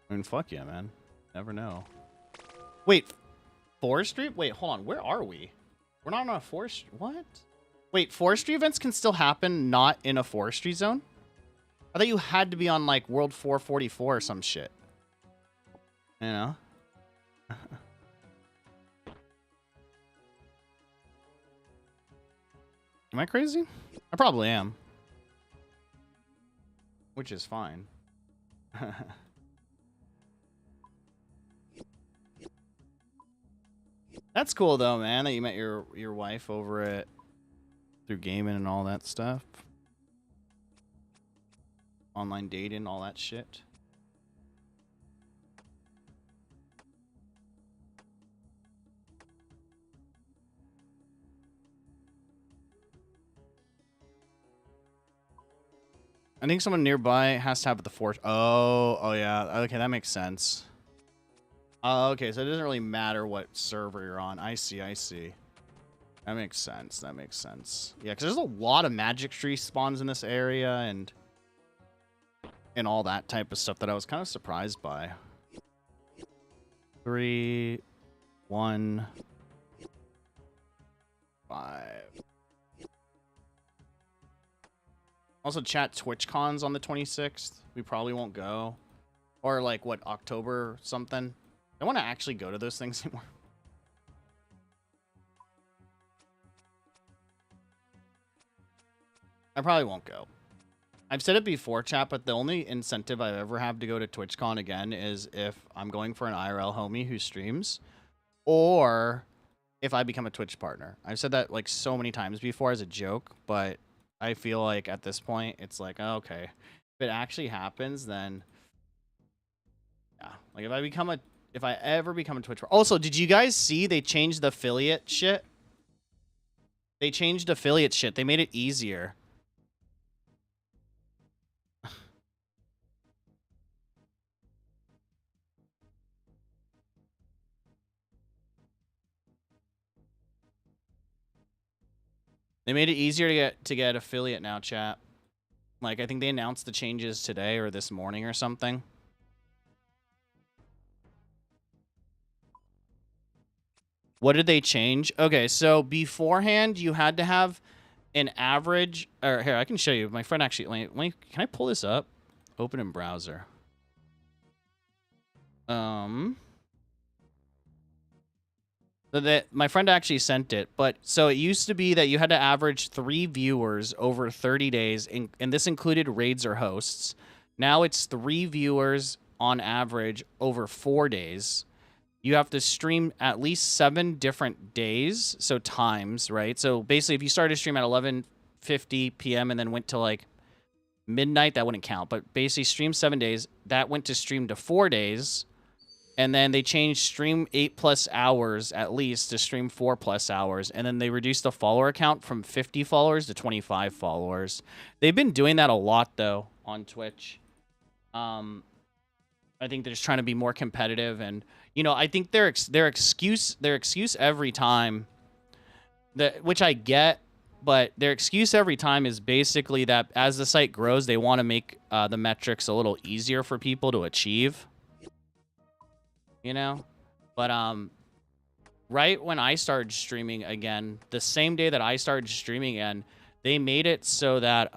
I mean, fuck yeah, man. Never know. Wait, forestry? Wait, hold on. Where are we? We're not on a forestry. What? Wait, forestry events can still happen not in a forestry zone? I thought you had to be on like World 444 or some shit. You know? Am I crazy? I probably am. Which is fine. That's cool though, man, that you met your wife over at through gaming and all that stuff. Online dating, all that shit. I think someone nearby has to have the force. Oh yeah. Okay, that makes sense. Okay, so it doesn't really matter what server you're on. I see. That makes sense. That makes sense. Yeah, because there's a lot of magic tree spawns in this area and all that type of stuff that I was kind of surprised by. 3, 1, 5. Also, chat, TwitchCon's on the 26th. We probably won't go. Or, like, what, October something? I want to actually go to those things anymore. I probably won't go. I've said it before, chat, but the only incentive I ever have to go to TwitchCon again is if I'm going for an IRL homie who streams, or if I become a Twitch partner. I've said that like so many times before as a joke, but I feel like at this point it's like, oh, okay, if it actually happens, then yeah. Like if I ever become a Twitch partner. Also, did you guys see they changed the affiliate shit? They changed affiliate shit. They made it easier. They made it easier to get affiliate now, chat. Like, I think they announced the changes today or this morning or something. What did they change? Okay, so beforehand, you had to have an average... Or here, I can show you. My friend actually... can I pull this up? Open in browser. My friend actually sent it, but so it used to be that you had to average 3 viewers over 30 days, and this included raids or hosts. Now it's 3 viewers on average over 4 days. You have to stream at least 7 different days, so times, right? So basically, if you started to stream at 11:50 p.m. and then went to like midnight, that wouldn't count. But basically, stream 7 days. That went to stream to 4 days. And then they changed stream 8+ hours at least to stream 4+ hours. And then they reduced the follower count from 50 followers to 25 followers. They've been doing that a lot, though, on Twitch. I think they're just trying to be more competitive. And, you know, I think their excuse every time, which I get, but their excuse every time is basically that as the site grows, they want to make the metrics a little easier for people to achieve. You know, but right when I started streaming again, the same day that I started streaming again, they made it so that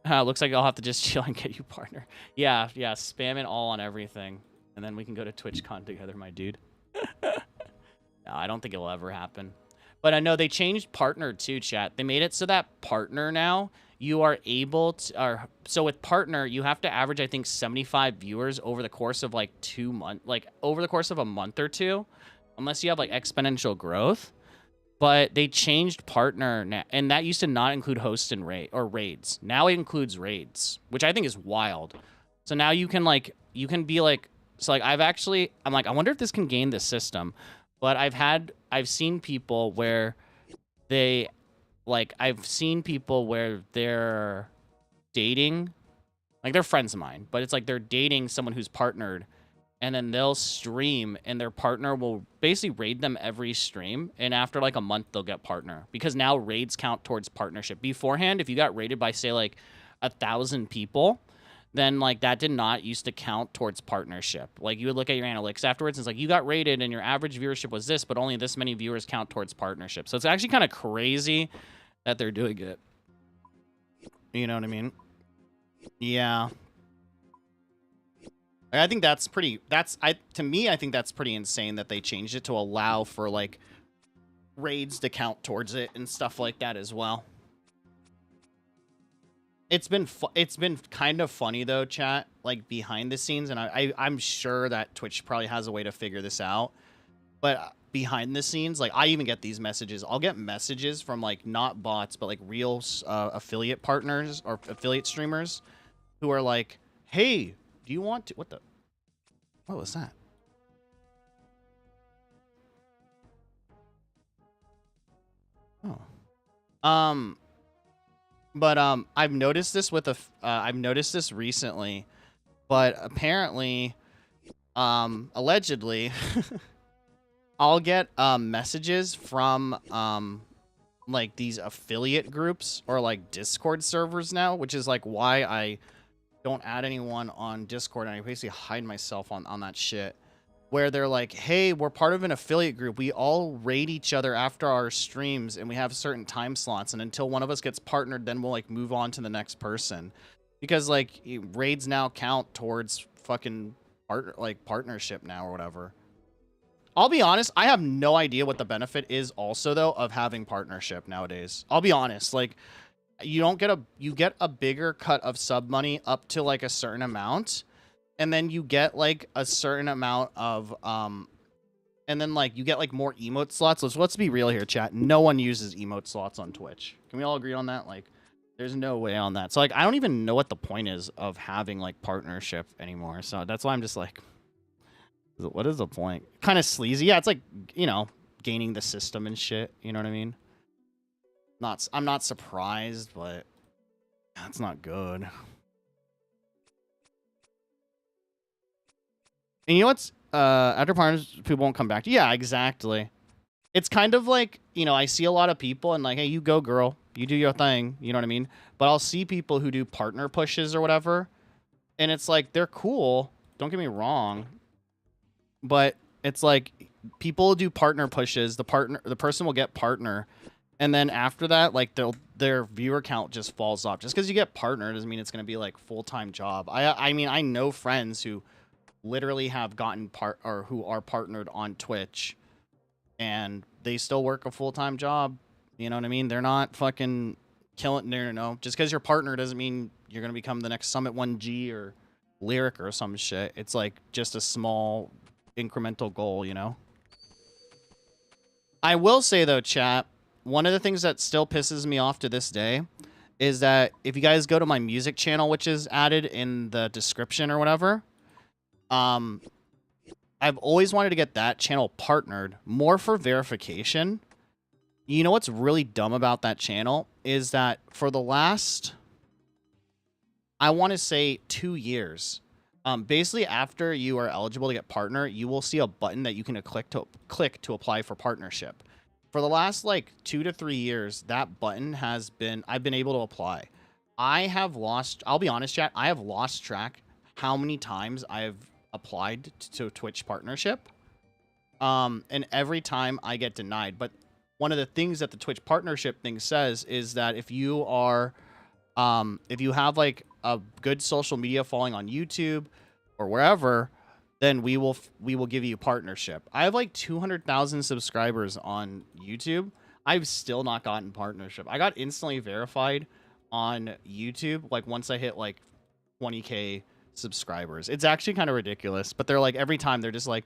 looks like I'll have to just chill and get you partner. Yeah, spam it all on everything, and then we can go to TwitchCon together, my dude. No, I don't think it'll ever happen. But I know they changed partner too, chat. They made it so that partner now, you are able to, so with partner, you have to average, I think, 75 viewers over the course of like 2 months, like over the course of a month or two, unless you have like exponential growth. But they changed partner now, and that used to not include hosts and raids. Now it includes raids, which I think is wild. So now you can be like, so like I'm like, I wonder if this can game the system. But I've seen people where they're dating, like they're friends of mine, but it's like they're dating someone who's partnered, and then they'll stream and their partner will basically raid them every stream, and after like a month they'll get partner, because now raids count towards partnership. Beforehand, if you got raided by say like 1,000 people, then like that did not used to count towards partnership. Like you would look at your analytics afterwards, and it's like you got rated and your average viewership was this, but only this many viewers count towards partnership. So it's actually kind of crazy that they're doing it. You know what I mean? Yeah. I think that's pretty, to me, I think that's pretty insane that they changed it to allow for like raids to count towards it and stuff like that as well. It's been kind of funny though, chat, like behind the scenes, and I'm sure that Twitch probably has a way to figure this out. But behind the scenes, like I even get these messages. I'll get messages from like not bots, but like real affiliate partners or affiliate streamers who are like, "Hey, do you want to?" What was that? Oh. But I've noticed this I've noticed this recently, but apparently, allegedly, I'll get messages from like these affiliate groups or like Discord servers now, which is like why I don't add anyone on Discord, and I basically hide myself on that shit. where they're like, hey, we're part of an affiliate group. We all raid each other after our streams, and we have certain time slots. And until one of us gets partnered, then we'll like move on to the next person, because like raids now count towards fucking partnership now or whatever. I'll be honest, I have no idea what the benefit is also though of having partnership nowadays. I'll be honest, like you get a bigger cut of sub money up to like a certain amount, and then you get like a certain amount of and then like you get like more emote slots. So let's be real here, chat. No one uses emote slots on Twitch. Can we all agree on that? Like there's no way on that. So like I don't even know what the point is of having like partnership anymore. So that's why I'm just like, what is the point? Kind of sleazy. Yeah, it's like, you know, gaining the system and shit. You know what I mean? I'm not surprised, but that's not good. And you know what's after partners, people won't come back to you. Yeah, exactly. It's kind of like, you know, I see a lot of people and like, hey, you go girl, you do your thing, you know what I mean? But I'll see people who do partner pushes or whatever, and it's like they're cool, don't get me wrong, but it's like people do partner pushes, the person will get partner, and then after that, like their viewer count just falls off. Just because you get partner doesn't mean it's going to be like full-time job. I mean, I know friends who literally have gotten who are partnered on Twitch, and they still work a full-time job. You know what I mean? They're not fucking killing. No. Just because you're partner doesn't mean you're going to become the next Summit 1G or Lyric or some shit. It's like just a small incremental goal, you know? I will say though, chat, one of the things that still pisses me off to this day is that if you guys go to my music channel, which is added in the description or whatever, I've always wanted to get that channel partnered more for verification. You know what's really dumb about that channel is that for the last, I want to say 2 years, basically after you are eligible to get partner, you will see a button that you can click to apply for partnership. For the last like 2 to 3 years, that button I've been able to apply. I'll be honest, chat, I have lost track how many times I've applied to Twitch partnership. And every time I get denied. But one of the things that the Twitch partnership thing says is that if you have like a good social media following on YouTube or wherever, then we will give you partnership. I have like 200,000 subscribers on YouTube. I've still not gotten partnership. I got instantly verified on YouTube like once I hit like 20K subscribers. It's actually kind of ridiculous, but they're like every time they're just like,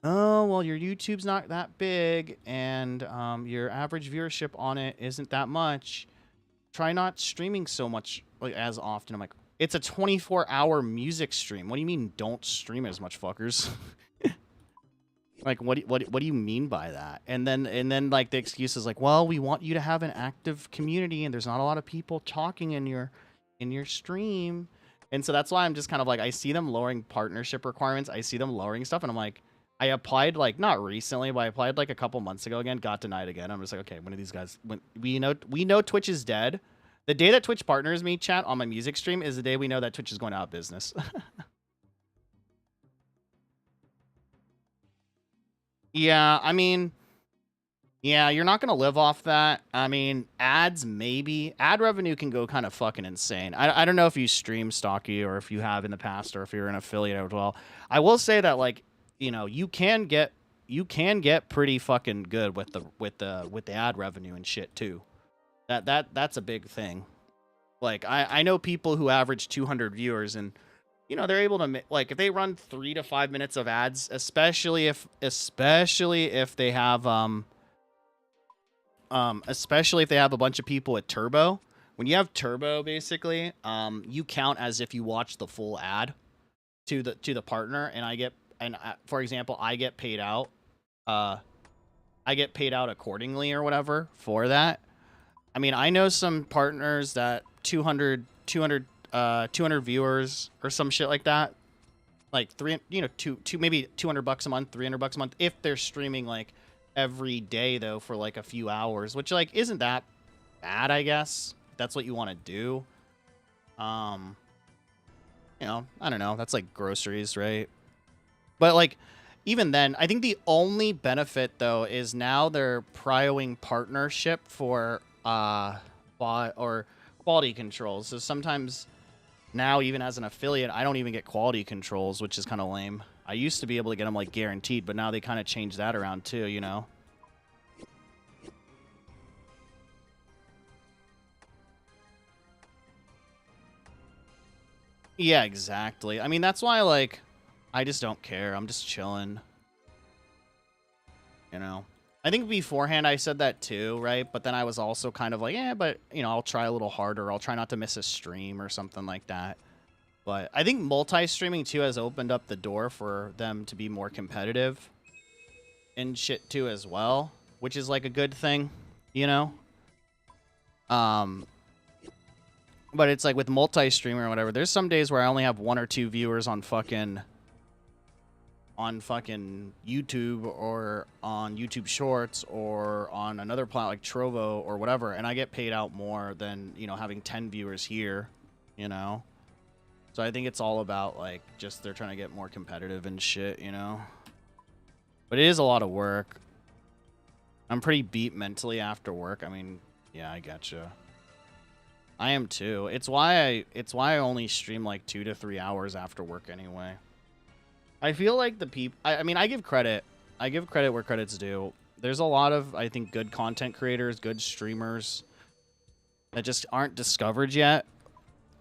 oh well, your YouTube's not that big and your average viewership on it isn't that much. Try not streaming so much like as often. I'm like, it's a 24-hour music stream. What do you mean don't stream as much, fuckers? Like what do you mean by that? And then like the excuse is like, well, we want you to have an active community and there's not a lot of people talking in your stream. And so that's why I'm just kind of like, I see them lowering partnership requirements. I see them lowering stuff. And I'm like, I applied like, not recently, but I applied like a couple months ago again, got denied again. I'm just like, okay, when are these guys, when we know Twitch is dead. The day that Twitch partners me, chat, on my music stream is the day we know that Twitch is going out of business. Yeah, I mean, yeah, you're not going to live off that. I mean, ads, maybe. Ad revenue can go kind of fucking insane. I don't know if you stream Stocky or if you have in the past or if you're an affiliate as well. I will say that, like, you know, you can get pretty fucking good with the ad revenue and shit too. That's a big thing. Like, I know people who average 200 viewers and, you know, they're able to, like, if they run 3 to 5 minutes of ads, especially if they have especially if they have a bunch of people with turbo. When you have turbo, basically, you count as if you watch the full ad to the partner, and for example, I get paid out accordingly or whatever for that. I mean, I know some partners that 200 viewers or some shit like that, like maybe $200 a month, $300 a month if they're streaming like every day though for like a few hours, which like isn't that bad, I guess. If that's what you want to do. You know, I don't know. That's like groceries, right? But like, even then, I think the only benefit though is now they're prioing partnership for or quality controls. So sometimes now, even as an affiliate, I don't even get quality controls, which is kind of lame. I used to be able to get them like guaranteed, but now they kind of changed that around too, you know? Yeah, exactly. I mean, that's why, like, I just don't care. I'm just chilling, you know? I think beforehand I said that too, right? But then I was also kind of like, yeah, but, you know, I'll try a little harder. I'll try not to miss a stream or something like that. But I think multi-streaming too has opened up the door for them to be more competitive and shit too as well, which is like a good thing, you know? Um, but it's like with multi-streamer or whatever, there's some days where I only have 1 or 2 viewers on fucking YouTube or on YouTube Shorts or on another platform like Trovo or whatever, and I get paid out more than, you know, having 10 viewers here, you know? So I think it's all about, like, just they're trying to get more competitive and shit, you know? But it is a lot of work. I'm pretty beat mentally after work. I mean, yeah, I gotcha. I am too. It's why I only stream like 2 to 3 hours after work anyway. I feel like the people... I mean, I give credit. I give credit where credit's due. There's a lot of, I think, good content creators, good streamers that just aren't discovered yet.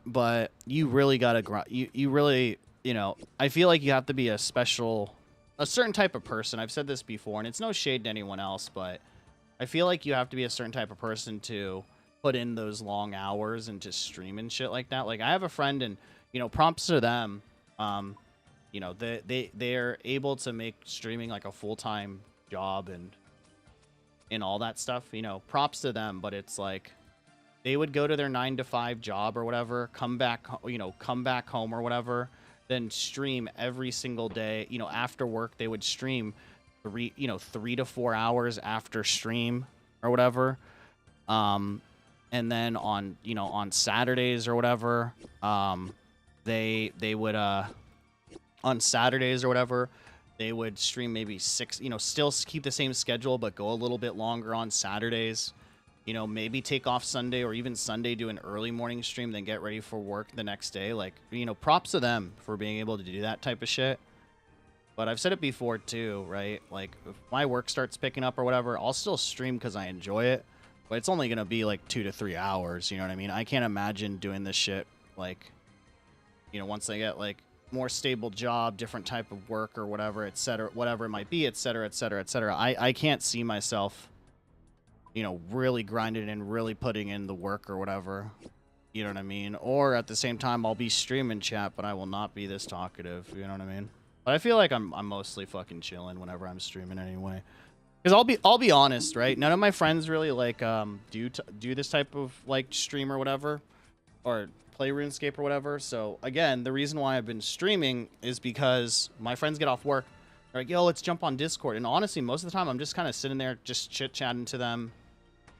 But you really gotta grind. You really, you know, I feel like you have to be a certain type of person. I've said this before, and it's no shade to anyone else, but I feel like you have to be a certain type of person to put in those long hours and just stream and shit like that. Like, I have a friend, and, you know, props to them. You know, they're able to make streaming like a full-time job and all that stuff. You know, props to them, but it's like, they would go to their 9-to-5 job or whatever, come back home or whatever, then stream every single day. You know, after work, they would stream 3 to 4 hours after stream or whatever. And then on Saturdays or whatever, they would on Saturdays or whatever, they would stream maybe 6, you know, still keep the same schedule, but go a little bit longer on Saturdays. You know, maybe take off Sunday or even Sunday, do an early morning stream, then get ready for work the next day. Like, you know, props to them for being able to do that type of shit. But I've said it before too, right? Like, if my work starts picking up or whatever, I'll still stream because I enjoy it. But it's only going to be like 2 to 3 hours, you know what I mean? I can't imagine doing this shit, like, you know, once I get, like, more stable job, different type of work or whatever, et cetera, whatever it might be, et cetera, et cetera, et cetera. I can't see myself, you know, really grinding and really putting in the work or whatever. You know what I mean? Or at the same time, I'll be streaming chat, but I will not be this talkative. You know what I mean? But I feel like I'm mostly fucking chilling whenever I'm streaming anyway. Because I'll be honest, right? None of my friends really like do this type of like stream or whatever, or play RuneScape or whatever. So again, the reason why I've been streaming is because my friends get off work. They're like, yo, let's jump on Discord. And honestly, most of the time, I'm just kind of sitting there, just chit-chatting to them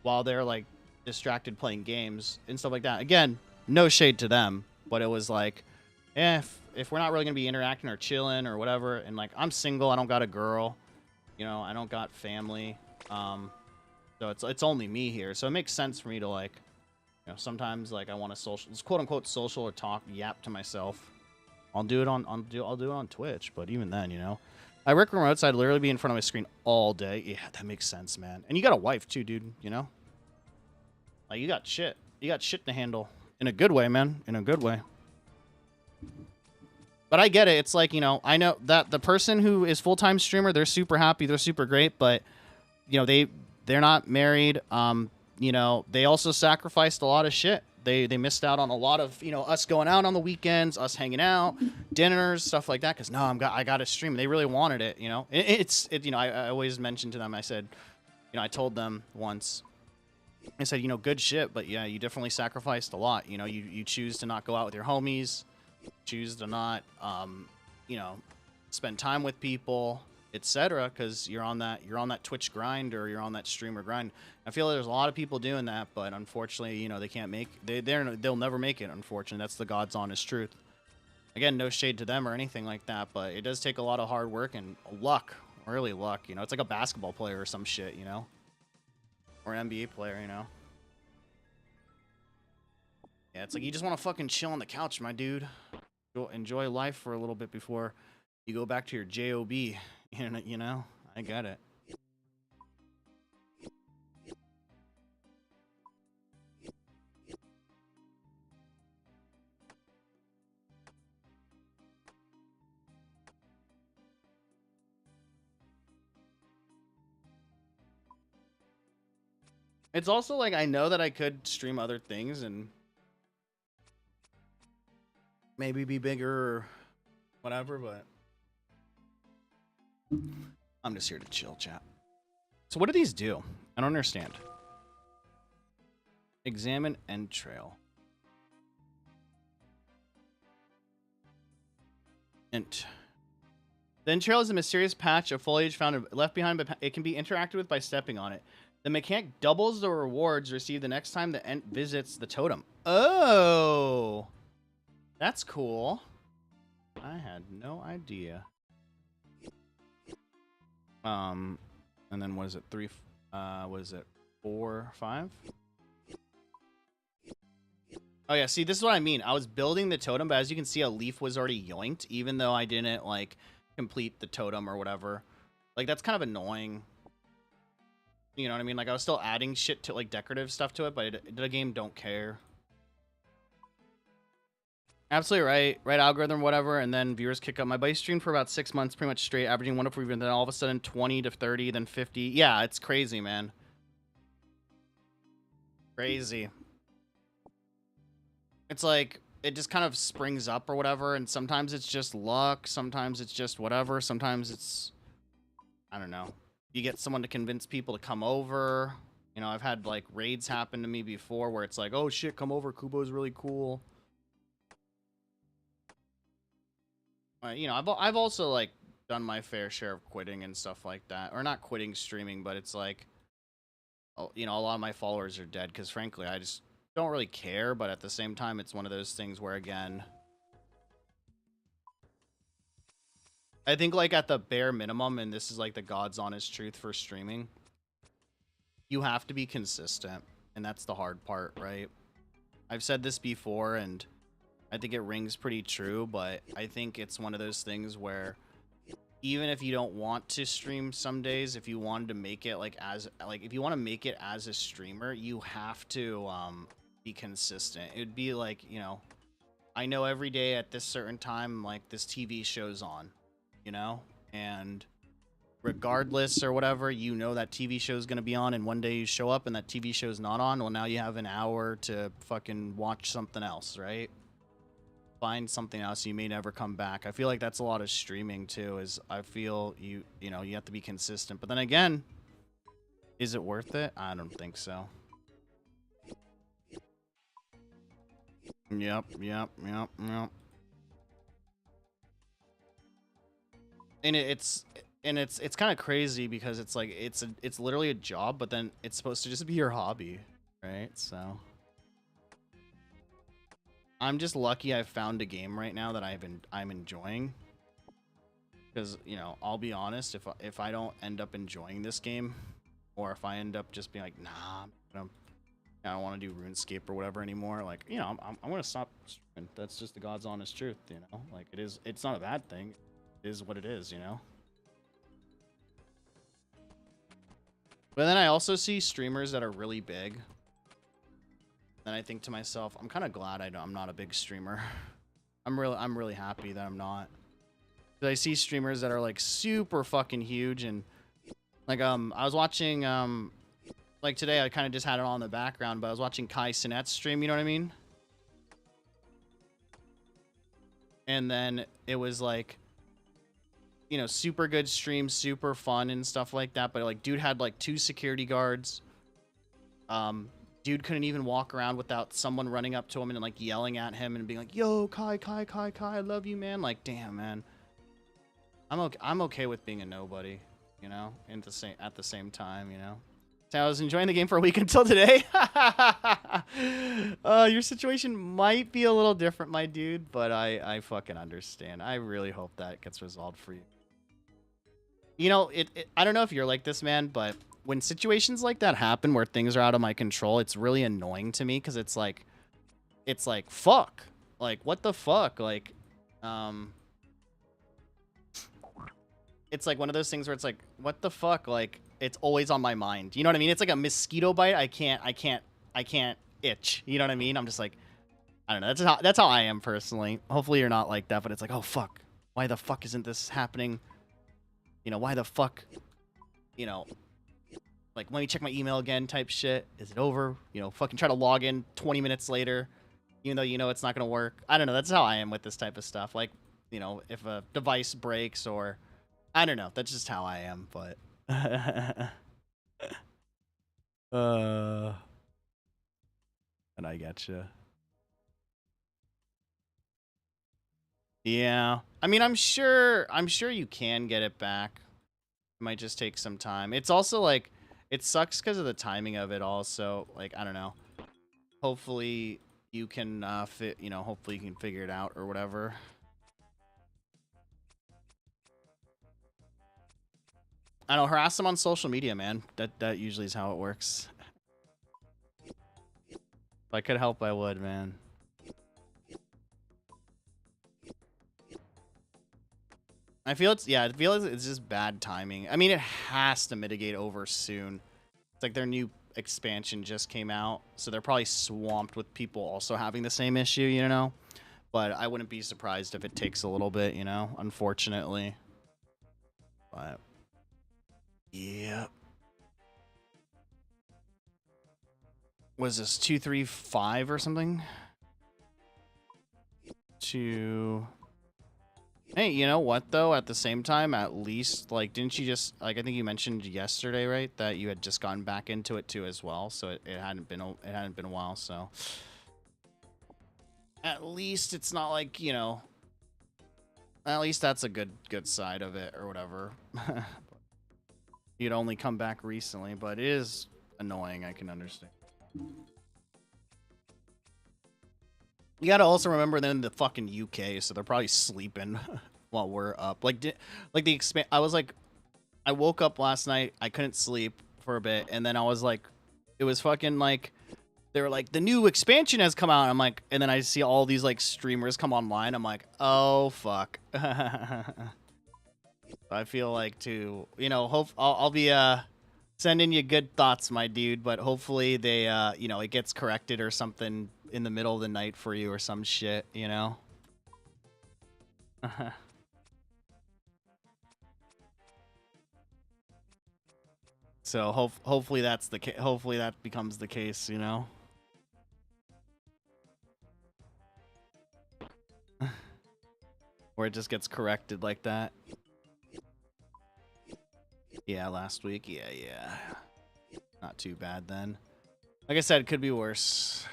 while they're, like, distracted playing games and stuff like that. Again, no shade to them, but it was like, if we're not really going to be interacting or chilling or whatever, and, like, I'm single, I don't got a girl, you know, I don't got family, so it's only me here. So it makes sense for me to, like, you know, sometimes, like, I want to it's quote-unquote social or yap to myself. I'll do it on Twitch, but even then, you know. I work remote, so I'd literally be in front of my screen all day. Yeah, that makes sense, man. And you got a wife too, dude, you know? Like, you got shit. You got shit to handle. In a good way, man. In a good way. But I get it. It's like, you know, I know that the person who is full-time streamer, they're super happy, they're super great, but, you know, they're not married. You know, they also sacrificed a lot of shit. They missed out on a lot of, you know, us going out on the weekends, us hanging out, dinners, stuff like that. Because no, I got to stream. They really wanted it, you know. You know, I always mentioned to them. I said, you know, I told them once. I said, you know, good shit, but yeah, you definitely sacrificed a lot. You know, you choose to not go out with your homies, choose to not, you know, spend time with people, etc. Because you're on that Twitch grind or you're on that streamer grind. I feel like there's a lot of people doing that, but unfortunately, you know, they can't make they'll never make it. Unfortunately, that's the God's honest truth. Again, no shade to them or anything like that, but it does take a lot of hard work and luck. Really luck, you know? It's like a basketball player or some shit, you know? Or an NBA player, you know? Yeah, it's like you just want to fucking chill on the couch, my dude. Enjoy life for a little bit before you go back to your job. You know? I get it. It's also like I know that I could stream other things and maybe be bigger or whatever, but I'm just here to chill, chat. So what do these do? I don't understand. Examine end trail. Int. The end trail is a mysterious patch of foliage found left behind, but it can be interacted with by stepping on it. The mechanic doubles the rewards received the next time the ent visits the totem. Oh, that's cool. I had no idea. And then what is it? 3? What is it? 4, 5? Oh yeah, see, this is what I mean. I was building the totem, but as you can see, a leaf was already yoinked, even though I didn't like complete the totem or whatever. Like that's kind of annoying. You know what I mean? Like I was still adding shit to like decorative stuff to it, but the game don't care. Absolutely right. Right algorithm, whatever, and then viewers kick up. My buddy streamed for about 6 months, pretty much straight, averaging 1 to 4, and then all of a sudden 20 to 30, then 50. Yeah, it's crazy, man. Crazy. It's like it just kind of springs up or whatever, and sometimes it's just luck, sometimes it's just whatever, sometimes it's, I don't know. You get someone to convince people to come over. You know, I've had like raids happen to me before where it's like, oh shit, come over, Kubo's really cool. You know, I've also like done my fair share of quitting and stuff like that, or not quitting streaming, but it's like, you know, a lot of my followers are dead because frankly, I just don't really care. But at the same time, it's one of those things where again, I think like at the bare minimum, and this is like the God's honest truth for streaming, you have to be consistent, and that's the hard part, right? I've said this before, and I think it rings pretty true, but I think it's one of those things where even if you don't want to stream some days, if you wanted to make it like if you want to make it as a streamer, you have to be consistent. It would be like, you know, I know every day at this certain time, like this TV show's on, you know, and regardless or whatever, you know that TV show's going to be on, and one day you show up and that TV show's not on. Well, now you have an hour to fucking watch something else, right? Find something else. You may never come back. I feel like that's a lot of streaming too, is I feel you know, you have to be consistent. But then again, is it worth it? I don't think so. Yep. And it's kind of crazy because it's like it's literally a job, but then it's supposed to just be your hobby, right? So I'm just lucky I found a game right now that I'm enjoying. Because, you know, I'll be honest, if I don't end up enjoying this game, or if I end up just being like, nah, I don't want to do RuneScape or whatever anymore, like, you know, I'm going to stop streaming. That's just the God's honest truth, you know? Like, it's not a bad thing. It is what it is, you know? But then I also see streamers that are really big. Then I think to myself, I'm kind of glad I'm not a big streamer. I'm really happy that I'm not. I see streamers that are like super fucking huge, and like I was watching like today I kind of just had it on in the background, but I was watching Kai Sinet's stream, you know what I mean? And then it was like, you know, super good stream, super fun and stuff like that, but like dude had like 2 security guards. Dude couldn't even walk around without someone running up to him and like yelling at him and being like, yo, Kai, I love you, man. Like, damn, man. I'm okay with being a nobody, you know, at the same time, you know. So I was enjoying the game for a week until today. Your situation might be a little different, my dude, but I fucking understand. I really hope that gets resolved for you. You know, I don't know if you're like this, man, but when situations like that happen where things are out of my control, it's really annoying to me because it's like, fuck. Like, what the fuck? Like, it's like one of those things where it's like, what the fuck? Like, it's always on my mind. You know what I mean? It's like a mosquito bite. I can't itch. You know what I mean? I'm just like, I don't know. That's how I am personally. Hopefully you're not like that, but it's like, oh fuck. Why the fuck isn't this happening? You know, why the fuck? You know, like, let me check my email again type shit. Is it over? You know, fucking try to log in 20 minutes later, even though you know it's not going to work. I don't know. That's how I am with this type of stuff. Like, you know, if a device breaks or, I don't know. That's just how I am, but. And I getcha. Yeah. I mean, I'm sure you can get it back. It might just take some time. It's also like, it sucks because of the timing of it also. Like, I don't know. Hopefully you can hopefully you can figure it out or whatever. I don't know, harass them on social media, man. That usually is how it works. If I could help, I would, man. I feel it's just bad timing. I mean, it has to mitigate over soon. It's like their new expansion just came out, so they're probably swamped with people also having the same issue, you know? But I wouldn't be surprised if it takes a little bit, you know, unfortunately. But yeah. Was this 235 or something? Hey, you know what though? At the same time, at least, like, didn't you just, like, I think you mentioned yesterday, right, that you had just gotten back into it too as well, so it hadn't been a while, so at least it's not like, you know, at least that's a good side of it or whatever. You'd only come back recently, but it is annoying. I can understand. You gotta also remember they're in the fucking UK, so they're probably sleeping while we're up. Like I woke up last night, I couldn't sleep for a bit, and then I was like, it was fucking like, they were like, the new expansion has come out. I'm like, and then I see all these like streamers come online. I'm like, oh fuck. I feel like to, you know, I'll be sending you good thoughts, my dude, but hopefully they you know, it gets corrected or something in the middle of the night for you or some shit, you know. So hopefully that's the hopefully that becomes the case, you know. Or it just gets corrected like that. Yeah, last week. Yeah. Not too bad then. Like I said, it could be worse.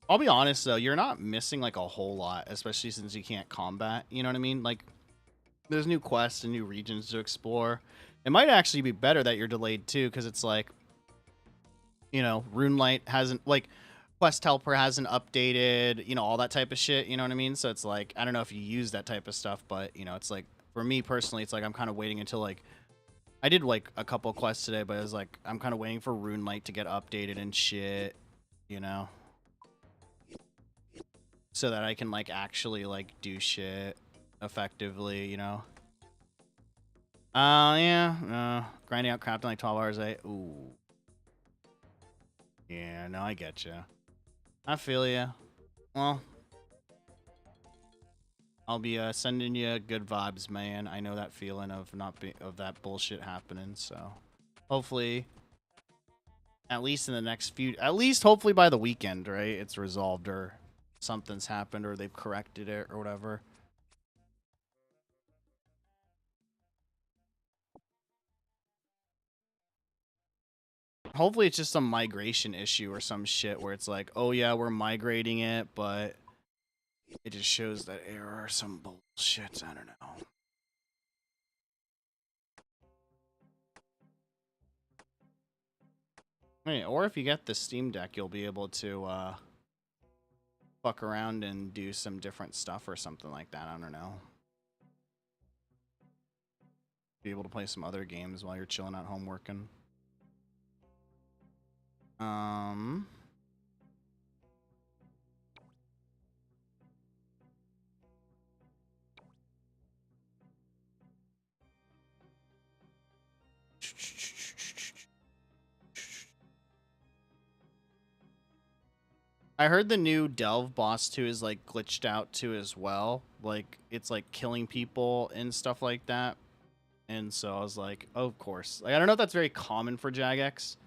I'll be honest though, you're not missing like a whole lot, especially since you can't combat. You know what I mean? Like, there's new quests and new regions to explore. It might actually be better that you're delayed too, because it's like, you know, RuneLight hasn't, like, Quest Helper hasn't updated, you know, all that type of shit, you know what I mean? So it's like, I don't know if you use that type of stuff, but, you know, it's like, for me personally, it's like I'm kind of waiting until, like, I did, like, a couple quests today, but it was like, I'm kind of waiting for RuneLight to get updated and shit, you know? So that I can, like, actually, like, do shit effectively, you know? Yeah, grinding out crafting like 12 hours a day. Ooh. Yeah, no, I get you. I feel ya. Well, I'll be sending you good vibes, man. I know that feeling of of that bullshit happening. So, hopefully, at least in the next at least hopefully by the weekend, right? It's resolved or something's happened or they've corrected it or whatever. Hopefully it's just some migration issue or some shit where it's like, oh yeah, we're migrating it, but it just shows that error or some bullshit. I don't know. Hey, or if you get the Steam Deck, you'll be able to fuck around and do some different stuff or something like that. I don't know. Be able to play some other games while you're chilling at home working. I heard the new Delve boss too is like glitched out too as well. Like it's like killing people and stuff like that. And so I was like, oh, of course. Like I don't know if that's very common for Jagex.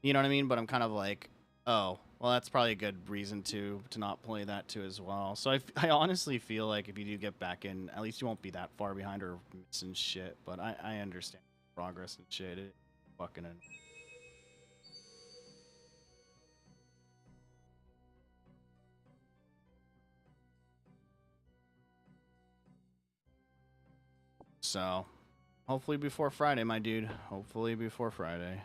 You know what I mean? But I'm kind of like, oh, well, that's probably a good reason to not play that too as well. So I honestly feel like if you do get back in, at least you won't be that far behind or missing shit. But I understand progress and shit. It fucking. So, hopefully before Friday, my dude. Hopefully before Friday.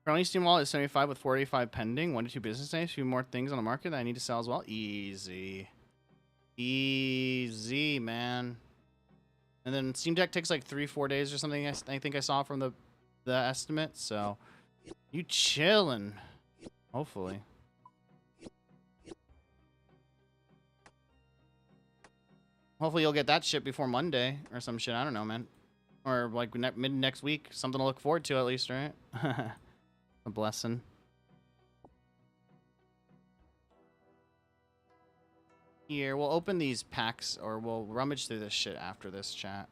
Currently, Steam Wallet is 75 with 485 pending. 1 to 2 business days. A few more things on the market that I need to sell as well. Easy. Easy, man. And then Steam Deck takes like 3-4 days or something. I think I saw from the estimate. So, you chillin'. Hopefully. Hopefully you'll get that shit before Monday or some shit. I don't know, man. Or like mid next week. Something to look forward to at least, right? A blessing. Here, we'll open these packs or we'll rummage through this shit after this chat.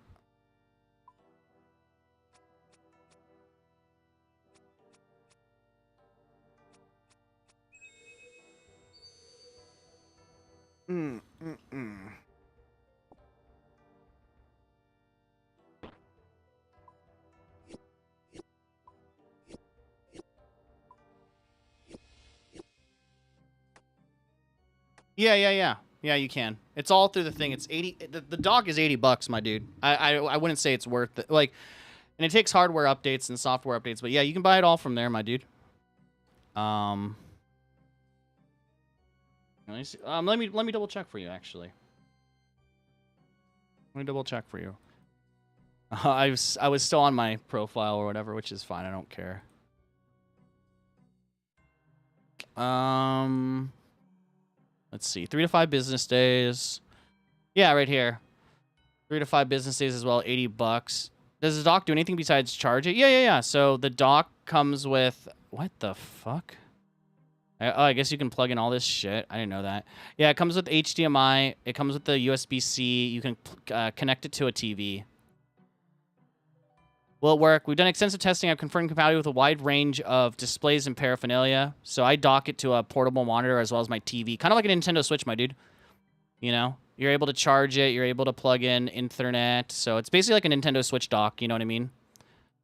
Yeah. Yeah, you can. It's all through the thing. It's 80. The dock is $80, my dude. I wouldn't say it's worth it. Like, and it takes hardware updates and software updates, but yeah, you can buy it all from there, my dude. Let me see. Let me double check for you, actually. Let me double check for you. I was still on my profile or whatever, which is fine. I don't care. Let's see. 3 to 5 business days. Yeah, right here. 3 to 5 business days as well. $80. Does the dock do anything besides charge it? Yeah. So the dock comes with what the fuck? I guess you can plug in all this shit. I didn't know that. Yeah, it comes with HDMI. It comes with the USB-C. You can connect it to a TV. Will it work? We've done extensive testing. I've confirmed compatibility with a wide range of displays and paraphernalia. So I dock it to a portable monitor as well as my TV. Kind of like a Nintendo Switch, my dude. You know? You're able to charge it. You're able to plug in Ethernet. So it's basically like a Nintendo Switch dock. You know what I mean?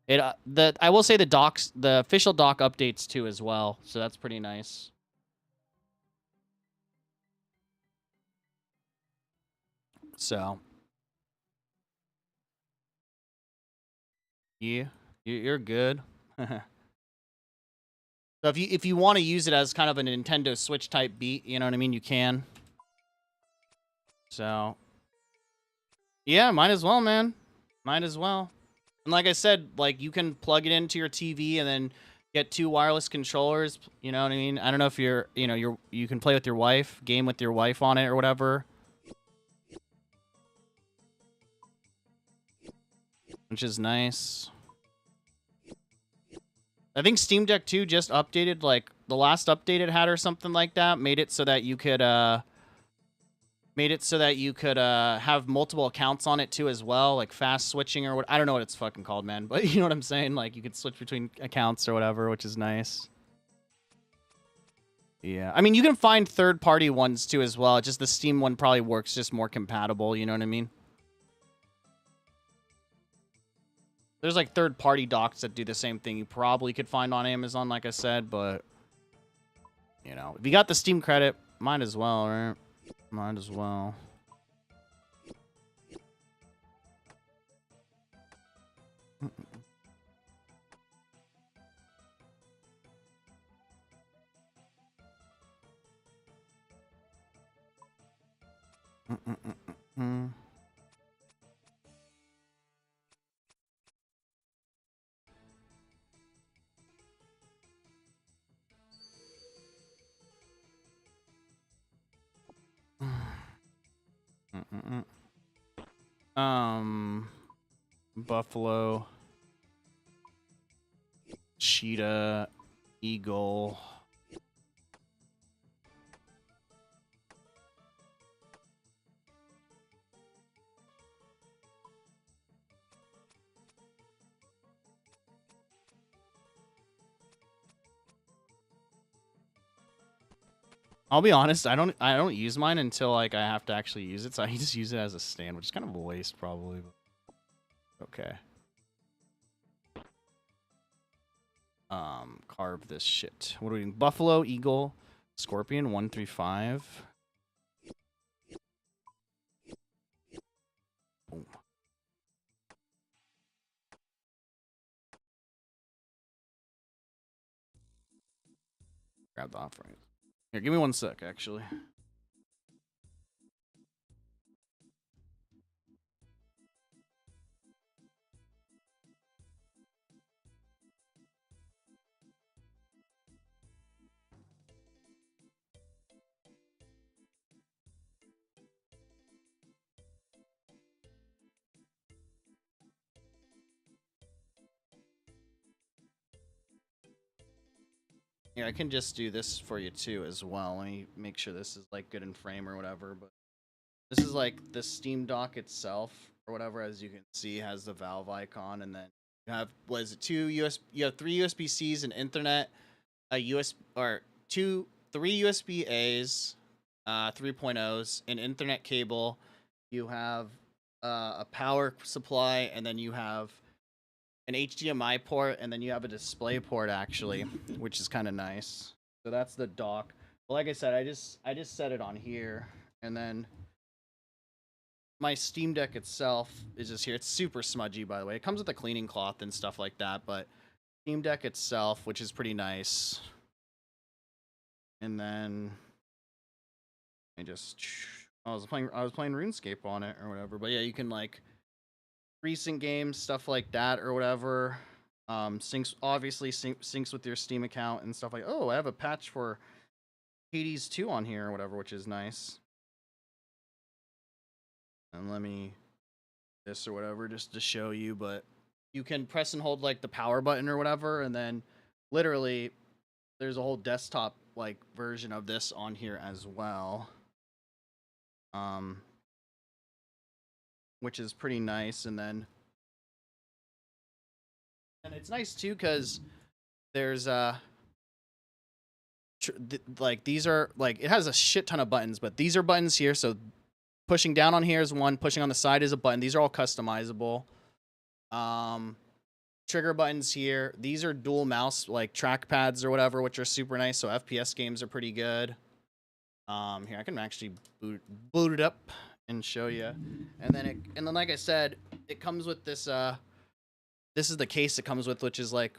I will say the official dock updates too as well. So that's pretty nice. So. Yeah, you're good. So if you want to use it as kind of a Nintendo Switch type beat, you know what I mean, you can. So yeah, might as well, man. Might as well. And like I said, like you can plug it into your TV and then get 2 wireless controllers, you know what I mean? I don't know if you can play with your wife, game with your wife on it or whatever. Which is nice. I think Steam Deck 2 just updated, like the last update it had or something like that, made it so that you could have multiple accounts on it too as well, like fast switching or what. I don't know what it's fucking called, man, but you know what I'm saying? Like you could switch between accounts or whatever, which is nice. Yeah, I mean, you can find third-party ones too as well. Just the Steam one probably works just more compatible, you know what I mean? There's like third-party docks that do the same thing. You probably could find on Amazon, like I said, but you know, if you got the Steam credit, might as well, right? Might as well. Buffalo, cheetah, eagle. I'll be honest, I don't use mine until like I have to actually use it, so I just use it as a stand, which is kind of a waste probably. But okay. Carve this shit. What are we doing? Buffalo, eagle, scorpion, 135. Boom. Grab the offering. Here, give me 1 sec, actually. Here, I can just do this for you too as well. Let me make sure this is like good in frame or whatever, but this is like the Steam dock itself or whatever, as you can see, has the Valve icon, and then you have, what is it, you have 3 USB-Cs and Ethernet, three USB-As, 3.0s, an Ethernet cable. You have a power supply, and then you have an HDMI port, and then you have a display port actually, which is kind of nice. So that's the dock. But like I said, I just set it on here, and then my Steam Deck itself is just here. It's super smudgy, by the way. It comes with a cleaning cloth and stuff like that, but Steam Deck itself, which is pretty nice. And then I was playing RuneScape on it or whatever. But yeah, you can like recent games, stuff like that or whatever. Syncs with your Steam account and stuff like. Oh, I have a patch for Hades 2 on here or whatever, which is nice. And let me this or whatever just to show you, but you can press and hold like the power button or whatever, and then literally there's a whole desktop like version of this on here as well. Which is pretty nice, and it's nice too because there's like these are like, it has a shit ton of buttons, but these are buttons here, so pushing down on here is one, pushing on the side is a button. These are all customizable. Trigger buttons here. These are dual mouse like trackpads or whatever, which are super nice. So FPS games are pretty good. Here I can actually boot it up and show you. And then like I said, it comes with this this is the case it comes with, which is like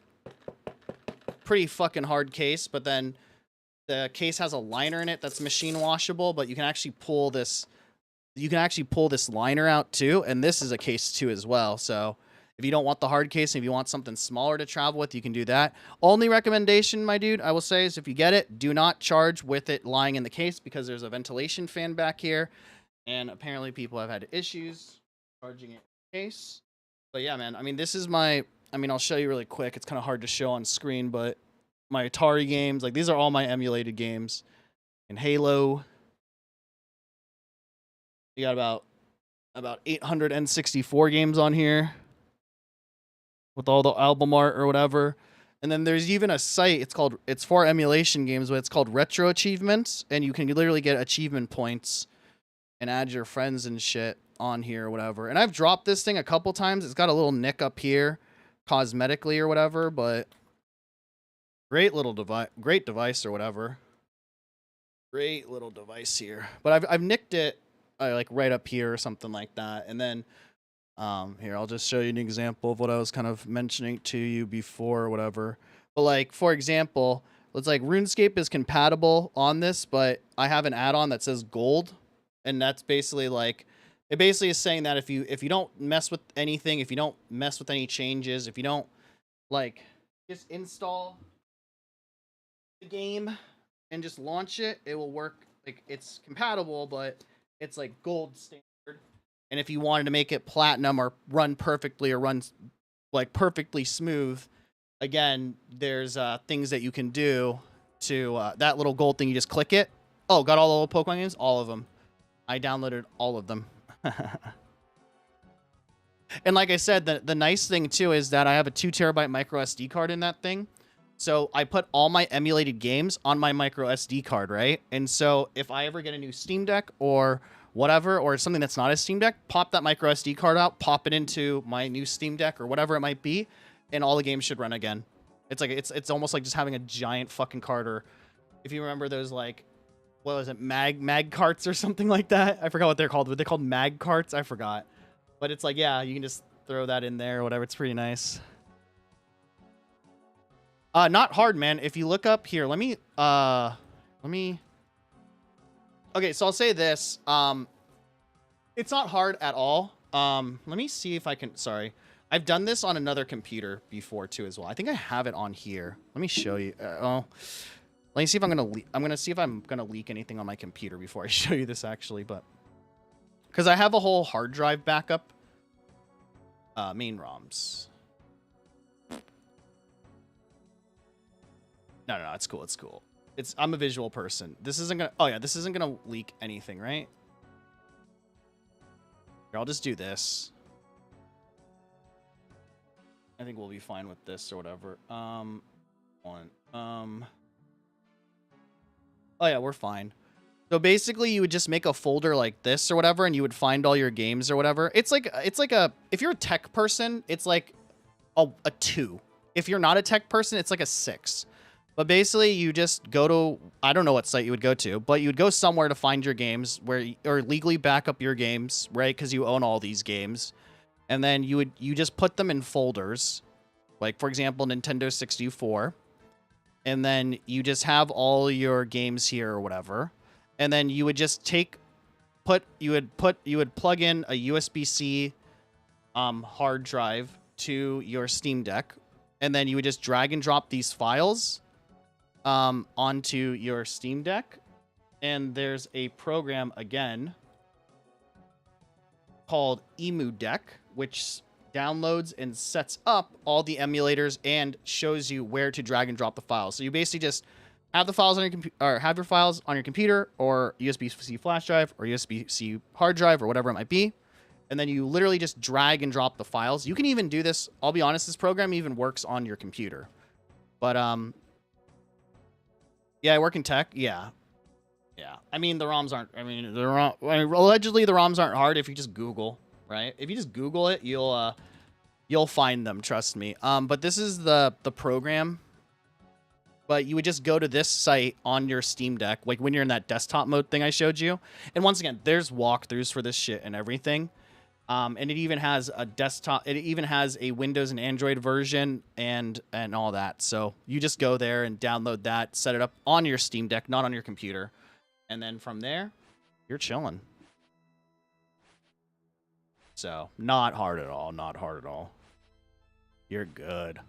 pretty fucking hard case, but then the case has a liner in it that's machine washable, but you can actually pull this liner out too, and this is a case too as well. So if you don't want the hard case, and if you want something smaller to travel with, you can do that. Only recommendation, my dude, I will say, is if you get it, do not charge with it lying in the case, because there's a ventilation fan back here, and apparently people have had issues charging it in the case. But yeah, man, I mean, this is my I mean, I'll show you really quick. It's kind of hard to show on screen, but my Atari games, like these are all my emulated games. And Halo, you got about 864 games on here with all the album art or whatever. And then there's even a site, it's for emulation games, but it's called Retro Achievements, and you can literally get achievement points and add your friends and shit on here or whatever. And I've dropped this thing a couple times. It's got a little nick up here cosmetically or whatever, but great little device, great device or whatever. Great little device here. But I've nicked it like right up here or something like that. And then here, I'll just show you an example of what I was kind of mentioning to you before or whatever. But like, for example, it's like RuneScape is compatible on this, but I have an add-on that says gold. And that's basically like, it basically is saying that if you don't mess with anything, if you don't mess with any changes, if you don't like just install the game and just launch it, it will work. Like, it's compatible, but it's like gold standard. And if you wanted to make it platinum or run perfectly or run like perfectly smooth, again, there's things that you can do to that little gold thing. You just click it. Oh, got all the Pokemon games? All of them. I downloaded all of them. And like I said, the nice thing too is that I have a 2 terabyte micro SD card in that thing. So I put all my emulated games on my micro SD card, right? And so if I ever get a new Steam Deck or whatever, or something that's not a Steam Deck, pop that micro SD card out, pop it into my new Steam Deck or whatever it might be, and all the games should run again. It's like it's almost like just having a giant fucking card, or if you remember those, like, what was it, mag carts or something like that? I forgot what they're called. Were they called mag carts? I forgot. But it's like, yeah, you can just throw that in there or whatever. It's pretty nice. Not hard, man. If you look up here, let me okay, so I'll say this. It's not hard at all. Let me see if I can, sorry. I've done this on another computer before too as well. I think I have it on here. Let me show you. Let me see if I'm gonna see if I'm gonna leak anything on my computer before I show you this actually, but because I have a whole hard drive backup. Main ROMs. No, it's cool. It's cool. I'm a visual person. This isn't gonna, oh yeah, this isn't gonna leak anything, right? Here, I'll just do this. I think we'll be fine with this or whatever. Oh yeah, we're fine. So basically you would just make a folder like this or whatever, and you would find all your games or whatever. It's like a, if you're a tech person, it's like a 2. If you're not a tech person, it's like a 6. But basically, you just go to, I don't know what site you would go to, but you would go somewhere to find your games, or legally back up your games, right? Because you own all these games. And then you just put them in folders. Like, for example, Nintendo 64. And then you just have all your games here or whatever. And then you would just you would plug in a USB-C hard drive to your Steam Deck. And then you would just drag and drop these files onto your Steam Deck, and there's a program again called Emu Deck, which downloads and sets up all the emulators and shows you where to drag and drop the files. So you basically just have the files on your computer, or have your files on your computer, or USB-C flash drive, or USB-C hard drive, or whatever it might be, and then you literally just drag and drop the files. You can even do this. I'll be honest, this program even works on your computer, but yeah, I work in tech. Yeah. I mean, the ROMs aren't. I mean, allegedly the ROMs aren't hard if you just Google, right? If you just Google it, you'll find them. Trust me. But this is the program. But you would just go to this site on your Steam Deck, like when you're in that desktop mode thing I showed you. And once again, there's walkthroughs for this shit and everything. And it even has a desktop. It even has a Windows and Android version and all that. So you just go there and download that, set it up on your Steam Deck, not on your computer, and then from there, you're chilling. So not hard at all. Not hard at all. You're good.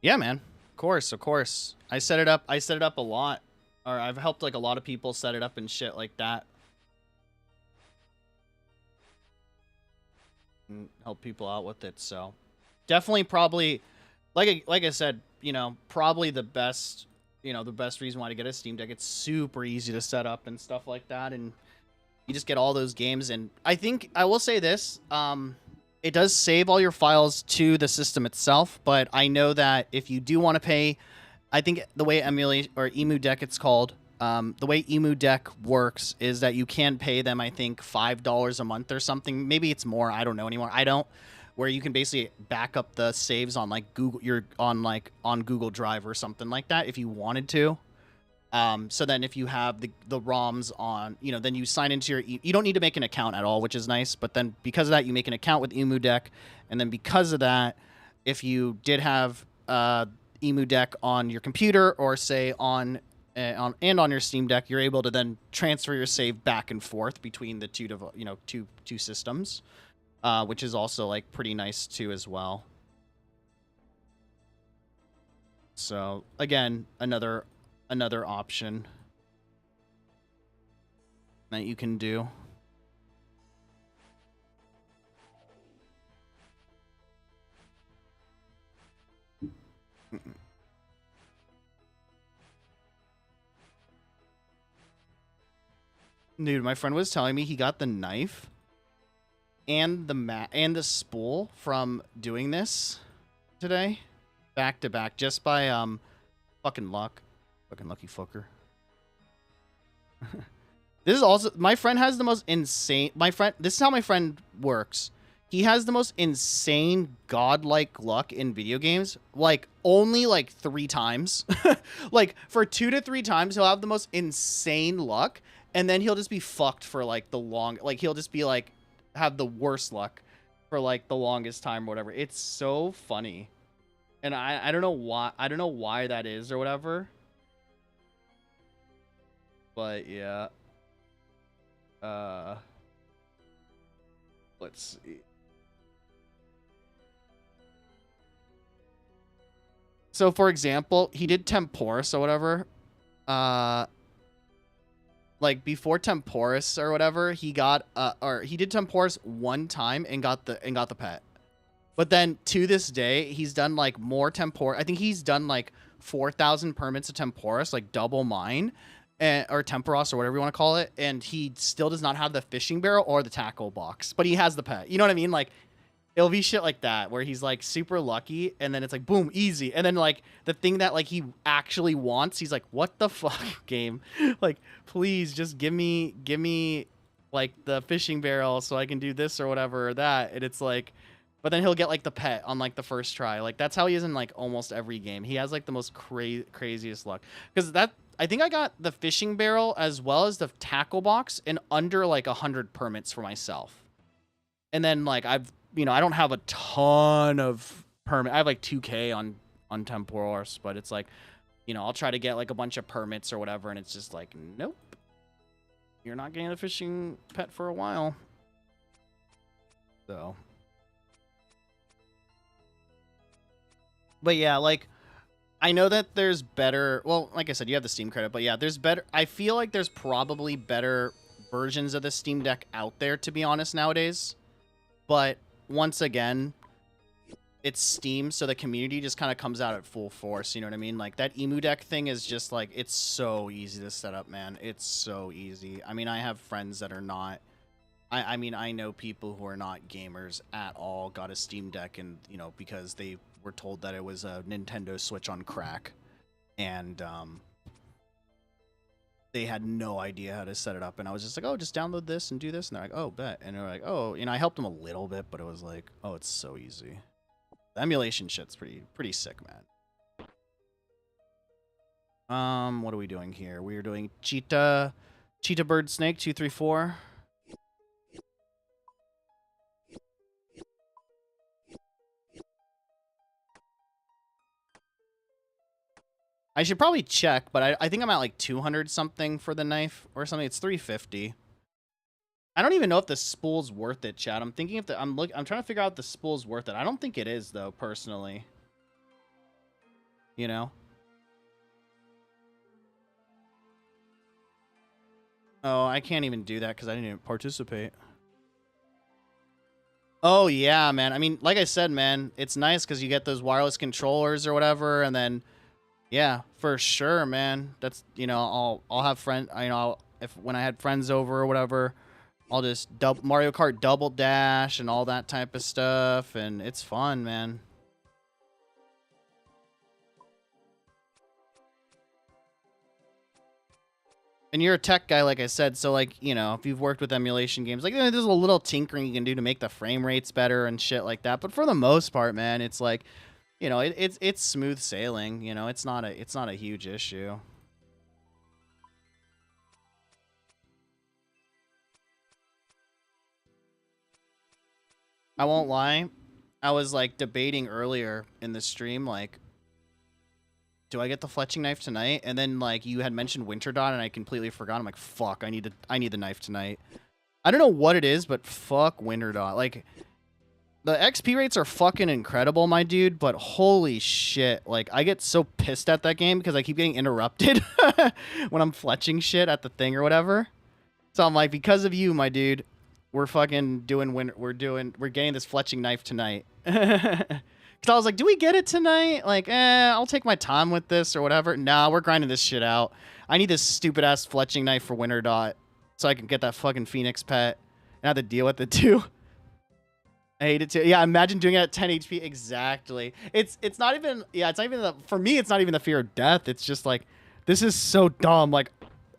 Yeah, man. Of course, of course. I set it up. I set it up a lot, or I've helped like a lot of people set it up and shit like that. And help people out with it. So definitely, probably, like I said, you know, probably the best. You know, the best reason why to get a Steam Deck. It's super easy to set up and stuff like that, and you just get all those games. And I think I will say this. It does save all your files to the system itself, but I know that if you do want to pay, I think the way emulate or Emu Deck it's called, the way Emu Deck works is that you can pay them, I think, $5 a month or something. Maybe it's more. I don't know anymore. I don't. Where you can basically back up the saves on like Google, you're on like on Google Drive or something like that if you wanted to. So then if you have the ROMs on, you know, then you sign into your, you don't need to make an account at all, which is nice. But then because of that, you make an account with Emu Deck. And then because of that, if you did have Emu Deck on your computer or say on your Steam Deck, you're able to then transfer your save back and forth between the two systems, which is also like pretty nice too as well. So again, another option that you can do. Dude, my friend was telling me he got the knife and the spool from doing this today, back to back, just by fucking luck. Fucking lucky fucker. This is also, my friend has the most insane, this is how my friend works. He has the most insane godlike luck in video games. Like, only like 3 times. Like, for 2 to 3 times, he'll have the most insane luck. And then he'll just be fucked for like he'll just be like, have the worst luck for like the longest time or whatever. It's so funny. And I don't know why that is or whatever. But yeah. Let's see. So for example, he did Temporis or whatever. Like before Temporis or whatever, he got or he did Temporis 1 time and got the pet. But then to this day, he's done like more Temporis. I think he's done like 4,000 permits of Temporis, like double mine, or Temporos or whatever you want to call it. And he still does not have the fishing barrel or the tackle box, but he has the pet. You know what I mean? Like, it'll be shit like that where he's like super lucky and then it's like, boom, easy. And then like the thing that like he actually wants, he's like, what the fuck, game? Like, please just give me like the fishing barrel so I can do this or whatever or that. And it's like, but then he'll get like the pet on like the first try. Like that's how he is in like almost every game. He has like the most craziest luck. Because I think I got the fishing barrel as well as the tackle box in under like 100 permits for myself. And then like I don't have a ton of permit. I have like 2K on Temporis, but it's like, I'll try to get like a bunch of permits or whatever, and it's just like, nope. You're not getting a fishing pet for a while. So. But yeah, like, I know that there's better, well, like I said, you have the Steam credit, but yeah, there's better, I feel like there's probably better versions of the Steam Deck out there, to be honest, nowadays. But once again, it's Steam, so the community just kind of comes out at full force, you know what I mean? Like, that Emu Deck thing is just, like, it's so easy to set up, man. It's so easy. I mean, I have friends that are not, I mean, I know people who are not gamers at all got a Steam Deck, and, because they were told that it was a Nintendo Switch on crack, and, they had no idea how to set it up, and I was just like, oh, just download this and do this, and they're like, oh, bet. And they're like, oh, I helped them a little bit, but it was like, oh, it's so easy. The emulation shit's pretty sick, man. What are we doing here? We are doing Cheetah Bird Snake 234. I should probably check, but I think I'm at like 200 something for the knife or something. It's 350. I don't even know if the spool's worth it, chat. I'm thinking I'm trying to figure out if the spool's worth it. I don't think it is though, personally. you know? Oh, I can't even do that because I didn't even participate. Oh, yeah, man. I mean, like I said, man, it's nice because you get those wireless controllers or whatever, and then, yeah, for sure, man. That's, you know, I'll have friends, you know, if when I had friends over or whatever, I'll just Mario Kart Double Dash and all that type of stuff, and it's fun, man. And you're a tech guy, like I said, so, like, you know, if you've worked with emulation games, like, there's a little tinkering you can do to make the frame rates better and shit like that. But for the most part, man, it's like, you know, it's smooth sailing. You know, it's not a huge issue. I won't lie. I was like debating earlier in the stream, like, do I get the fletching knife tonight? And then like you had mentioned Winter Dot, and I completely forgot. I'm like, fuck, I need the knife tonight. I don't know what it is, but fuck Winter Dot. Like, the XP rates are fucking incredible, my dude, but holy shit. Like, I get so pissed at that game because I keep getting interrupted when I'm fletching shit at the thing or whatever. So I'm like, because of you, my dude, we're fucking doing we're getting this fletching knife tonight. Cause I was like, do we get it tonight? Like, I'll take my time with this or whatever. Nah, we're grinding this shit out. I need this stupid ass fletching knife for Winter Dot so I can get that fucking Phoenix pet and have to deal with it too. I hate it too. Yeah, imagine doing it at 10 HP. Exactly. It's not even, yeah, it's not even for me, it's not even the fear of death. It's just like, this is so dumb. Like,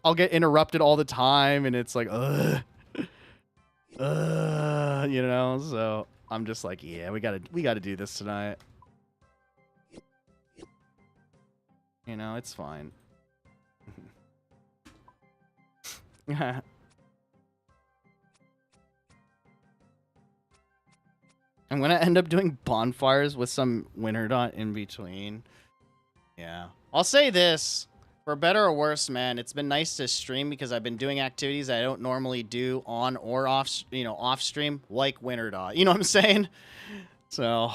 I'll get interrupted all the time and it's like, you know, so I'm just like, yeah, we gotta do this tonight. You know, it's fine. I'm gonna end up doing bonfires with some Winter Dot in between. Yeah. I'll say this. For better or worse, man, it's been nice to stream because I've been doing activities I don't normally do on or off, you know, off stream, like Winter Dot. You know what I'm saying? So...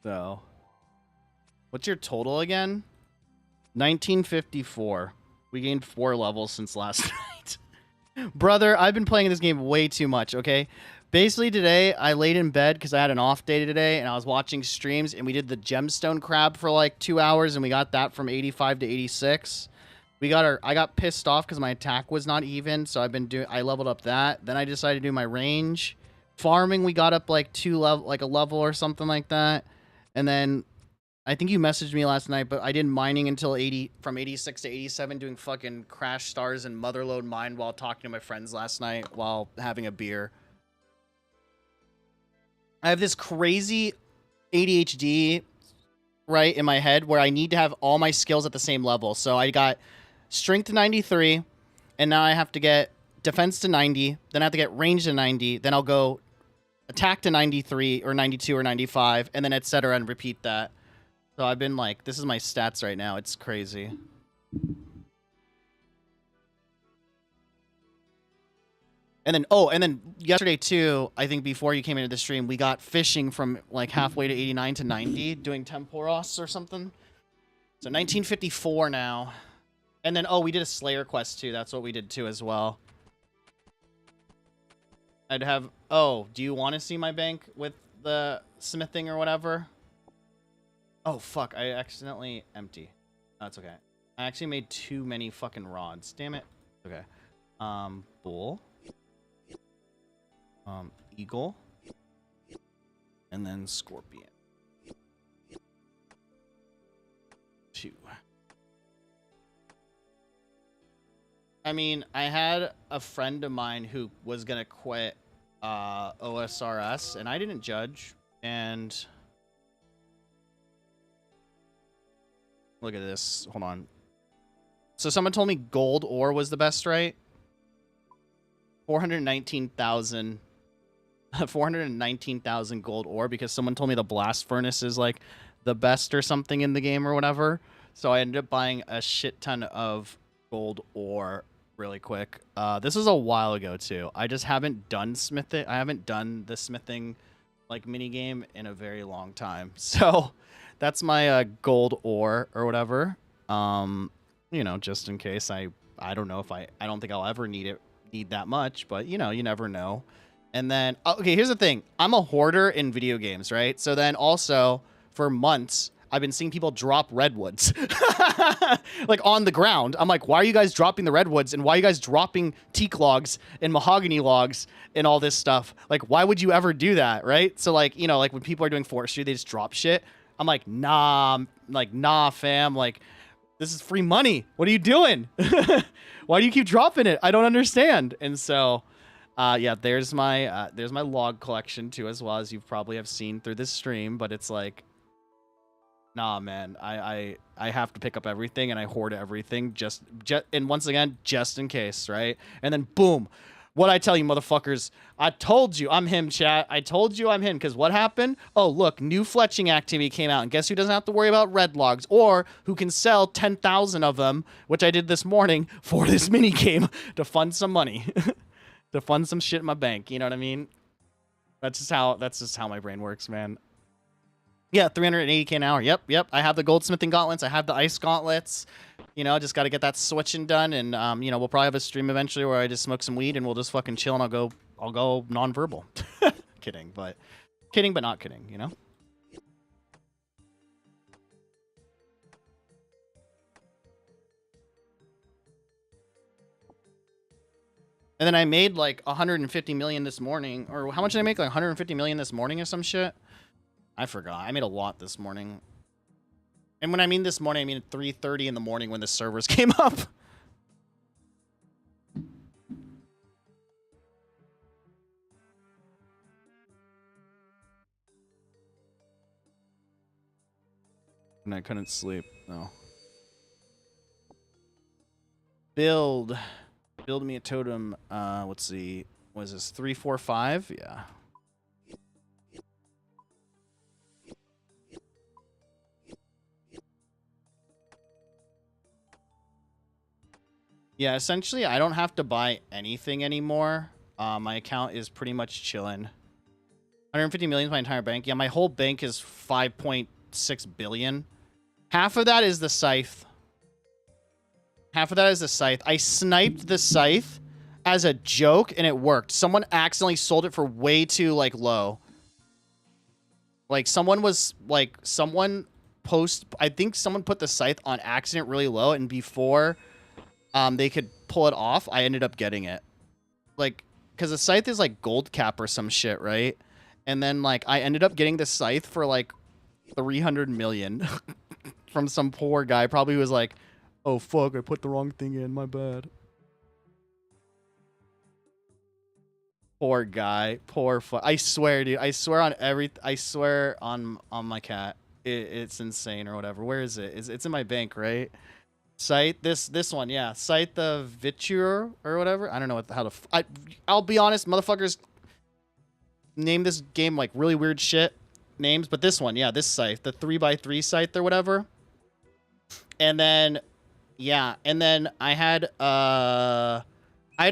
So, what's your total again? 1954. We gained 4 levels since last night. Brother, I've been playing this game way too much, okay? Basically, today, I laid in bed because I had an off day today, and I was watching streams, and we did the gemstone crab for like 2 hours, and we got that from 85 to 86. I got pissed off because my attack was not even, so I leveled up that. Then I decided to do my range. Farming, we got up like a level or something like that. And then I think you messaged me last night, but I did mining until from 86 to 87, doing fucking crash stars and motherload mine while talking to my friends last night while having a beer. I have this crazy ADHD right in my head where I need to have all my skills at the same level. So I got strength to 93, and now I have to get defense to 90, then I have to get range to 90, then I'll go attack to 93 or 92 or 95, and then etc. and repeat that. So I've been like, this is my stats right now. It's crazy. And then yesterday too, I think before you came into the stream, we got fishing from like halfway to 89 to 90, doing Temporos or something. So 1954 now. And then, we did a Slayer quest too. That's what we did too as well. I'd have... Oh, do you want to see my bank with the smithing or whatever? Oh, fuck. I accidentally... Empty. That's okay. I actually made too many fucking rods. Damn it. Okay. Bull. Eagle. And then Scorpion. 2. I mean, I had a friend of mine who was gonna quit OSRS, and I didn't judge. And look at this. Hold on. So someone told me gold ore was the best, right? 419,000 419,000 gold ore, because someone told me the blast furnace is like the best or something in the game or whatever. So I ended up buying a shit ton of gold ore really quick. This was a while ago too. I just haven't done smithing. I haven't done the smithing like mini game in a very long time. So that's my gold ore or whatever. You know, just in case. I don't know if I don't think I'll ever need that much, but you know, you never know. And then, okay, here's the thing. I'm a hoarder in video games, right? So then also, for months, I've been seeing people drop redwoods. Like, on the ground. I'm like, why are you guys dropping the redwoods? And why are you guys dropping teak logs and mahogany logs and all this stuff? Like, why would you ever do that, right? So, like, you know, like, when people are doing forestry, they just drop shit. I'm like, nah, fam. Like, this is free money. What are you doing? Why do you keep dropping it? I don't understand. And so... yeah, there's my log collection too, as well, as you probably have seen through this stream. But it's like, nah, man, I have to pick up everything, and I hoard everything just and once again, just in case, right? And then boom, what I tell you, motherfuckers, I told you I'm him, chat. I told you I'm him, because what happened? Oh, look, new fletching activity came out, and guess who doesn't have to worry about red logs, or who can sell 10,000 of them, which I did this morning for this mini game to fund some money. To fund some shit in my bank, you know what I mean? That's just how my brain works, man. Yeah, 380k an hour. Yep. I have the goldsmithing gauntlets. I have the ice gauntlets. You know, just got to get that switching done, and you know, we'll probably have a stream eventually where I just smoke some weed and we'll just fucking chill, and I'll go nonverbal. Kidding, but not kidding, you know? And then I made like 150 million this morning, or how much did I make? Like 150 million this morning or some shit? I forgot. I made a lot this morning. And when I mean this morning, I mean at 3:30 in the morning when the servers came up. And I couldn't sleep. No. Build me a totem. Let's see. What is this? 3, 4, 5? Yeah. Yeah, essentially, I don't have to buy anything anymore. My account is pretty much chilling. 150 million is my entire bank. Yeah, my whole bank is 5.6 billion. Half of that is the scythe. Half of that is the scythe. I sniped the scythe as a joke, and it worked. Someone accidentally sold it for way too, like, low. Like, I think someone put the scythe on accident really low, and before they could pull it off, I ended up getting it. Like, because the scythe is, like, gold cap or some shit, right? And then, like, I ended up getting the scythe for, like, 300 million from some poor guy. Probably was like, oh, fuck, I put the wrong thing in. My bad. Poor guy. Poor fuck. I swear, dude. I swear on my cat. It's insane or whatever. Where is it? It's in my bank, right? Site this one, yeah. Site the Viture or whatever. I don't know how to. I'll be honest, motherfuckers name this game like really weird shit names, but this one, yeah, this site, the 3x3 site or whatever. And then, yeah, and then I had a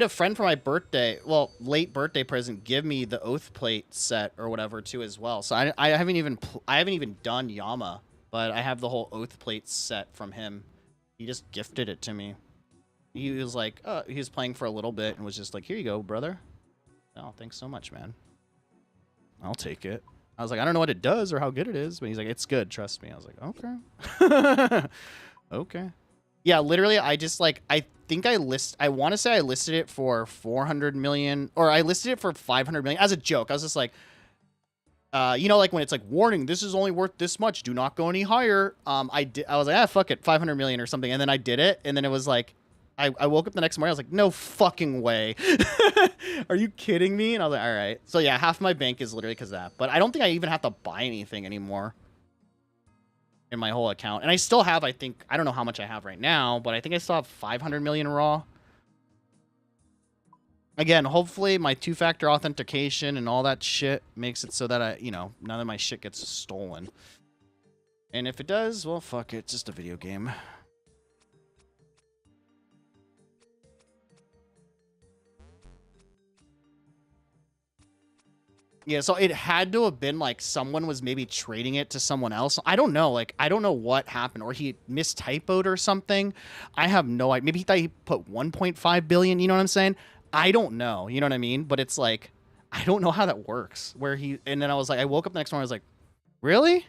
friend for my birthday, well, late birthday present, give me the Oath Plate set or whatever too as well. So I haven't even done Yama, but I have the whole Oath Plate set from him. He just gifted it to me. He was like, he was playing for a little bit and was just like, here you go, brother. Oh, thanks so much, man. I'll take it. I was like, I don't know what it does or how good it is, but he's like, it's good, trust me. I was like, okay. Okay. Yeah, literally, I just like, I want to say I listed it for 400 million, or I listed it for 500 million as a joke. I was just like, you know, like when it's like, warning, this is only worth this much, do not go any higher. I was like, fuck it, 500 million or something. And then I did it. And then it was like, I woke up the next morning. I was like, no fucking way. Are you kidding me? And I was like, all right. So yeah, half my bank is literally because of that. But I don't think I even have to buy anything anymore in my whole account. And I still have, I think, I don't know how much I have right now, but I think I still have 500 million raw. Again, hopefully my two-factor authentication and all that shit makes it so that I, you know, none of my shit gets stolen. And if it does, well, fuck it. It's just a video game. Yeah, so it had to have been like someone was maybe trading it to someone else. I don't know. Like, I don't know what happened. Or he mistypoed or something. I have no idea. Maybe he thought he put 1.5 billion. You know what I'm saying? I don't know. You know what I mean? But it's like, I don't know how that works. Where he, and then I was like, I woke up the next morning. I was like, really?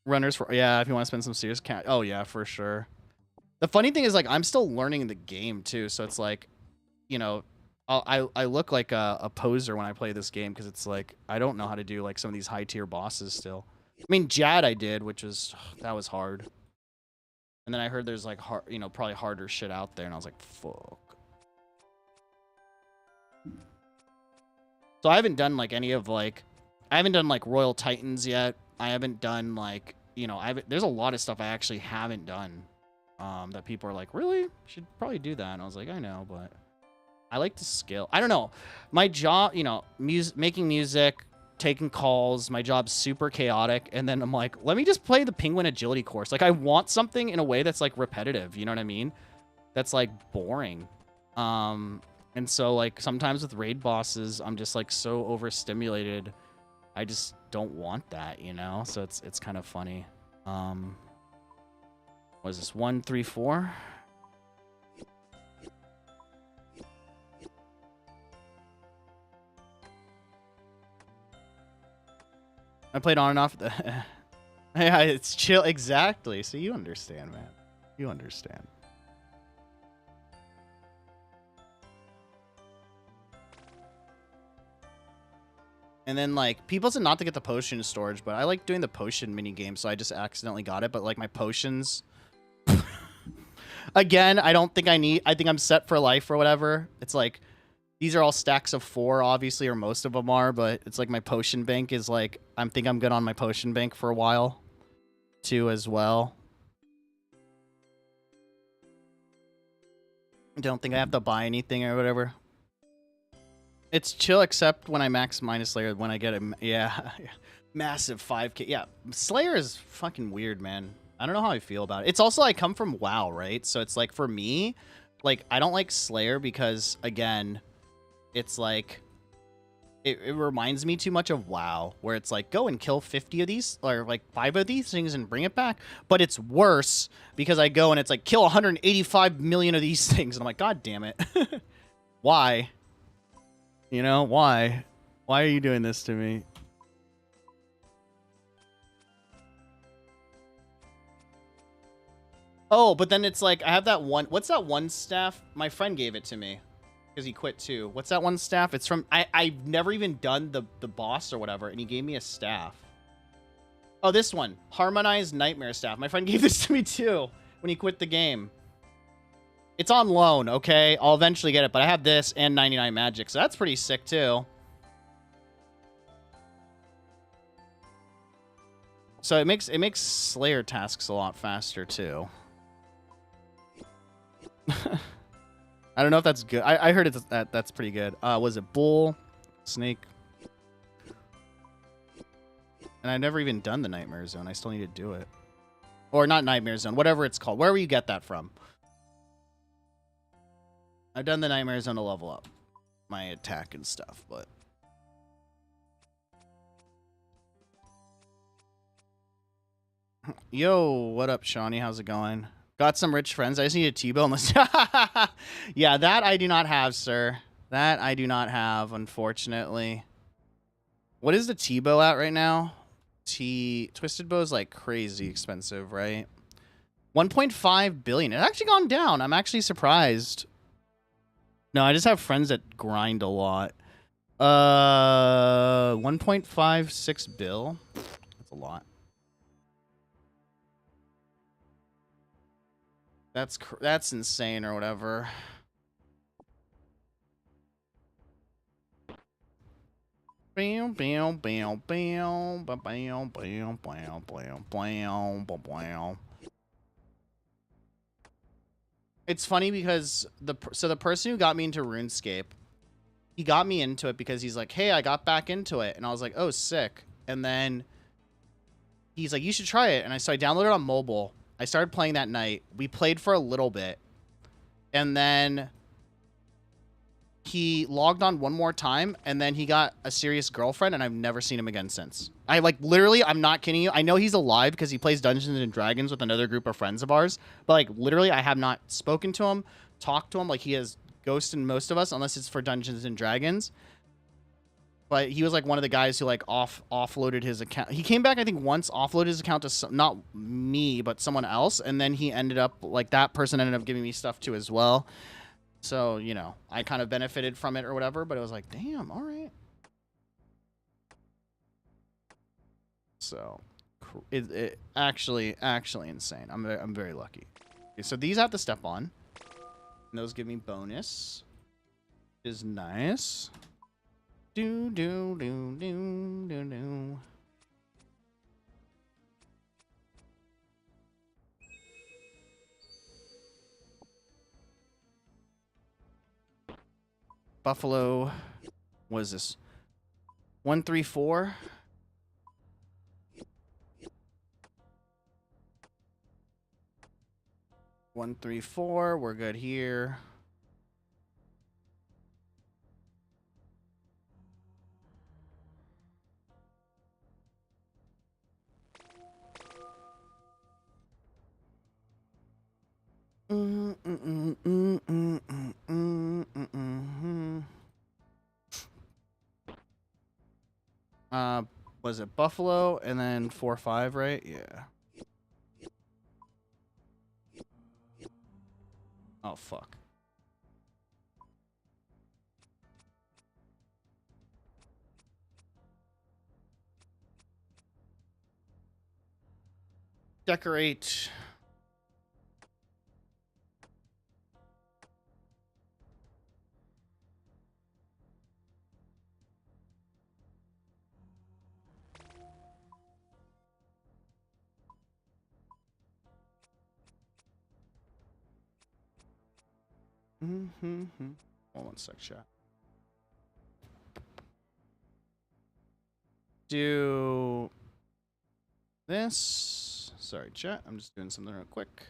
Runners for, yeah, if you want to spend some serious cash. Oh, yeah, for sure. The funny thing is, like, I'm still learning the game, too. So it's like, you know, I look like a poser when I play this game because it's like, I don't know how to do, like, some of these high-tier bosses still. I mean, Jad I did, which was, that was hard. And then I heard there's, like, hard, you know, probably harder shit out there, and I was like, fuck. So I haven't done, like, any of, like, I haven't done, like, Royal Titans yet. I haven't done, like, you know, there's a lot of stuff I actually haven't done that people are like, really? You should probably do that. And I was like, I know, but I like to skill. I don't know. My job, you know, making music, taking calls, my job's super chaotic. And then I'm like, let me just play the Penguin Agility course. Like, I want something in a way that's, like, repetitive. You know what I mean? That's, like, boring. And so, like, sometimes with raid bosses, I'm just, like, so overstimulated. I just don't want that, you know? So it's kind of funny. What is this? 1, 3, 4? I played on and off. Yeah, it's chill. Exactly. So you understand, man. You understand. And then, like, people said not to get the potion storage, but I like doing the potion mini game, so I just accidentally got it. But, like, my potions... Again, I don't think I need... I think I'm set for life or whatever. It's like, these are all stacks of 4, obviously, or most of them are, but it's like my potion bank is like... I think I'm good on my potion bank for a while, too, as well. I don't think I have to buy anything or whatever. It's chill, except when I max minus Slayer, when I get a... Yeah, massive 5k. Yeah, Slayer is fucking weird, man. I don't know how I feel about it. It's also, I come from WoW, right? So it's like, for me, like, I don't like Slayer because, again, it's like... It reminds me too much of WoW, where it's like, go and kill 50 of these, or like 5 of these things and bring it back. But it's worse because I go and it's like, kill 185 million of these things. And I'm like, God damn it. Why? You know, why? Why are you doing this to me? Oh, but then it's like, I have that one... What's that one staff? My friend gave it to me. Because he quit too. What's that one staff? It's from... I've never even done the boss or whatever, and he gave me a staff. Oh, this one. Harmonized Nightmare Staff. My friend gave this to me too when he quit the game. It's on loan, okay? I'll eventually get it, but I have this and 99 magic, so that's pretty sick too. So it makes Slayer tasks a lot faster too. I don't know if that's good. I heard that's pretty good. Was it Bull? Snake? And I've never even done the Nightmare Zone. I still need to do it. Or not Nightmare Zone, whatever it's called. Wherever you get that from. I've done the Nightmare Zone to level up my attack and stuff, but... Yo, what up, Shawnee? How's it going? Got some rich friends. I just need a T-Bow. Yeah, that I do not have, sir. That I do not have, unfortunately. What is the T-Bow at right now? Twisted Bow is like crazy expensive, right? 1.5 billion. It's actually gone down. I'm actually surprised. No, I just have friends that grind a lot. 1.56 bill. That's a lot. That's insane or whatever. Bam, bam, bam, bam, bam, bam, bam, bam, bam, bam, bam. It's funny because the person who got me into RuneScape, he got me into it because he's like, "Hey, I got back into it," and I was like, "Oh, sick!" And then he's like, "You should try it," and I downloaded it on mobile. I started playing that night. We played for a little bit, and then he logged on one more time, and then he got a serious girlfriend, and I've never seen him again since. I like literally, I'm not kidding you. I know he's alive because he plays Dungeons and Dragons with another group of friends of ours, but like literally, I have not spoken to him, talked to him. Like he has ghosted most of us, unless it's for Dungeons and Dragons. But he was like one of the guys who like offloaded his account. He came back, I think, once, offloaded his account to not me, but someone else, and then he ended up like that person ended up giving me stuff too as well. So, you know, I kind of benefited from it or whatever, but it was like, damn, all right. So, it actually insane. I'm very lucky. Okay, so these I have to step on. And those give me bonus. Is nice. Do. Buffalo, what is this? 134. We're good here. Was it Buffalo and then 4-5, right? Yeah. Oh fuck. Decorate. Hold on, sec, chat. Do this. Sorry, chat. I'm just doing something real quick.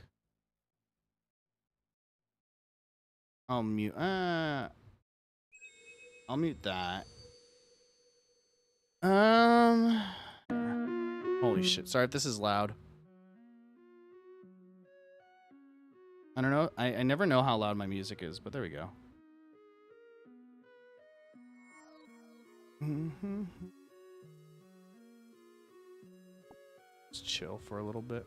I'll mute. I'll mute that. Holy shit. Sorry if this is loud. I don't know. I never know how loud my music is, but there we go. Let's chill for a little bit.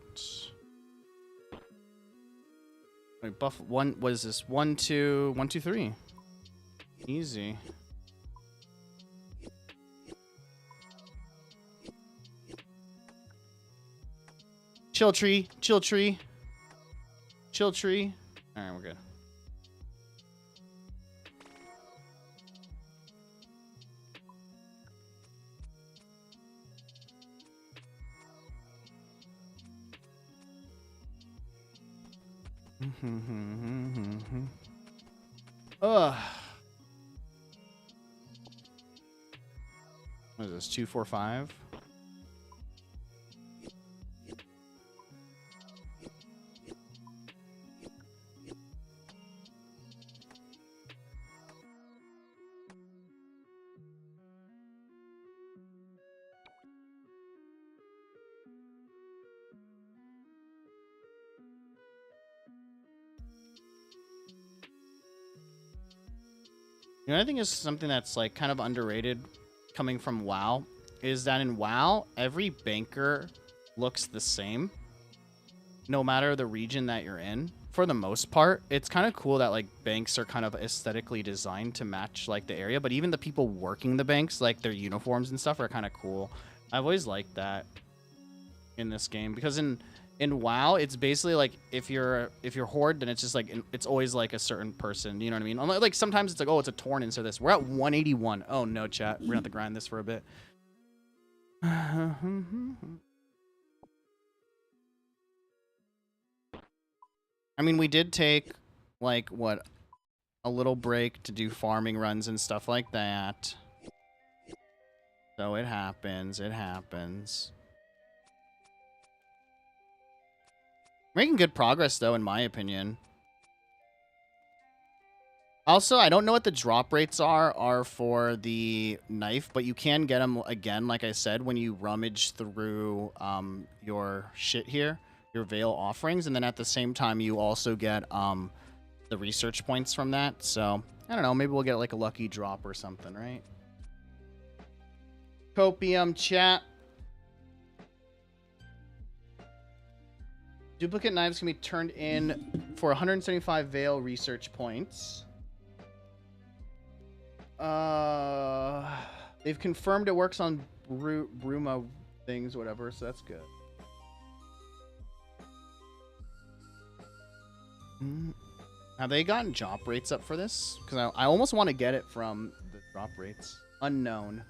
Wait, buff one. What is this? 1, 2, 1, 2, 3. Easy. Chill tree. Chill tree. Chill tree. All right, we're good. Ugh. What is this? 2, 4, 5. You know, I think is something that's like kind of underrated coming from WoW is that in WoW, every banker looks the same no matter the region that you're in. For the most part, it's kind of cool that like banks are kind of aesthetically designed to match like the area, but even the people working the banks, like their uniforms and stuff are kind of cool. I've always liked that in this game because in in WoW, it's basically like if you're Horde, then it's just like it's always like a certain person. You know what I mean? Like sometimes it's like, oh, it's a Torn instead of this. We're at 181. Oh no, chat. We're gonna have to grind this for a bit. I mean, we did take like what, a little break to do farming runs and stuff like that. So it happens. It happens. Making good progress, though, in my opinion. Also, I don't know what the drop rates are for the knife, but you can get them, again, like I said, when you rummage through your shit here, your Veil offerings, and then at the same time, you also get the research points from that. So, I don't know, maybe we'll get like a lucky drop or something, right? Copium chat. Duplicate knives can be turned in for 175 Veil research points. They've confirmed it works on Bruma things, whatever, so that's good. Have they gotten drop rates up for this? Because I almost want to get it from the drop rates. Unknown.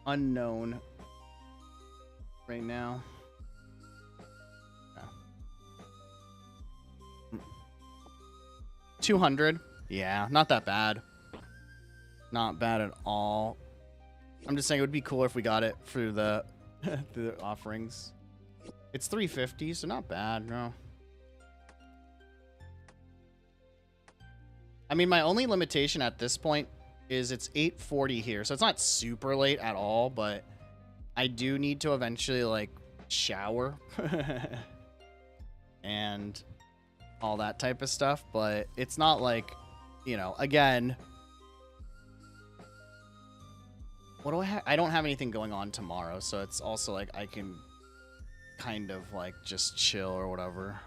Unknown. Right now. 200. Yeah, not that bad. Not bad at all. I'm just saying it would be cooler if we got it through the through the offerings. It's 350, so not bad, no. I mean, my only limitation at this point is it's 8:40 here, so it's not super late at all, but I do need to eventually, like, shower and all that type of stuff, but it's not like, you know, again, what do I have? I don't have anything going on tomorrow, so it's also like I can kind of like just chill or whatever.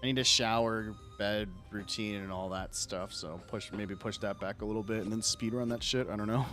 I need to shower, bed, routine, and all that stuff, so maybe push that back a little bit and then speed run that shit. I don't know.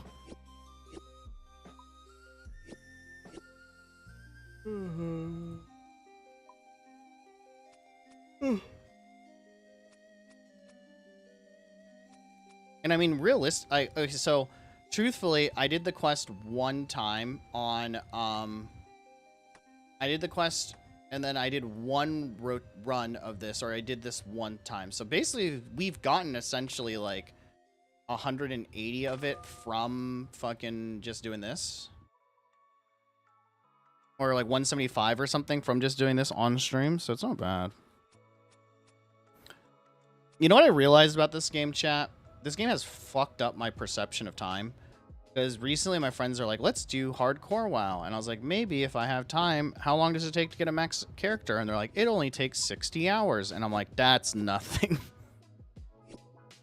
And I mean, okay, so truthfully, I did the quest one time on, I did the quest and then I did one run of this, or I did this one time. So basically, we've gotten essentially like 180 of it from fucking just doing this. Or like 175 or something from just doing this on stream, so it's not bad. You know what I realized about this game, chat? This game has fucked up my perception of time. Because recently my friends are like, let's do hardcore WoW. And I was like, maybe if I have time, how long does it take to get a max character? And they're like, it only takes 60 hours. And I'm like, that's nothing.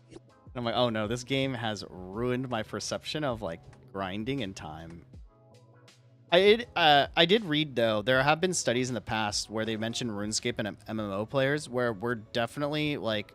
And I'm like, oh no, this game has ruined my perception of like grinding and time. I did read, though, there have been studies in the past where they mentioned RuneScape and MMO players where we're definitely like,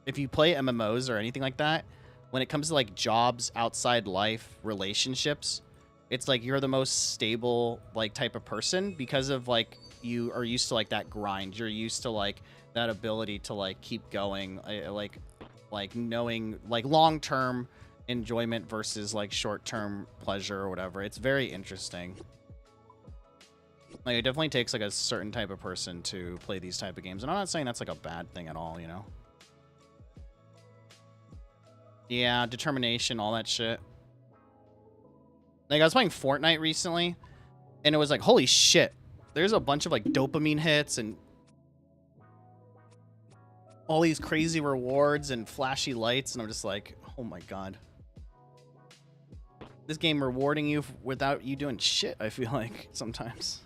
if you play MMOs or anything like that, when it comes to like jobs, outside life, relationships, it's like you're the most stable like type of person because of like you are used to like that grind. You're used to like that ability to like keep going, like knowing like long-term enjoyment versus like short-term pleasure or whatever. It's very interesting. Like it definitely takes like a certain type of person to play these type of games, and I'm not saying that's like a bad thing at all, you know. Yeah, determination, all that shit. Like, I was playing Fortnite recently, and it was like, holy shit. There's a bunch of, like, dopamine hits and all these crazy rewards and flashy lights, and I'm just like, oh my god. This game rewarding you without you doing shit, I feel like, sometimes.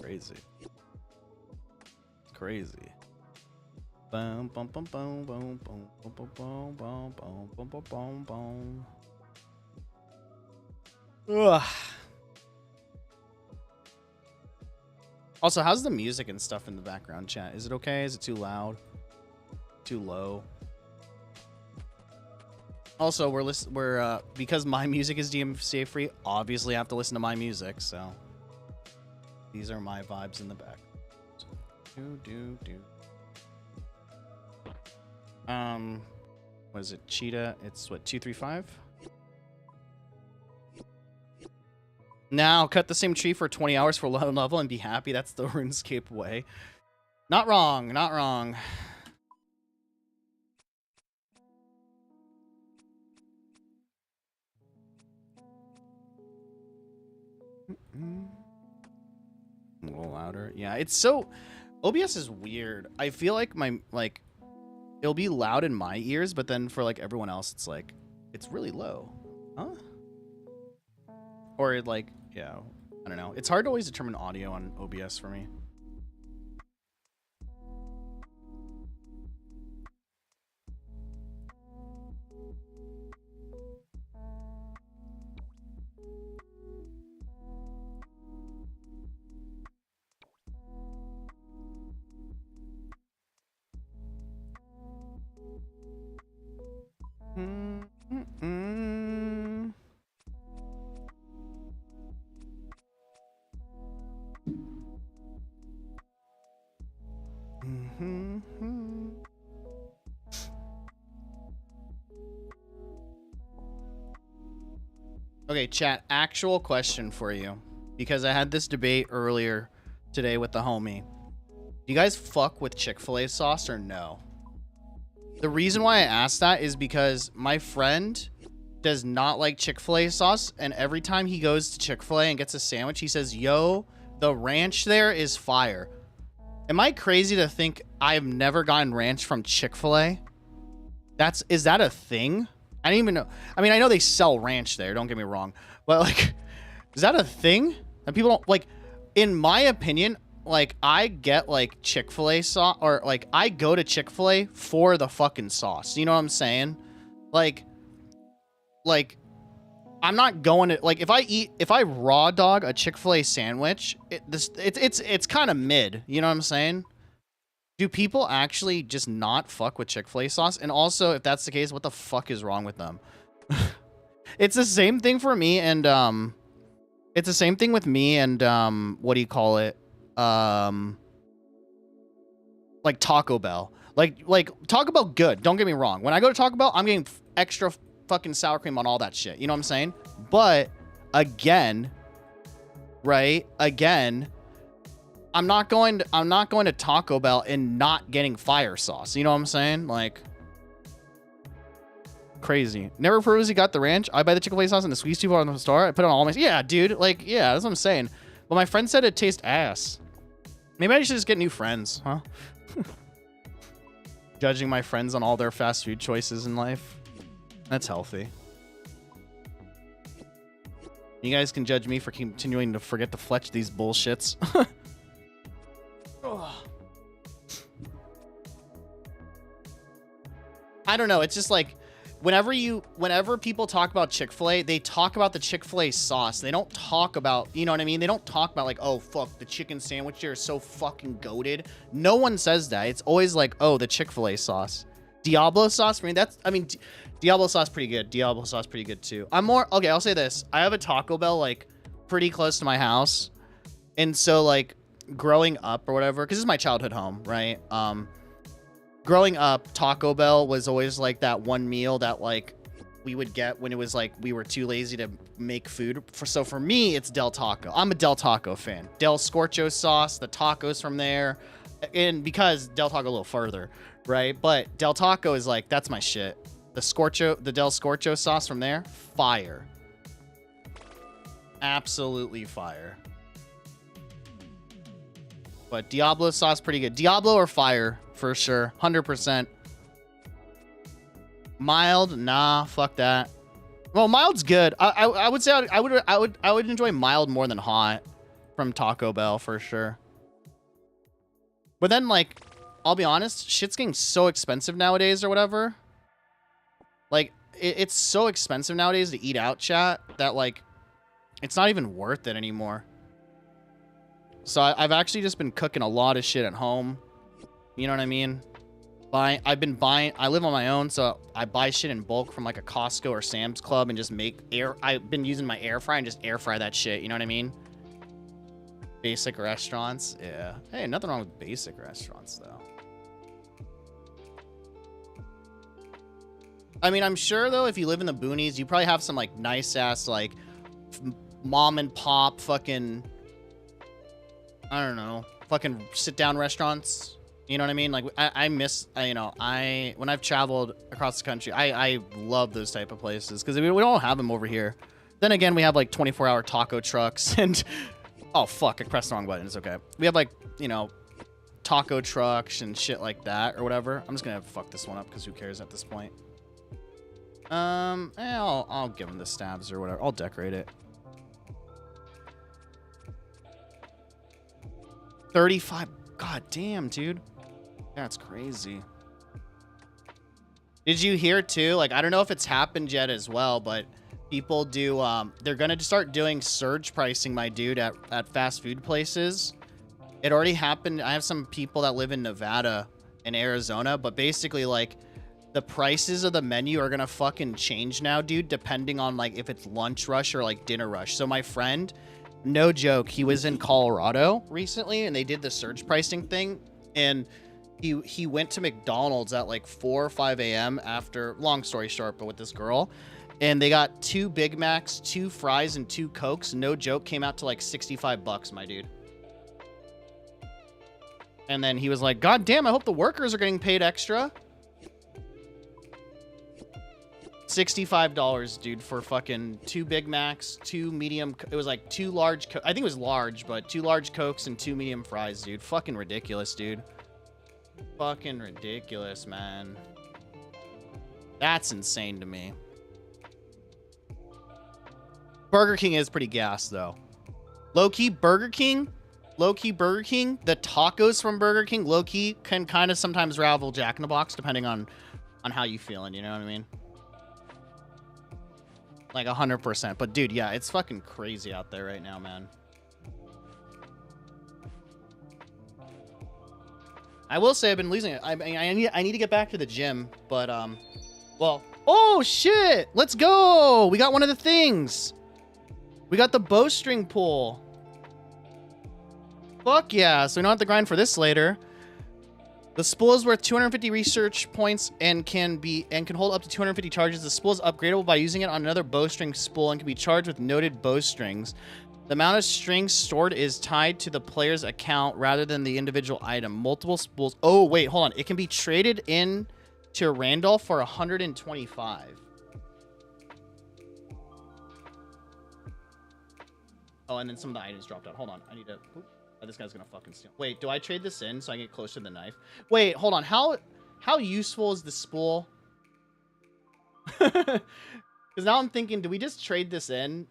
Crazy. It's crazy. Boom, boom, boom, boom, boom, boom, boom, boom, boom, boom, boom, boom, boom, boom. Ugh. Also, how's the music and stuff in the background, chat? Is it okay? Is it too loud? Too low? Also, we're because my music is DMCA free. Obviously, I have to listen to my music. So these are my vibes in the back. So, what is it? Cheetah. It's what, 235. Now cut the same tree for 20 hours for low level and be happy. That's the RuneScape way. Not wrong. Not wrong. A little louder. Yeah, it's so... OBS is weird. I feel like it'll be loud in my ears, but then for like everyone else, it's like, it's really low. Huh? Or it like, yeah, I don't know. It's hard to always determine audio on OBS for me. Okay, chat, actual question for you. Because I had this debate earlier today with the homie. Do you guys fuck with Chick-fil-A sauce or no? The reason why I asked that is because my friend does not like Chick-fil-A sauce, and every time he goes to Chick-fil-A and gets a sandwich, he says, yo, the ranch there is fire. Am I crazy to think I've never gotten ranch from Chick-fil-A? Is that a thing? I don't even know. I mean, I know they sell ranch there, don't get me wrong. But, like, is that a thing? And people don't, like, in my opinion, like, I get, like, Chick-fil-A sauce, or, like, I go to Chick-fil-A for the fucking sauce. You know what I'm saying? Like, I'm not going to, like, if I raw dog a Chick-fil-A sandwich, it's kind of mid. You know what I'm saying? Do people actually just not fuck with Chick-fil-A sauce? And also, if that's the case, what the fuck is wrong with them? It's the same thing for me, and it's the same thing with me and what do you call it? Like Taco Bell. Like Taco Bell good. Don't get me wrong. When I go to Taco Bell, I'm getting extra fucking sour cream on all that shit. You know what I'm saying? But again, right? Again, I'm not going to Taco Bell and not getting fire sauce. You know what I'm saying? Like, crazy. Never Perusi got the ranch. I buy the Chick-fil-A sauce and the squeeze tube on the store. I put it on all my... Yeah, dude. Like, yeah, that's what I'm saying. But my friend said it tastes ass. Maybe I should just get new friends, huh? Judging my friends on all their fast food choices in life. That's healthy. You guys can judge me for continuing to forget to fletch these bullshits. I don't know. It's just like, whenever people talk about Chick-fil-A, they talk about the Chick-fil-A sauce. They don't talk about, you know what I mean? They don't talk about like, oh, fuck, the chicken sandwich here is so fucking goated. No one says that. It's always like, oh, the Chick-fil-A sauce. Diablo sauce, Diablo sauce pretty good. Diablo sauce pretty good too. Okay, I'll say this. I have a Taco Bell like pretty close to my house. And so like growing up or whatever, because this is my childhood home, right? Growing up, Taco Bell was always like that one meal that like we would get when it was like we were too lazy to make food. So for me, it's Del Taco. I'm a Del Taco fan. Del Scorcho sauce, the tacos from there, and because Del Taco a little further, right? But Del Taco is like, that's my shit. The Del Scorcho sauce from there, fire. Absolutely fire. But Diablo sauce, pretty good. Diablo or fire, for sure. 100%. Mild, nah, fuck that. Well, mild's good. I would say I would enjoy mild more than hot from Taco Bell, for sure. But then, like, I'll be honest, shit's getting so expensive nowadays or whatever. Like, it's so expensive nowadays to eat out, chat, that, like, it's not even worth it anymore. So I've actually just been cooking a lot of shit at home. You know what I mean? I've been buying. I live on my own, so I buy shit in bulk from like a Costco or Sam's Club and just make I've been using my air fryer and just air fry that shit. You know what I mean? Basic restaurants. Yeah. Hey, nothing wrong with basic restaurants though. I mean, I'm sure though, if you live in the boonies, you probably have some like nice ass like mom and pop fucking, I don't know, fucking sit down restaurants. You know what I mean? Like I miss, you know, when I've traveled across the country, I love those type of places because we don't have them over here. Then again, we have like 24-hour taco trucks and, oh fuck, I pressed the wrong button. It's okay. We have like, you know, taco trucks and shit like that or whatever. I'm just gonna fuck this one up because who cares at this point? I'll give him the stabs or whatever. I'll decorate it. 35. God damn, dude. That's crazy. Did you hear too? Like, I don't know if it's happened yet as well, but people do, they're gonna start doing surge pricing, my dude, at fast food places. It already happened. I have some people that live in Nevada and Arizona, but basically, like, the prices of the menu are gonna fucking change now, dude, depending on, like, if it's lunch rush or, like, dinner rush. So my friend, no joke, he was in Colorado recently, and they did the surge pricing thing, and he went to McDonald's at, like, 4 or 5 a.m. after, long story short, but with this girl, and they got 2 Big Macs, 2 fries, and 2 Cokes. No joke, came out to, like, $65, my dude. And then he was like, God damn, I hope the workers are getting paid extra. $65, dude, for fucking 2 Big Macs, 2 medium. It was like 2 large. I think it was large, but 2 large Cokes and 2 medium fries, dude. Fucking ridiculous, dude. Fucking ridiculous, man. That's insane to me. Burger King is pretty gas, though. Low-key Burger King, the tacos from Burger King, low-key, can kind of sometimes rival Jack in the Box, depending on how you feeling, you know what I mean? Like 100%. But dude, yeah, it's fucking crazy out there right now, man. I will say I've been losing it. I need to get back to the gym, but well, oh shit, let's go. We got one of the things. We got the bowstring pull. Fuck yeah, so we don't have to grind for this later. The spool is worth 250 research points and can hold up to 250 charges. The spool is upgradable by using it on another bowstring spool and can be charged with noted bowstrings. The amount of strings stored is tied to the player's account rather than the individual item. Multiple spools. Oh, wait, hold on. It can be traded in to Randolph for 125. Oh, and then some of the items dropped out. Hold on. I need to... Oh, this guy's gonna fucking steal. Wait, do I trade this in so I can get closer to the knife? Wait, hold on. How useful is the spool? Because now I'm thinking, do we just trade this in?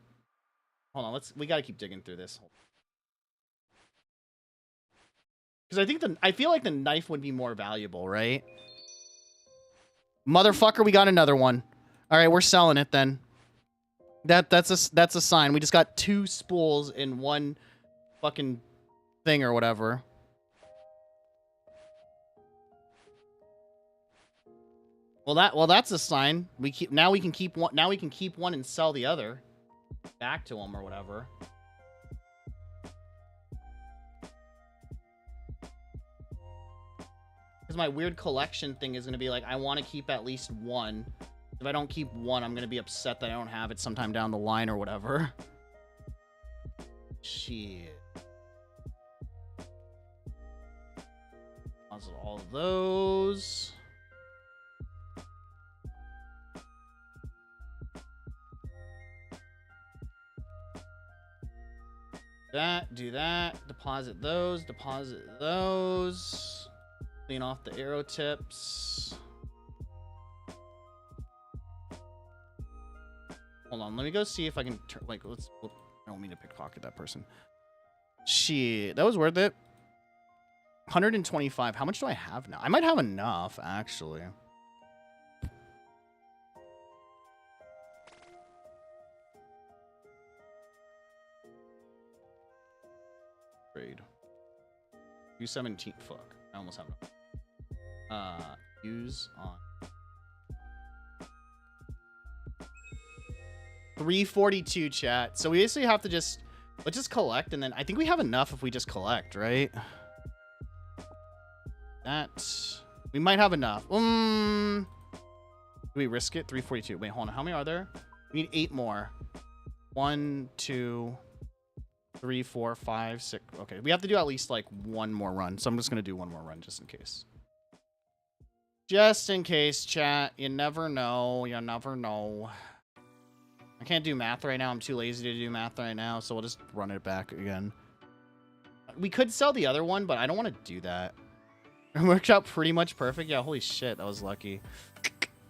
Hold on, we gotta keep digging through this. Because I feel like the knife would be more valuable, right? Motherfucker, we got another one. All right, we're selling it then. That's a sign. We just got 2 spools in one fucking thing or whatever. Well, that's a sign. We can keep one and sell the other back to him or whatever. Because my weird collection thing is gonna be like, I want to keep at least one. If I don't keep one, I'm gonna be upset that I don't have it sometime down the line or whatever. Shit. All of those. Do that. Deposit those. Clean off the arrow tips. Hold on, let me go see if I can turn, like, I don't mean to pickpocket that person. Shit, that was worth it. 125. How much do I have now? I might have enough, actually. Trade. 217. Fuck. I almost have enough. use on 342 chat. So we basically have to just let's just collect, and then I think we have enough if we just collect, right? That we might have enough. Do we risk it? 342. Wait, hold on. How many are there? We need 8 more. 1, 2, 3, 4, 5, 6. Okay, we have to do at least like one more run. So I'm just gonna do one more run just in case. Just in case, chat. You never know. You never know. I can't do math right now. I'm too lazy to do math right now, so we'll just run it back again. We could sell the other one, but I don't want to do that. It worked out pretty much perfect. Yeah, holy shit, that was lucky.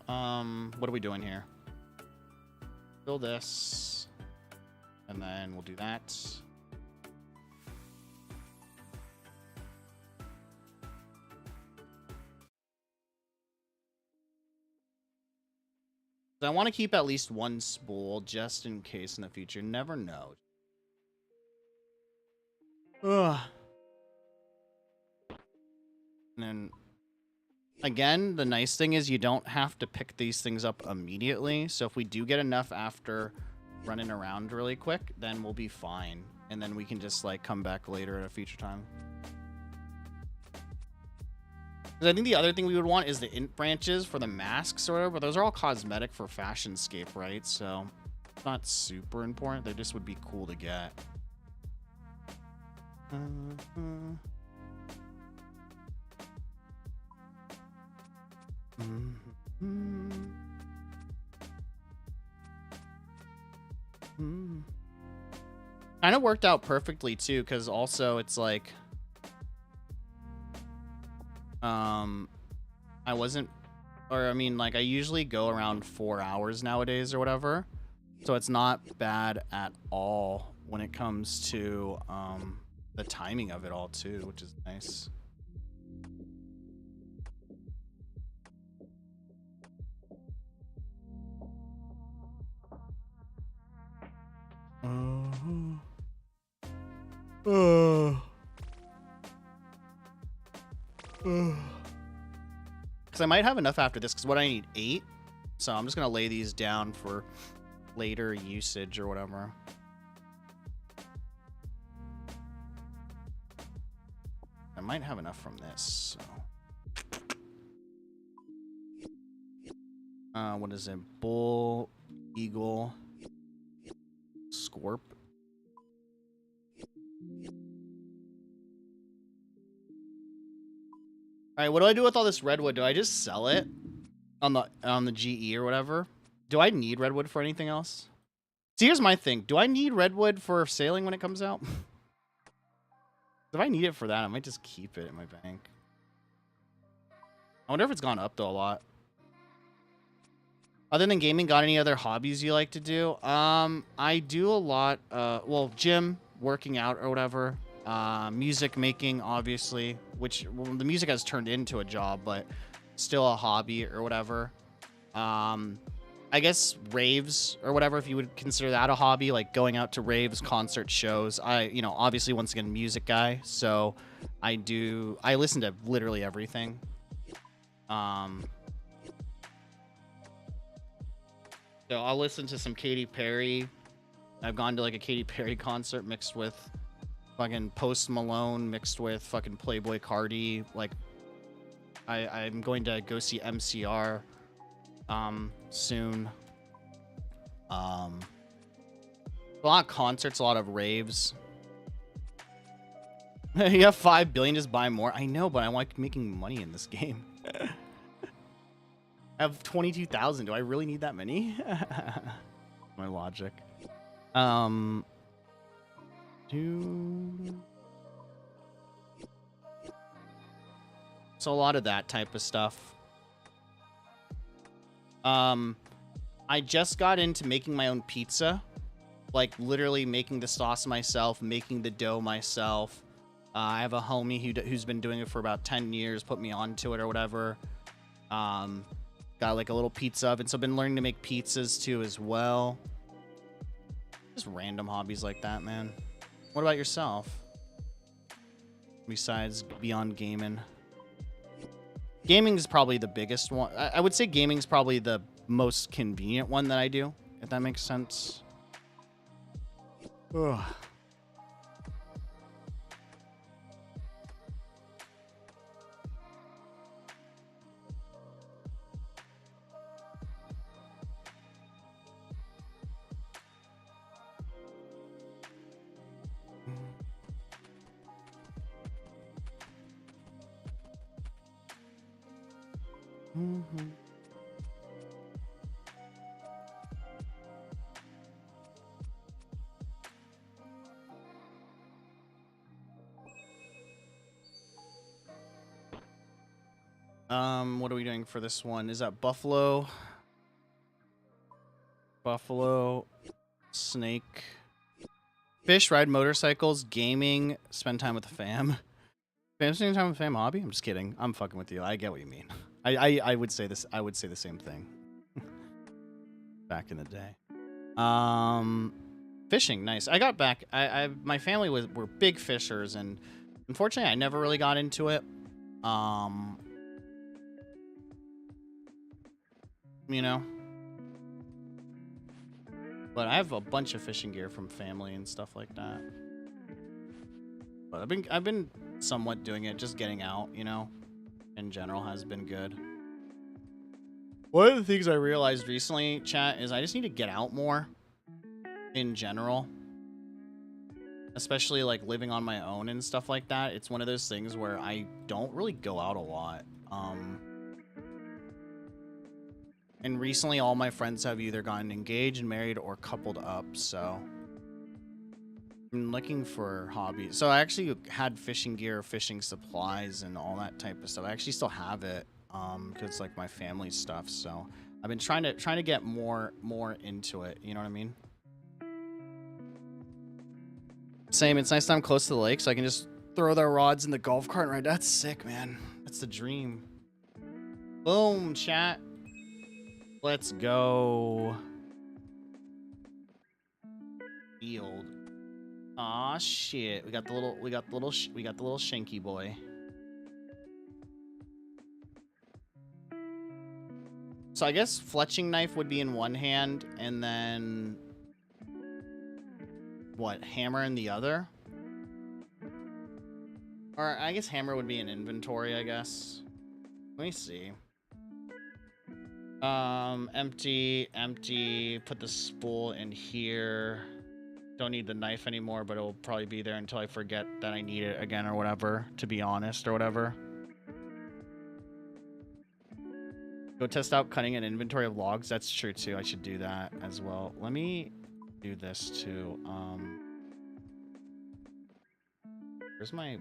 What are we doing here? Fill this, and then we'll do that. I want to keep at least one spool just in case in the future. Never know. Ugh. And then, again, the nice thing is you don't have to pick these things up immediately. So if we do get enough after running around really quick, then we'll be fine. And then we can just, like, come back later at a future time. Because I think the other thing we would want is the int branches for the masks, sort of. But those are all cosmetic for Fashionscape, right? So, it's not super important. They just would be cool to get. Kind of worked out perfectly too, because also it's like I wasn't, or I mean, like I usually go around 4 hours nowadays or whatever, so it's not bad at all when it comes to the timing of it all too, which is nice. Because I might have enough after this, because what I need 8, so I'm just gonna lay these down for later usage or whatever. I might have enough from this, so. What is it? Bull, eagle, scorp. All right, what do I do with all this redwood? Do I just sell it on the GE or whatever? Do I need redwood for anything else? See, here's my thing. Do I need redwood for sailing when it comes out? If I need it for that, I might just keep it in my bank. I wonder if it's gone up though a lot. Other than gaming, got any other hobbies you like to do? I do a lot. Well, gym, working out or whatever. Music making, obviously, which the music has turned into a job, but still a hobby or whatever. I guess raves or whatever, if you would consider that a hobby, like going out to raves, concert shows. Obviously, once again, music guy, so I listen to literally everything. So I'll listen to some Katy Perry. I've gone to like a Katy Perry concert mixed with fucking Post Malone, mixed with fucking Playboy Cardi. Like, I'm going to go see MCR soon. A lot of concerts, a lot of raves. You have 5 billion, just buy more. I know, but I like making money in this game. I have 22,000. Do I really need that many? My logic. So a lot of that type of stuff. I just got into making my own pizza. Like, literally making the sauce myself, making the dough myself. I have a homie who's been doing it for about 10 years, put me onto it or whatever. Got like a little pizza oven, so I've been learning to make pizzas too as well. Just random hobbies like that, man. What about yourself? Besides beyond gaming. Gaming is probably the biggest one. I would say gaming is probably the most convenient one that I do, if that makes sense. Ugh. Mm-hmm. What are we doing for this one? Is that buffalo? Buffalo, snake, fish, ride motorcycles, gaming, spend time with the fam. Spending time with fam hobby? I'm just kidding. I'm fucking with you. I get what you mean. I would say this. I would say the same thing. Back in the day. Fishing, nice. I got back. My family were big fishers, and unfortunately, I never really got into it. You know. But I have a bunch of fishing gear from family and stuff like that. But I've been somewhat doing it, just getting out, you know, in general has been good. One of the things I realized recently, chat, is I just need to get out more in general. Especially like living on my own and stuff like that. It's one of those things where I don't really go out a lot. And recently all my friends have either gotten engaged, married, or coupled up, so I'm looking for hobbies. So I actually had fishing gear, fishing supplies, and all that type of stuff. I actually still have it, because it's like my family stuff. So I've been trying to get more into it. You know what I mean? Same. It's nice that I'm close to the lake, so I can just throw their rods in the golf cart and ride. That's sick, man. That's the dream. Boom, chat. Let's go. Field. Aw, shit. We got the little shanky boy. So I guess fletching knife would be in one hand, and then what? Hammer in the other? Or I guess hammer would be in inventory, I guess. Let me see. Empty. Put the spool in here. Don't need the knife anymore, but it'll probably be there until I forget that I need it again or whatever, to be honest, or whatever. Go test out cutting an inventory of logs. That's true too. I should do that as well. Let me do this too. Where's my...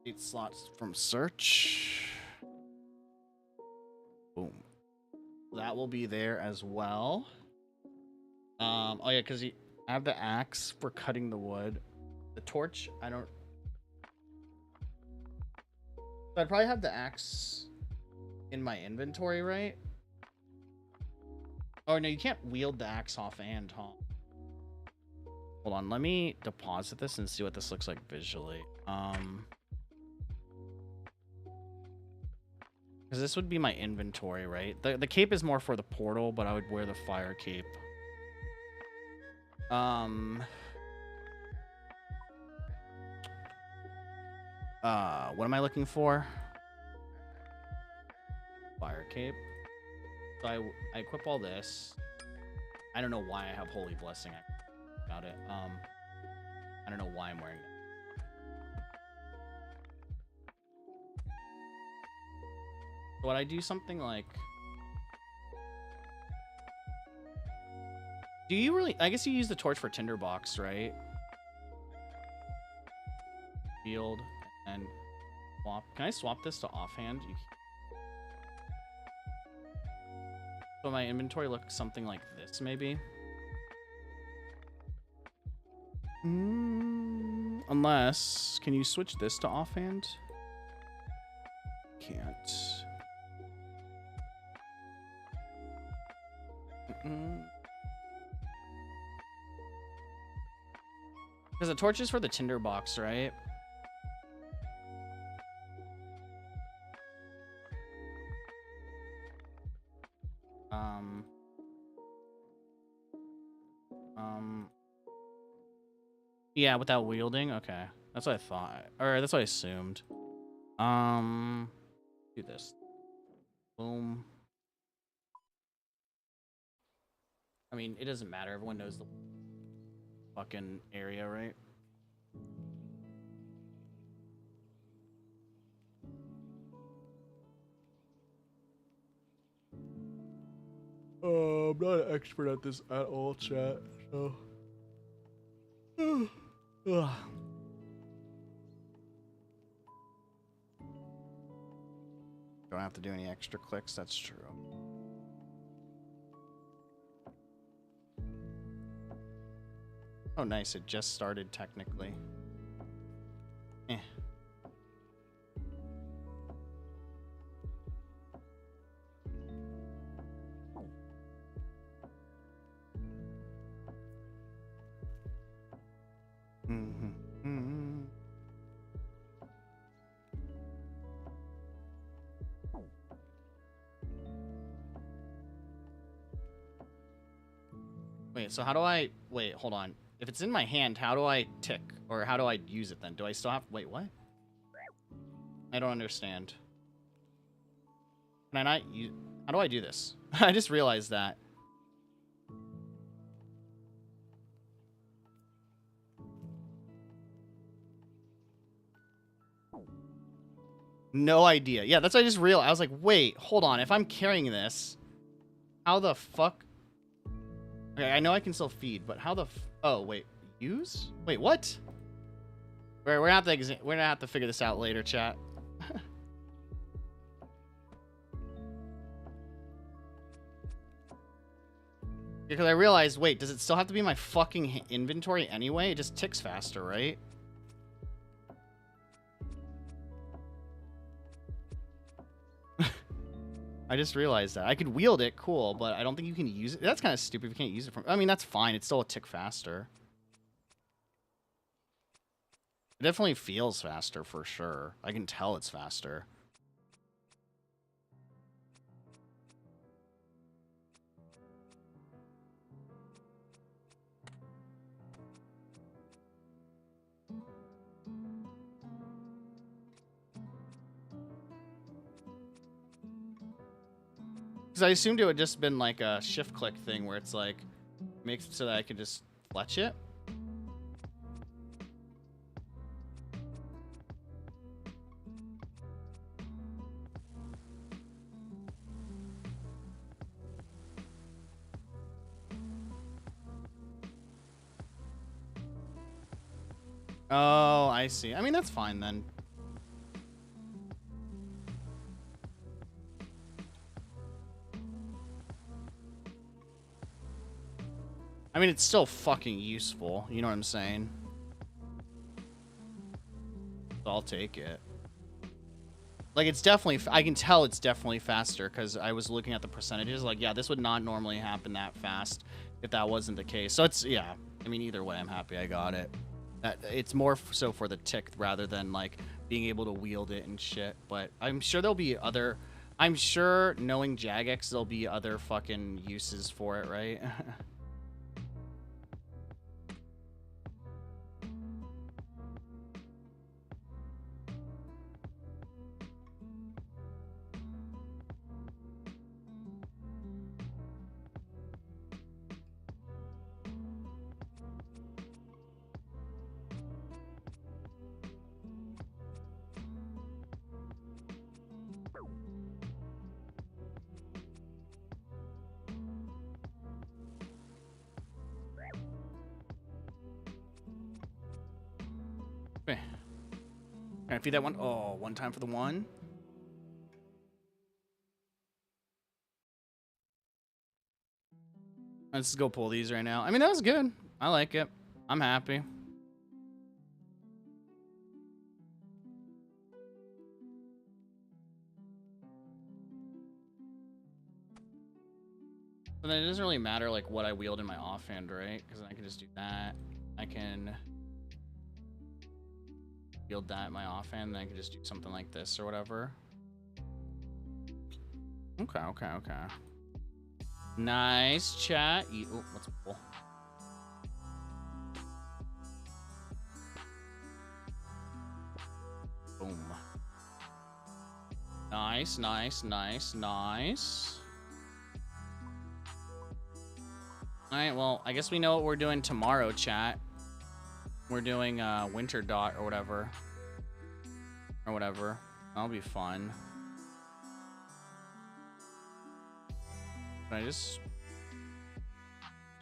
Eight slots from search. Boom. That will be there as well. Oh yeah, because I have the axe for cutting the wood. The torch, I don't... So I'd probably have the axe in my inventory, right? Oh no, you can't wield the axe offhand, huh? Hold on, let me deposit this and see what this looks like visually. Because this would be my inventory, right? The cape is more for the portal, but I would wear the fire cape. What am I looking for? Fire cape. So I equip all this. I don't know why I have Holy Blessing. About it. I don't know why I'm wearing it. Would I do something like... Do you really... I guess you use the torch for tinderbox, right? Field and swap. Can I swap this to offhand? So my inventory looks something like this, maybe? Unless... Can you switch this to offhand? Can't. Because the torch is for the tinder box, right? Yeah, without wielding? Okay. That's what I thought. Or that's what I assumed. Do this. Boom. I mean, it doesn't matter. Everyone knows the fucking area, right? I'm not an expert at this at all, chat. So. Don't have to do any extra clicks. That's true. Oh, nice. It just started technically. Eh. Wait, so how do I... Wait, hold on. If it's in my hand, how do I tick? Or how do I use it then? Do I still have... Wait, what? I don't understand. Can I not use... How do I do this? I just realized that. No idea. Yeah, that's what I just realized. I was like, wait, hold on. If I'm carrying this, how the fuck... Okay, I know I can still feed, but how the... Oh, wait. Use? Wait, what? We're gonna have to figure this out later, chat. Because I realized, wait, does it still have to be in my fucking inventory anyway? It just ticks faster, right? I just realized that. I could wield it, cool, but I don't think you can use it. That's kind of stupid if you can't use it from... I mean, that's fine. It's still a tick faster. It definitely feels faster, for sure. I can tell it's faster. Because I assumed it would just been like a shift click thing where it's like, makes it so that I could just fletch it. Oh, I see. I mean, that's fine then. I mean, it's still fucking useful. You know what I'm saying? So I'll take it. Like, it's definitely... I can tell it's definitely faster because I was looking at the percentages. Like, yeah, this would not normally happen that fast if that wasn't the case. So it's... Yeah. I mean, either way, I'm happy I got it. It's more so for the tick rather than, like, being able to wield it and shit. But I'm sure there'll be other... I'm sure, knowing Jagex, there'll be other fucking uses for it, right? Can I feed that one? Oh, one time for the one. Let's go pull these right now. I mean, that was good. I like it. I'm happy. So then it doesn't really matter like what I wield in my offhand, right? Because I can just do that. I can wield that in my offhand, then I can just do something like this or whatever. Okay, okay, okay. Nice chat. Oh, what's a pull? Boom. Nice, nice, nice, nice. Alright, well, I guess we know what we're doing tomorrow, chat. We're doing Winter Dot or whatever. Or whatever. That'll be fun. Can I just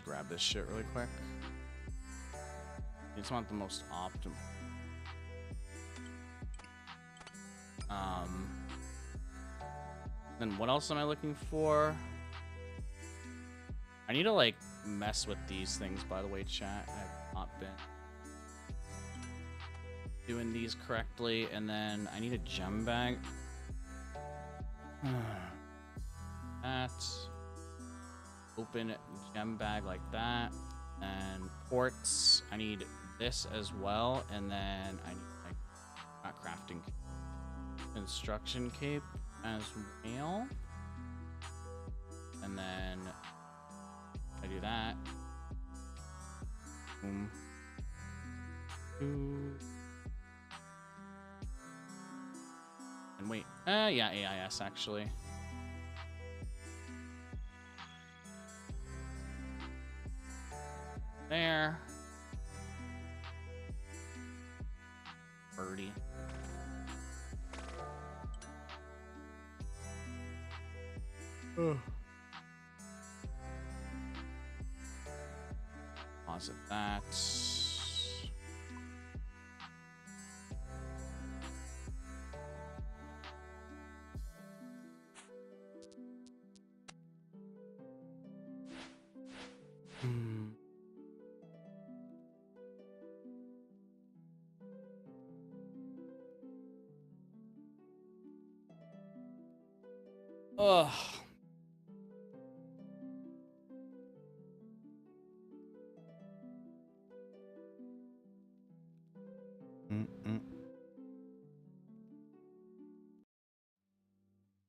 grab this shit really quick? I just want the most optimal. Then what else am I looking for? I need to like mess with these things, by the way, chat. I have not been doing these correctly. And then I need a gem bag. That. Open gem bag like that. And ports. I need this as well. And then I need like not crafting. Construction cape as well. And then I do that. Boom. And wait. Yeah, AIS actually. There. Birdie. Deposit that. Ugh.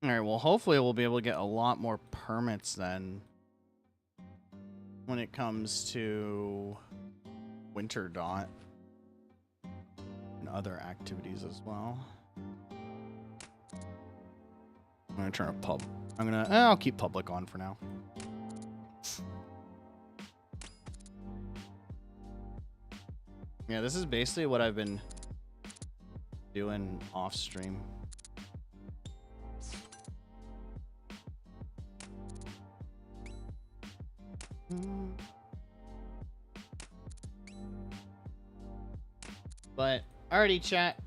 All right, well, hopefully we'll be able to get a lot more permits then when it comes to Winter Dot and other activities as well. I'm gonna turn a pub. I'll keep public on for now. Yeah, this is basically what I've been doing off stream. But alrighty, chat.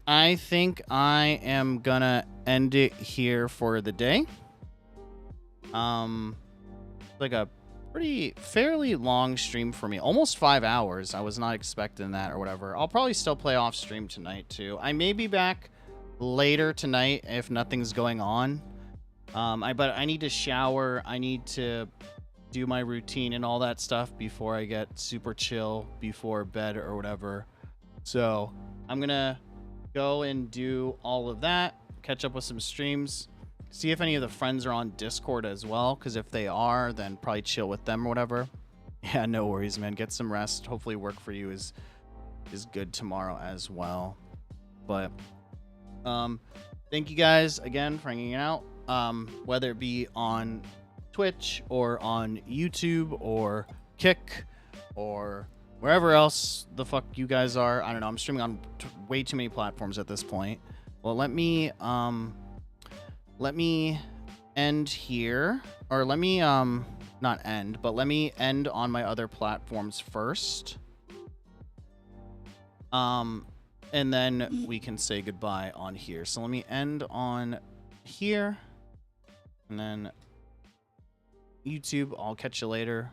I think I am gonna end it here for the day. Like a fairly long stream for me, almost 5 hours. I was not expecting that or whatever. I'll probably still play off stream tonight too. I may be back later tonight if nothing's going on. But I need to shower. I need to do my routine and all that stuff before I get super chill before bed or whatever. So I'm gonna go and do all of that, catch up with some streams, see if any of the friends are on Discord as well, because if they are, then probably chill with them or whatever. Yeah, no worries, man. Get some rest. Hopefully work for you is good tomorrow as well. But thank you guys again for hanging out, whether it be on Twitch or on YouTube or Kick or wherever else the fuck you guys are. I don't know. I'm streaming on way too many platforms at this point. Well, let me end here, or let me not end, but let me end on my other platforms first. And then we can say goodbye on here. So let me end on here, and then YouTube, I'll catch you later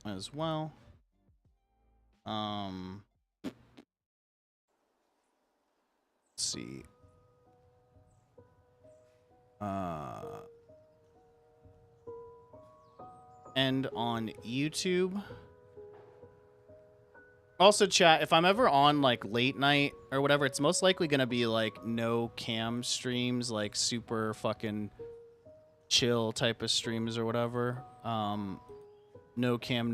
as well. Let's see. end on YouTube. Also, chat, if I'm ever on like late night or whatever, it's most likely gonna be like no cam streams, like super fucking chill type of streams or whatever. No cam,